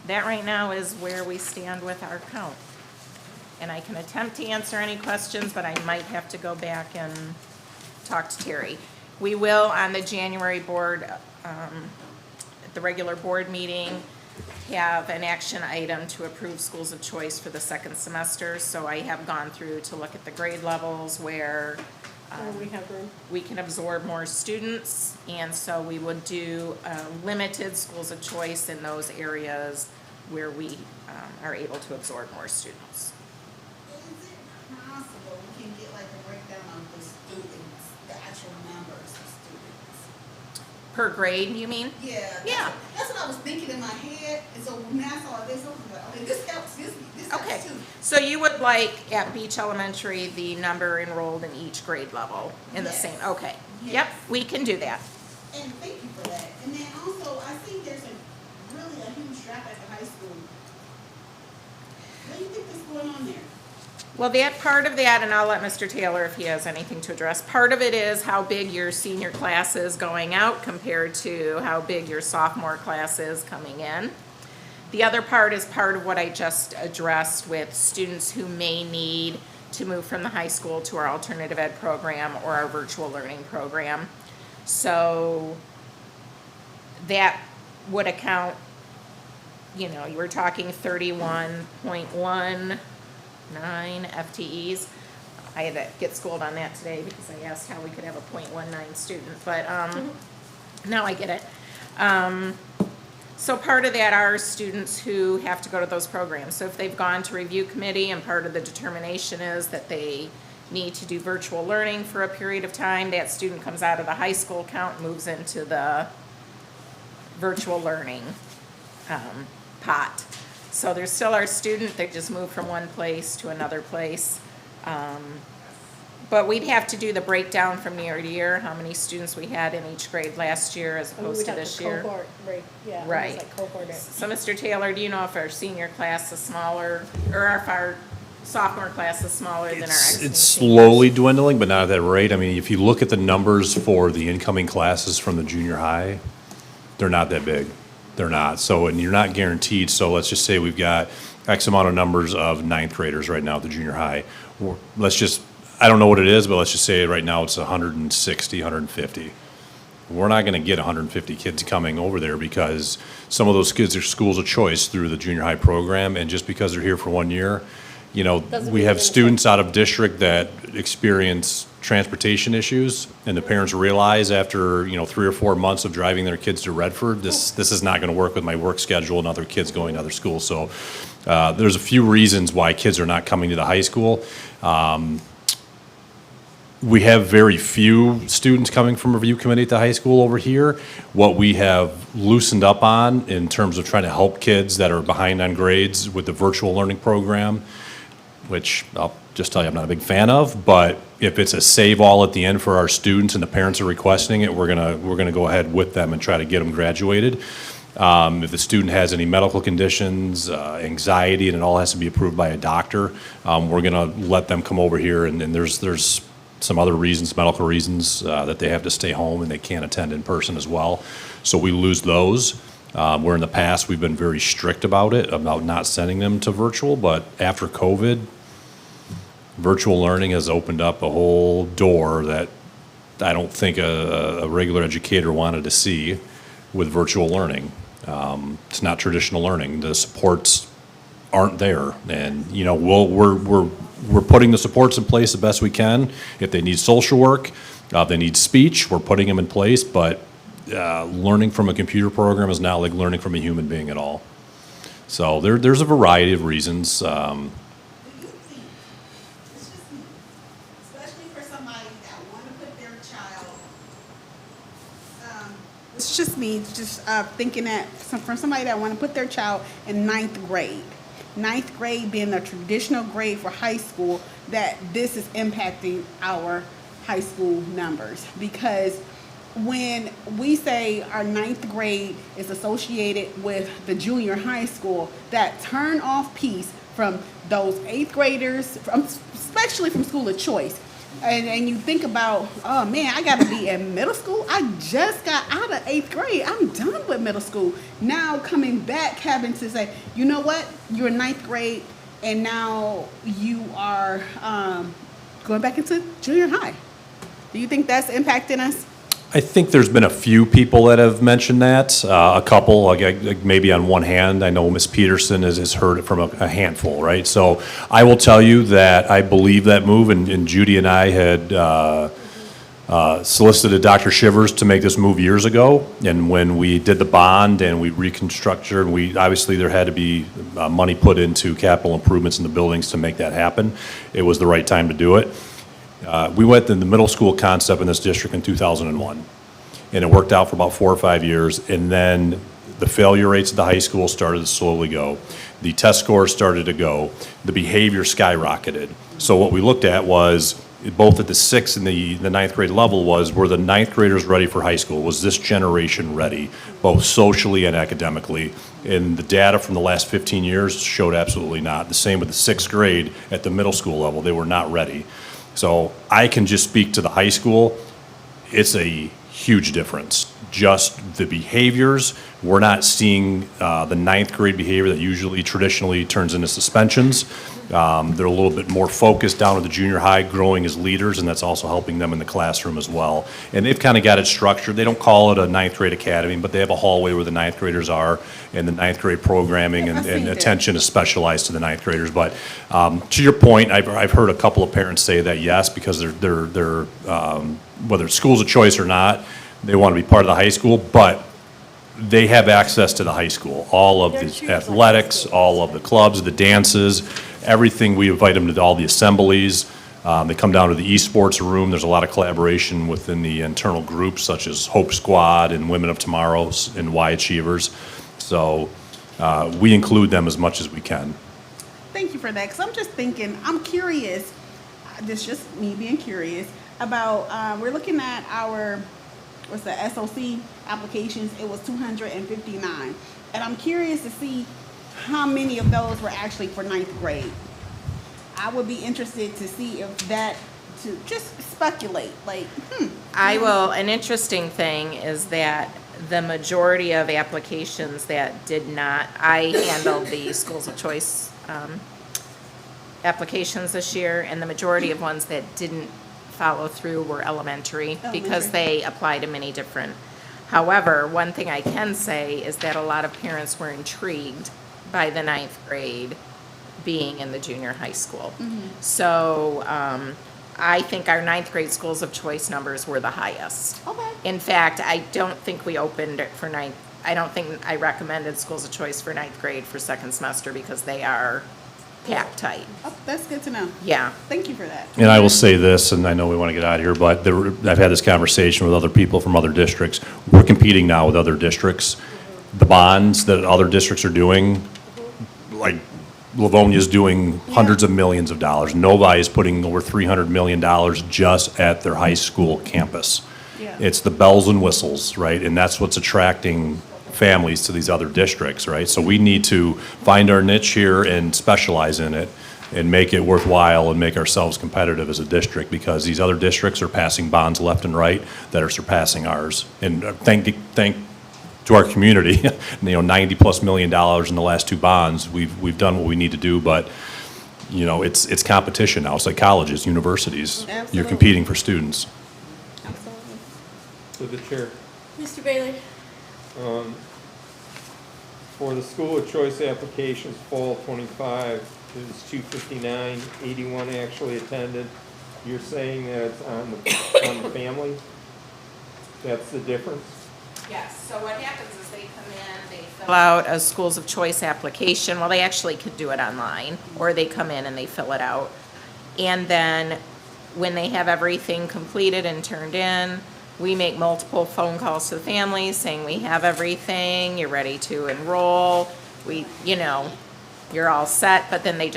that right now is where we stand with our count. And I can attempt to answer any questions, but I might have to go back and talk to Terry. We will, on the January board, at the regular board meeting, have an action item to approve schools of choice for the second semester. So I have gone through to look at the grade levels where we can absorb more students, and so we would do limited schools of choice in those areas where we are able to absorb more students. Is it possible we can get like a breakdown of the students, the actual numbers of students? Per grade, you mean? Yeah. Yeah. That's what I was thinking in my head, and so when I saw this, I was like, okay, this helps, this Okay, helps too. so you would like at Beach Elementary the number enrolled in each grade level in the Yes. same, okay. Yes. Yep, we can do that. And thank you for that. And then also, I think there's really a huge drop at the high school. What do you think is going on there? Well, that part of that, and I'll let Mr. Taylor if he has anything to address, part of it is how big your senior class is going out compared to how big your sophomore class is coming in. The other part is part of what I just addressed with students who may need to move from the high school to our alternative ed program or our virtual learning program. So that would account, you know, you were talking 31.19 FTEs. I had to get schooled on that today because I asked how we could have a .19 student, but now I get it. So part of that are students who have to go to those programs. So if they've gone to review committee and part of the determination is that they need to do virtual learning for a period of time, that student comes out of the high school count and moves into the virtual learning pot. So there's still our student, they just moved from one place to another place. But we'd have to do the breakdown from year to year, how many students we had in each grade last year as opposed to this year. Cohort, right, yeah. Right. Like cohort. So Mr. Taylor, do you know if our senior class is smaller, or if our sophomore class is smaller than our ex-seniors? It's slowly dwindling, but not at that rate. I mean, if you look at the numbers for the incoming classes from the junior high, they're not that big. They're not. So, and you're not guaranteed. So let's just say we've got X amount of numbers of ninth graders right now at the junior high. Let's just, I don't know what it is, but let's just say right now it's 160, 150. We're not going to get 150 kids coming over there because some of those kids are schools of choice through the junior high program, and just because they're here for 1 year, you know, Doesn't we mean have they're students out of district that experience transportation issues, and the parents realize after, you know, 3 or 4 months of driving their kids to Redford, this is not going to work with my work schedule and other kids going to other schools. So there's a few reasons why kids are not coming to the high school. We have very few students coming from review committee at the high school over here. What we have loosened up on in terms of trying to help kids that are behind on grades with the virtual learning program, which I'll just tell you I'm not a big fan of, but if it's a save all at the end for our students and the parents are requesting it, we're gonna go ahead with them and try to get them graduated. If the student has any medical conditions, anxiety, and it all has to be approved by a doctor, we're gonna let them come over here, and there's some other reasons, medical reasons, that they have to stay home and they can't attend in person as well. So we lose those. Where in the past, we've been very strict about it, about not sending them to virtual, but after COVID, virtual learning has opened up a whole door that I don't think a regular educator wanted to see with virtual learning. It's not traditional learning. The supports aren't there, and you know we're putting the supports in place the best we can. If they need social work, if they need speech, we're putting them in place. But learning from a computer program is not like learning from a human being at all. So there's a variety of reasons. Especially for somebody that want to put their child. It's just me, thinking that from somebody that want to put their child in ninth grade. Ninth grade being a traditional grade for high school, that this is impacting our high school numbers. Because when we say our ninth grade is associated with the junior high school, that turn off piece from those eighth graders, especially from school of choice. And you think about, oh man, I gotta be in middle school. I just got out of eighth grade. I'm done with middle school. Now coming back, having to say, you know what? You're in ninth grade, and now you are going back into junior high. Do you think that's impacting us? I think there's been a few people that have mentioned that. A couple, like maybe on one hand, I know Ms. Peterson has heard it from a handful, right? So I will tell you that I believe that move, and Judy and I had solicited Dr. Shivers to make this move years ago. And when we did the bond and we reconstructed, obviously there had to be money put into capital improvements in the buildings to make that happen. It was the right time to do it. We went in the middle school concept in this district in 2001, and it worked out for about 4 or 5 years, and then the failure rates at the high school started to slowly go. The test scores started to go. The behavior skyrocketed. So what we looked at was, both at the 6th and the 9th grade level, were the 9th graders ready for high school? Was this generation ready, both socially and academically? And the data from the last 15 years showed absolutely not. The same with the 6th grade at the middle school level. They were not ready. So I can just speak to the high school. It's a huge difference. Just the behaviors We're not seeing the ninth grade behavior that usually traditionally turns into suspensions. They're a little bit more focused down at the junior high, growing as leaders, and that's also helping them in the classroom as well. And they've kind of got it structured. They don't call it a ninth grade academy, but they have a hallway where the ninth graders are, and the ninth grade programming and attention is specialized to the ninth graders. But to your point, I've heard a couple of parents say that yes, because they're whether it's schools of choice or not, they want to be part of the high school, but they have access to the high school, all of the athletics, all of the clubs, the dances, everything. We invite them to all the assemblies. They come down to the esports room. There's a lot of collaboration within the internal groups, such as Hope Squad and Women of Tomorrow and Y Achievers. So we include them as much as we can. Thank you for that, because I'm just thinking, I'm curious, this is just me being curious, about, we're looking at our, what's the SOC applications, it was 259. And I'm curious to see how many of those were actually for ninth grade. I would be interested to see if that, to just speculate, like, An interesting thing is that the majority of applications that did not, I handled the schools of choice applications this year, and the majority of ones that didn't follow through were elementary because they apply to many different. However, one thing I can say is that a lot of parents were intrigued by the ninth grade being in the junior high school. So I think our ninth grade schools of choice numbers were the highest. okay. In fact, I don't think we opened it for ninth, I don't think I recommended schools of choice for ninth grade for second semester because they are packed tight. Oh, that's good to know. Yeah. Thank you for that. And I will say this, and I know we want to get out of here, but I've had this conversation with other people from other districts. We're competing now with other districts. The bonds that other districts are doing, like Livonia's doing hundreds of millions of dollars. Novi is putting over $300 million just at their high school campus. Yeah. It's the bells and whistles, right? And that's what's attracting families to these other districts, right? So we need to find our niche here and specialize in it and make it worthwhile and make ourselves competitive as a district, because these other districts are passing bonds left and right that are surpassing ours. And thank to our community, $90+ million in the last two bonds. We've done what we need to do, but it's competition now. It's like colleges, universities. Absolutely. You're competing for students. Absolutely. To the chair. Mr. Bailey? For the school of choice applications, fall 25, it was 259, 81 actually attended. You're saying that it's on the family? That's the difference? Yes, so what happens is they come in, they fill out a schools of choice application. Well, they actually could do it online, or they come in and they fill it out. And then when they have everything completed and turned in, we make multiple phone calls to the families saying we have everything, you're ready to enroll, you're all set, but then they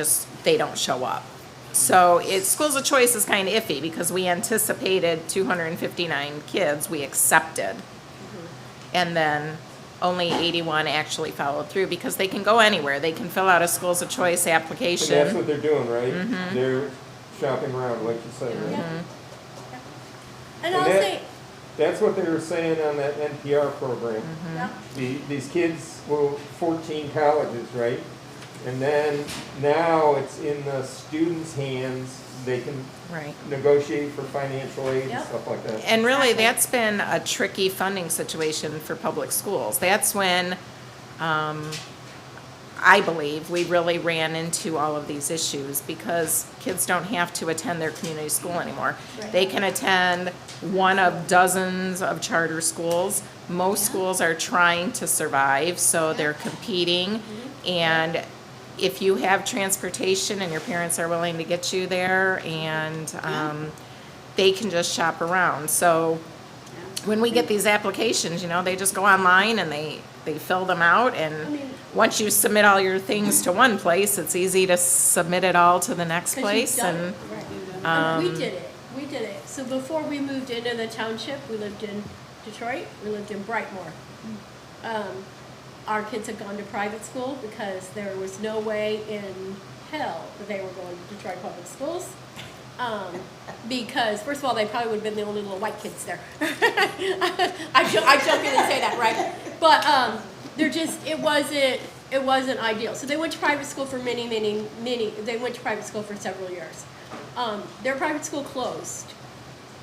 don't show up. So schools of choice is kind of iffy because we anticipated 259 kids, we accepted. And then only 81 actually followed through because they can go anywhere. They can fill out a schools of choice application. And that's what they're doing, right? They're shopping around, like you said, right? And I'll say, That's what they were saying on that NPR program. These kids were 14 colleges, right? And then now it's in the students' hands. They can negotiate for financial aid and stuff like that. And really, that's been a tricky funding situation for public schools. That's when, I believe, we really ran into all of these issues because kids don't have to attend their community school anymore. They can attend one of dozens of charter schools. Most schools are trying to survive, so they're competing. And if you have transportation and your parents are willing to get you there, and they can just shop around. So when we get these applications, they just go online and they fill them out, and once you submit all your things to one place, it's easy to submit it all to the next place. And we did it. So before we moved into the township, we lived in Detroit, we lived in Brightmoor. Our kids had gone to private school because there was no way in hell that they were going to Detroit public schools. Because first of all, they probably would have been the only little white kids there. I jokingly say that, right? But it wasn't ideal. So they went to private school for they went to private school for several years. Their private school closed.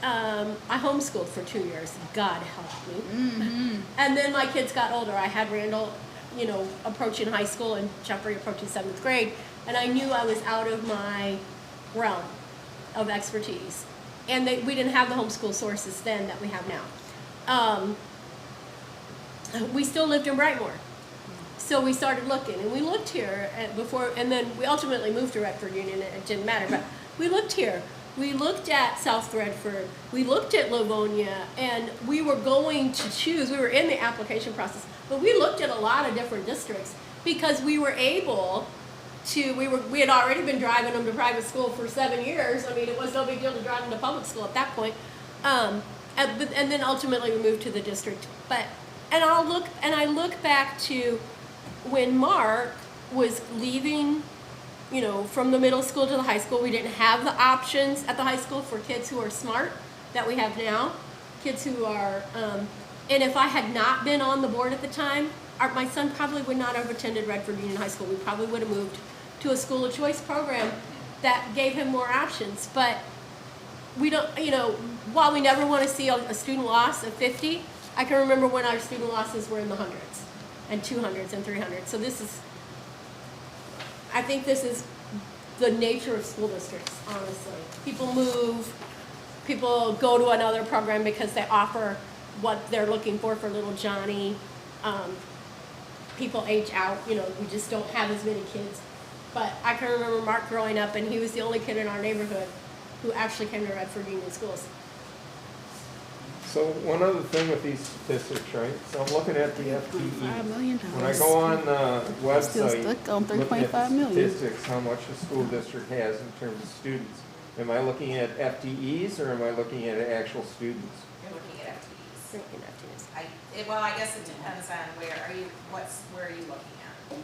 I homeschooled for 2 years. God help me. Mm-hmm. And then my kids got older. I had Randall, approaching high school and Jeffrey approaching 7th grade. And I knew I was out of my realm of expertise. And we didn't have the homeschool sources then that we have now. We still lived in Brightmoor. So we started looking, and we looked here and then we ultimately moved to Redford Union. It didn't matter, but we looked here. We looked at South Redford, we looked at Livonia, and we were going to choose. We were in the application process, but we looked at a lot of different districts because we were able to. We had already been driving them to private school for 7 years. I mean, it was no big deal to drive them to public school at that point. And then ultimately we moved to the district. And I look back to when Mark was leaving, from the middle school to the high school. We didn't have the options at the high school for kids who are smart that we have now. Kids who are, and if I had not been on the board at the time, my son probably would not have attended Redford Union High School. We probably would have moved to a school of choice program that gave him more options. But we don't, while we never want to see a student loss of 50, I can remember when our student losses were in the hundreds and 200s and 300s. So I think this is the nature of school districts, honestly. People move, people go to another program because they offer what they're looking for little Johnny. People age out, we just don't have as many kids. But I can remember Mark growing up, and he was the only kid in our neighborhood who actually came to Redford Union Schools. So one other thing with these statistics, right? So I'm looking at the FTE. $5 million. When I go on the website, stuck on looking at $3.5 million. statistics, how much a school district has in terms of students. Am I looking at FTEs or am I looking at actual students? You're looking at FTEs. Looking at FTEs. Well, I guess it depends on where are you looking at?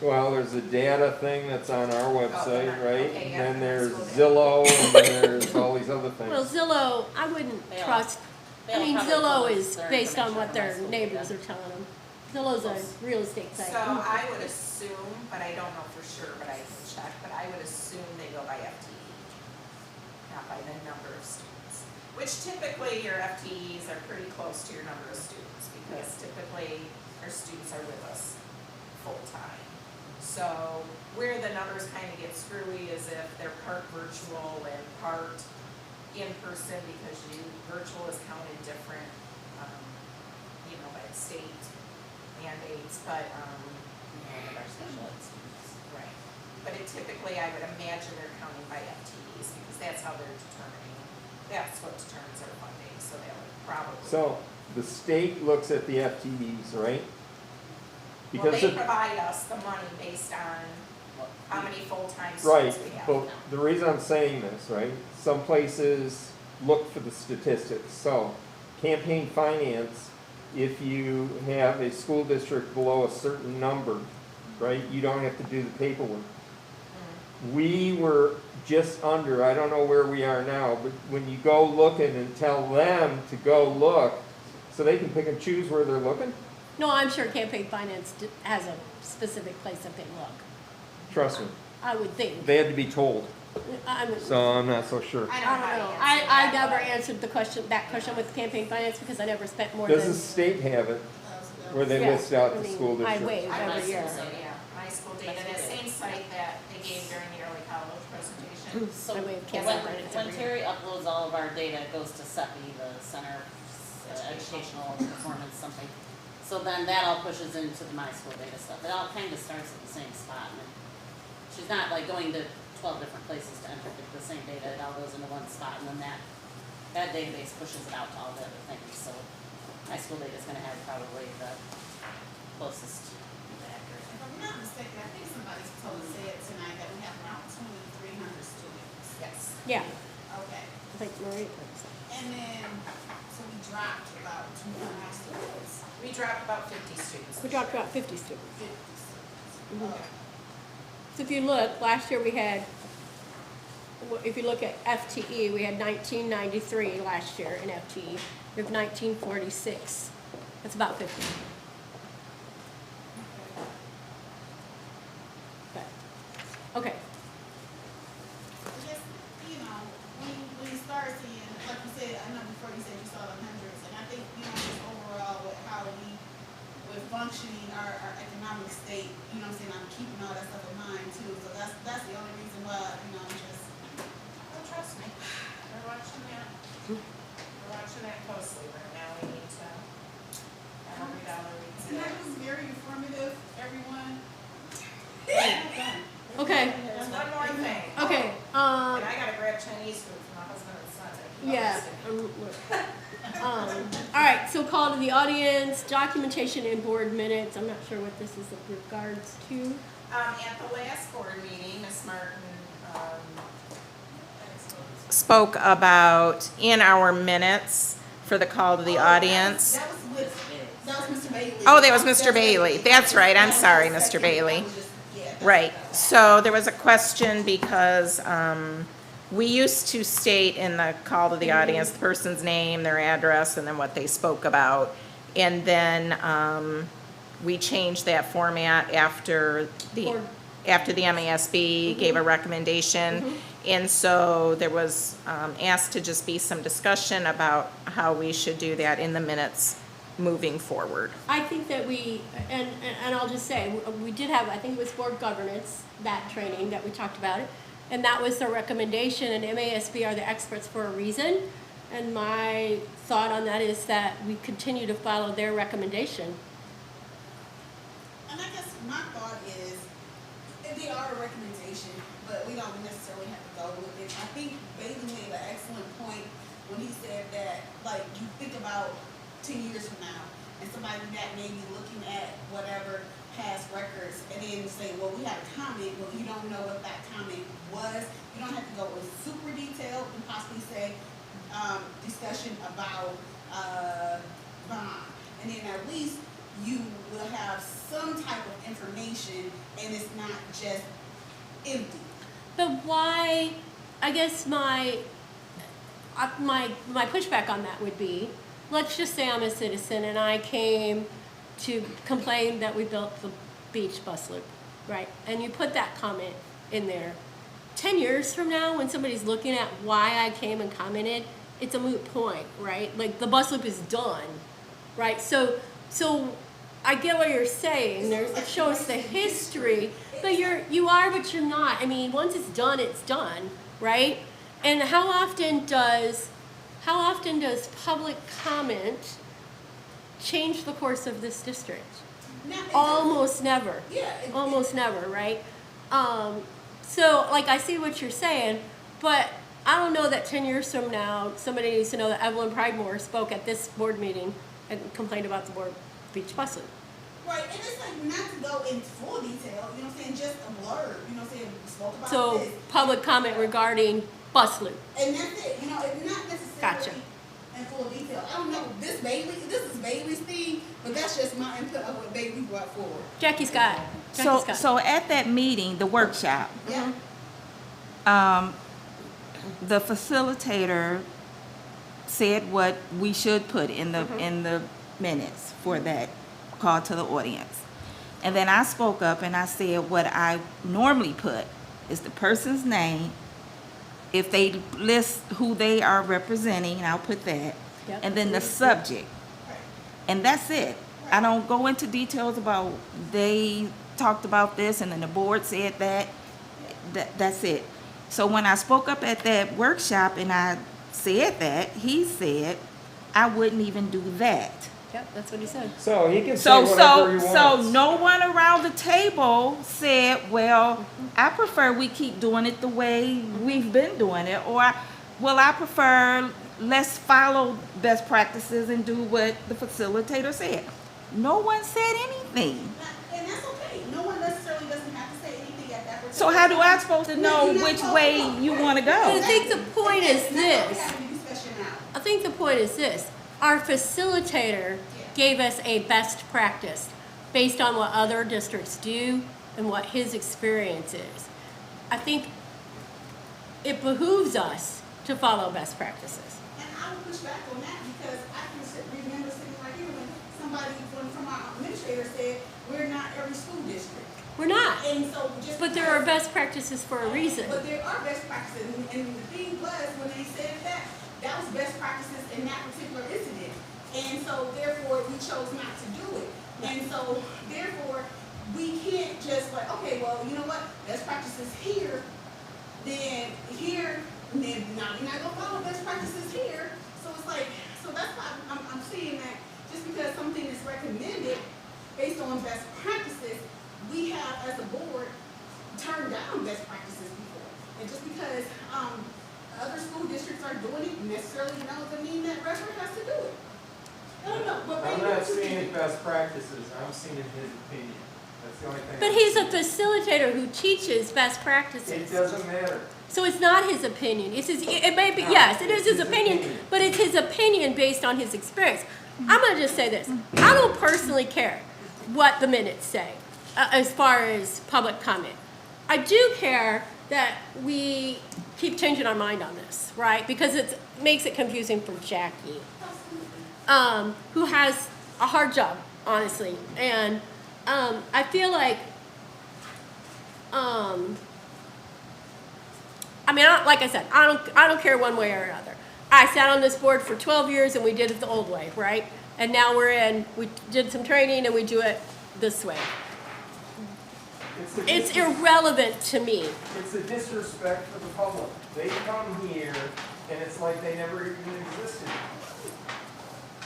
Well, there's a data thing that's on our website, right? okay, yeah. And then there's Zillow, and then there's all these other things. Well, Zillow, I wouldn't trust. I mean, Zillow is based on what their neighbors are telling them. Zillow's a real estate site. So I would assume, but I don't know for sure, but I can check, but I would assume they go by FTE, not by the number of students. Which typically your FTEs are pretty close to your number of students, because typically our students are with us full-time. So where the numbers kind of get screwy is if they're part virtual and part in person, because virtual is counted different, by the state mandates, but, Our special ed students. right. But typically, I would imagine they're counting by FTEs, because that's how they're that's what determines their funding, so they would probably. So the state looks at the FTEs, right? Well, they provide us the money based on how many full-time Right, students we have. but the reason I'm saying this, right, some places look for the statistics. So campaign finance, if you have a school district below a certain number, right, you don't have to do the paperwork. We were just under, I don't know where we are now, but when you go looking and tell them to go look, so they can pick and choose where they're looking? No, I'm sure campaign finance has a specific place that they look. Trust me, I would think. they had to be told, I'm, so I'm not so sure. I don't know. I never answered that question with campaign finance because I never spent more than. Does the state have it, where they Yeah, list out I the mean, school I district? waive every year. My school data, the same site that they gave during the early college presentation. So I waive when, campaign finance when every Terry uploads all of our data, it goes to CEPI, the Center for Educational Performance something. So then that all pushes into the My School data stuff. It all kind of starts at the same spot. And she's not like going to 12 different places to enter the same data. It all goes into one spot, and then that database pushes it out to all the other things. So My School data is going to have probably the closest to accurate. If I'm not mistaken, I think somebody said tonight that we have around 2,300 students. Yes. Yeah, Okay. I think Marie. And then, so we dropped about 200 students. We dropped about 50 students. We dropped about 50 students. 50 students. Mhm. Okay. So if you look, last year we had, if you look at FTE, we had 1993 last year in FTE. We have 1946. That's about 50. you know what I'm saying, I'm keeping all that stuff in mind too. So that's the only reason why, you know, I'm just. Well, trust me, we're watching that. We're watching that closely, but now we need to have every dollar we And can. that was very informative, everyone. Okay, There's one more thing. okay, And I gotta grab Chinese food for my husband and son. yeah. All right, so call to the audience, documentation in board minutes. I'm not sure what this is in regards to. At the last board meeting, Ms. Martin, spoke about in our minutes for the call to the audience. That was Mr. Bailey. Oh, that was Mr. Bailey. That's right. I'm sorry, Mr. Bailey. Right. So there was a question because we used to state in the call to the audience the person's name, their address, and then what they spoke about. And then we changed that format after the MASB gave a recommendation. And so there was asked to just be some discussion about how we should do that in the minutes moving forward. I think that we, and I'll just say, we did have, I think it was board governance, that training that we talked about it, and that was the recommendation, and MASB are the experts for a reason, and my thought on that is that we continue to follow their recommendation. And I guess my thought is, if they are a recommendation, but we don't necessarily have to go with it. I think Bailey made an excellent point when he said that, like, you think about 10 years from now, and somebody that may be looking at whatever past records, and then say, well, we had a comment, but you don't know what that comment was. You don't have to go with super detail and possibly say, discussion about bond. And then at least you will have some type of information, and it's not just empty. But why, I guess my pushback on that would be, let's just say I'm a citizen and I came to complain that we built the beach bus loop, right? And you put that comment in there. 10 years from now, when somebody's looking at why I came and commented, it's a moot point, right? Like, the bus loop is done, right? So I get what you're saying. It shows the history, but you are, but you're not. I mean, once it's done, right? And how often does public comment change the course of this district? Almost never. Yeah. Almost never, right? So, like, I see what you're saying, but I don't know that 10 years from now, somebody needs to know that Evelyn Pridemore spoke at this board meeting and complained about the beach bus loop. Right, and it's like not to go in full detail, you know what I'm saying, just a blurb, you know what I'm saying, we spoke about So, this. public comment regarding bus loop. And that's it, you know, it's not necessarily Gotcha. in full detail. I don't know, this is Bailey's thing, but that's just my input of what Bailey brought forward. Jackie Scott. So at that meeting, the workshop, Yeah, the facilitator said what we should put in the minutes for that call to the audience. And then I spoke up and I said what I normally put is the person's name. If they list who they are representing, I'll put that. Yep. And then the subject. And that's it. I don't go into details about they talked about this and then the board said that. That's it. So when I spoke up at that workshop and I said that, he said I wouldn't even do that. Yep, that's what he said. So he can say So whatever he wants. no one around the table said, well, I prefer we keep doing it the way we've been doing it, or I prefer let's follow best practices and do what the facilitator said. No one said anything. and that's okay, no one necessarily doesn't have to say anything at that particular So how do I time. supposed to No, know you're not which supposed way to know. you want to But I go? think the point is That's this. why we have the discussion now. I think the point is this. Our facilitator gave us a best practice based on what other districts do and what his experience is. I think it behooves us to follow best practices. And I would push back on that because I can remember sitting right here when somebody from our administrator said, we're not every school district. We're not. And so just. But there are best practices for a reason. But there are best practices, and the thing was, when they said that was best practices in that particular incident. And so therefore, we chose not to do it. And so therefore, we can't like, okay, well, you know what, best practices here, then here, and then now we're not gonna follow best practices here. So it's like, so that's why I'm seeing that just because something is recommended based on best practices, we have as a board turned down best practices before. And just because other school districts are doing it necessarily doesn't mean that Redford has to do it. I don't know. But I'm not seeing it best practices, I'm seeing it his opinion. That's the only thing. But he's a facilitator who teaches best practices. It doesn't matter. So it's not his opinion. It's his, it may be, yes, it is his opinion, but it's his opinion based on his experience. I'm gonna just say this. I don't personally care what the minutes say as far as public comment. I do care that we keep changing our mind on this, right? Because it makes it confusing for Jackie, who has a hard job, honestly. And I feel like, I mean, like I said, I don't care one way or another. I sat on this board for 12 years and we did it the old way, right? And now we did some training and we do it this way. It's irrelevant to me. It's a disrespect for the public. They come here and it's like they never even existed.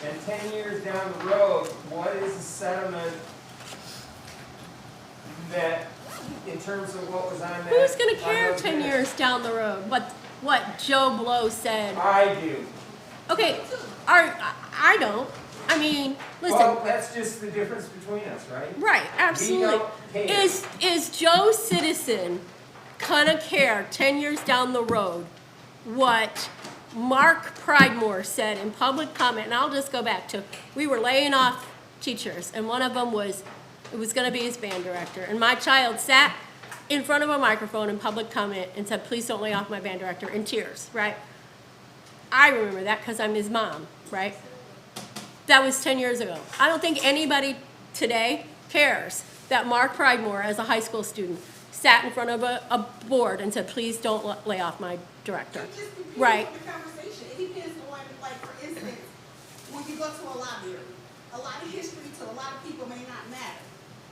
And 10 years down the road, what is the sentiment that, in terms of what was on that? Who's gonna care 10 years down the road? What Joe Blow said? I do. Okay, I don't. I mean, listen. Well, that's just the difference between us, right? Right, absolutely. We don't care. Is Joe Citizen gonna care 10 years down the road what Mark Pridemore said in public comment? And I'll just go back to, we were laying off teachers, and one of them was, it was gonna be his band director. And my child sat in front of a microphone in public comment and said, please don't lay off my band director, in tears, right? I remember that because I'm his mom, right? That was 10 years ago. I don't think anybody today cares that Mark Pridemore, as a high school student, sat in front of a board and said, please don't lay off my director. It just depends Right. on the conversation. It depends on, like, for instance, when you go to a library, a lot of history to a lot of people may not matter.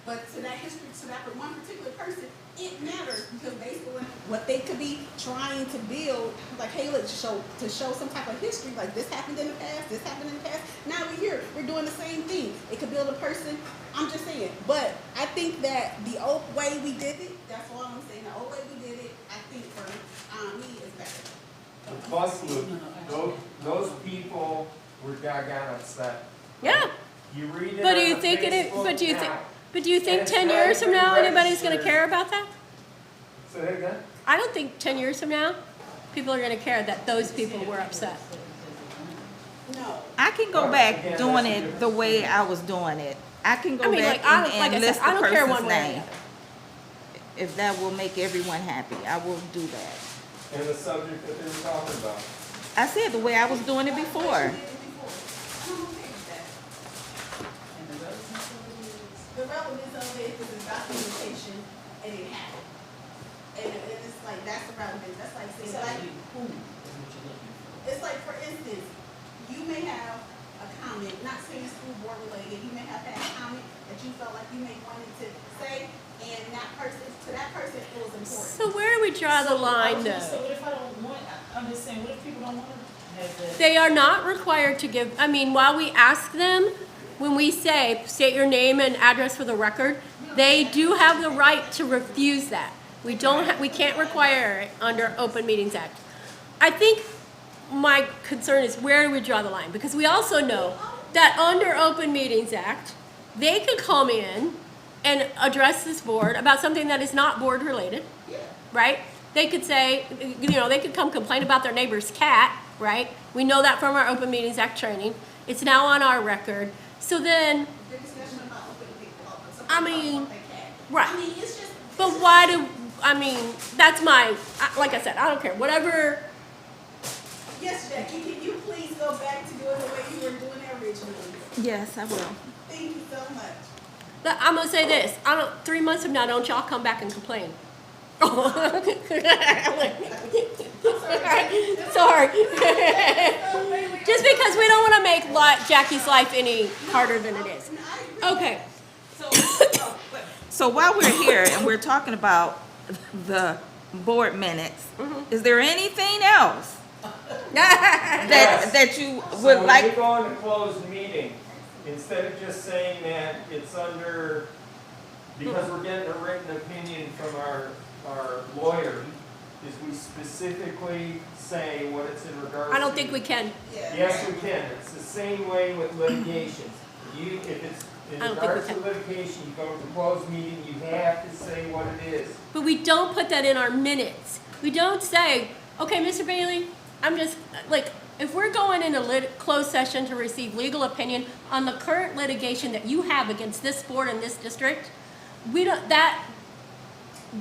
But to that history, to that one particular person, it matters because based on what they could be trying to build, like, hey, let's show some type of history, like this happened in the past, this happened in the past. Now we're here, we're doing the same thing. It could build a person. I'm just saying. But I think that the old way we did it, that's all I'm saying. The old way we did it, I think for me is better. The bus loop, those people were doggone upset. Yeah. You read it But do on you the think Facebook now. But do you think And 10 it's years not from now even anybody's gonna registered. care about that? Say that again? I don't think 10 years from now, people are gonna care that those people were upset. No. I can go back doing it the way I was doing it. I can go I mean, back like, I don't, like and I said, list I the don't care one person's way or the name. other. If that will make everyone happy, I will do that. And the subject that they were talking about. I said the way I was doing it before. The relevance of it is documentation and it happened. And it's like, that's the relevance. That's like saying, like, it's like, for instance, you may have a comment, not saying school board related, you may have had a comment that you felt like you may wanted to say, and that person, to that person, it was important. So where do we draw the line though? So what if I don't want, I'm just saying, what if people don't want to have that? They are not required to give, I mean, while we ask them, when we say, state your name and address for the record, they do have the right to refuse that. We can't require it under Open Meetings Act. I think my concern is where do we draw the line? Because we also know that under Open Meetings Act, they could come in and address this board about something that is not board related, right? They could say, they could come complain about their neighbor's cat, right? We know that from our Open Meetings Act training. It's now on our record. So then, I mean, right. I mean, it's just. But why that's my, like I said, I don't care, whatever. Yes, Jackie, can you please go back to doing the way you were doing it originally? Yes, I will. Thank you so much. I'm gonna say this, 3 months from now, don't y'all come back and complain. Sorry. Just because we don't wanna make Jackie's life any harder than it is. Okay. So while we're here and we're talking about the board minutes, is there anything else that you So would when like? you go into closed meeting, instead of just saying that it's under, because we're getting a written opinion from our lawyer, is we specifically say what it's in regards to. I don't think we can. Yes, we can. It's the same way with litigation. If it's in I don't think we regards to can. litigation, you go to the closed meeting, you have to say what it is. But we don't put that in our minutes. We don't say, okay, Mr. Bailey, I'm just, like, if we're going into closed session to receive legal opinion on the current litigation that you have against this board and this district, that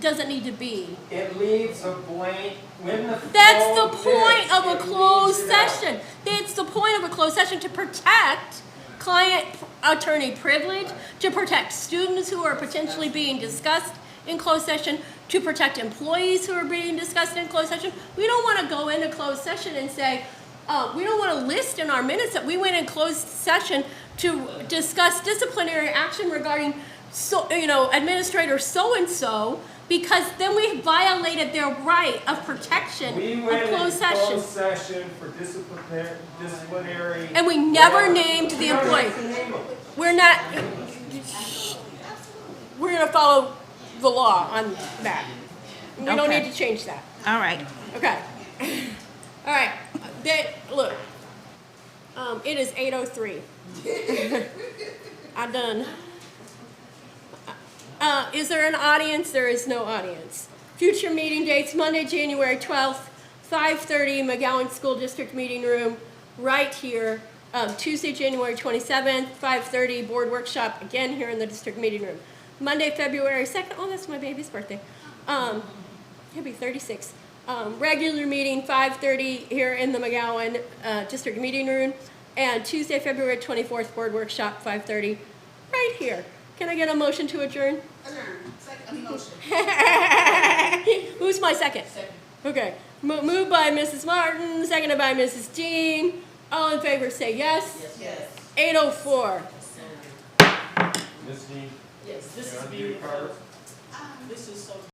doesn't need to be. It leaves a blank when the That's the flow point fits, of a it closed leaves it out. session. It's the point of a closed session to protect client attorney privilege, to protect students who are potentially being discussed in closed session, to protect employees who are being discussed in closed session. We don't want to go into closed session and say, we don't want to list in our minutes that we went in closed session to discuss disciplinary action regarding administrator so-and-so, because then we violated their right of protection We of went into closed session. closed session for disciplinary. And we never whatever. named the You don't have employee. to name them. We're not, we're gonna follow the law on that. We don't Okay. need to change that. All right. Okay. All right, look, it is 8:03. I'm done. Is there an audience? There is no audience. Future meeting dates, Monday, January 12th, 5:30, McGowan School District Meeting Room, right here. Tuesday, January 27th, 5:30, board workshop, again here in the district meeting room. Monday, February 2nd, oh, that's my baby's birthday. He'll be 36. Regular meeting, 5:30, here in the McGowan District Meeting Room. And Tuesday, February 24th, board workshop, 5:30, right here. Can I get a motion to adjourn? Who's my second? Okay. Moved by Mrs. Martin, seconded by Mrs. Jean. All in favor say yes. Yes. 8:04. Ms. Dean? Yes, this you is wanna do being, your part? this is so.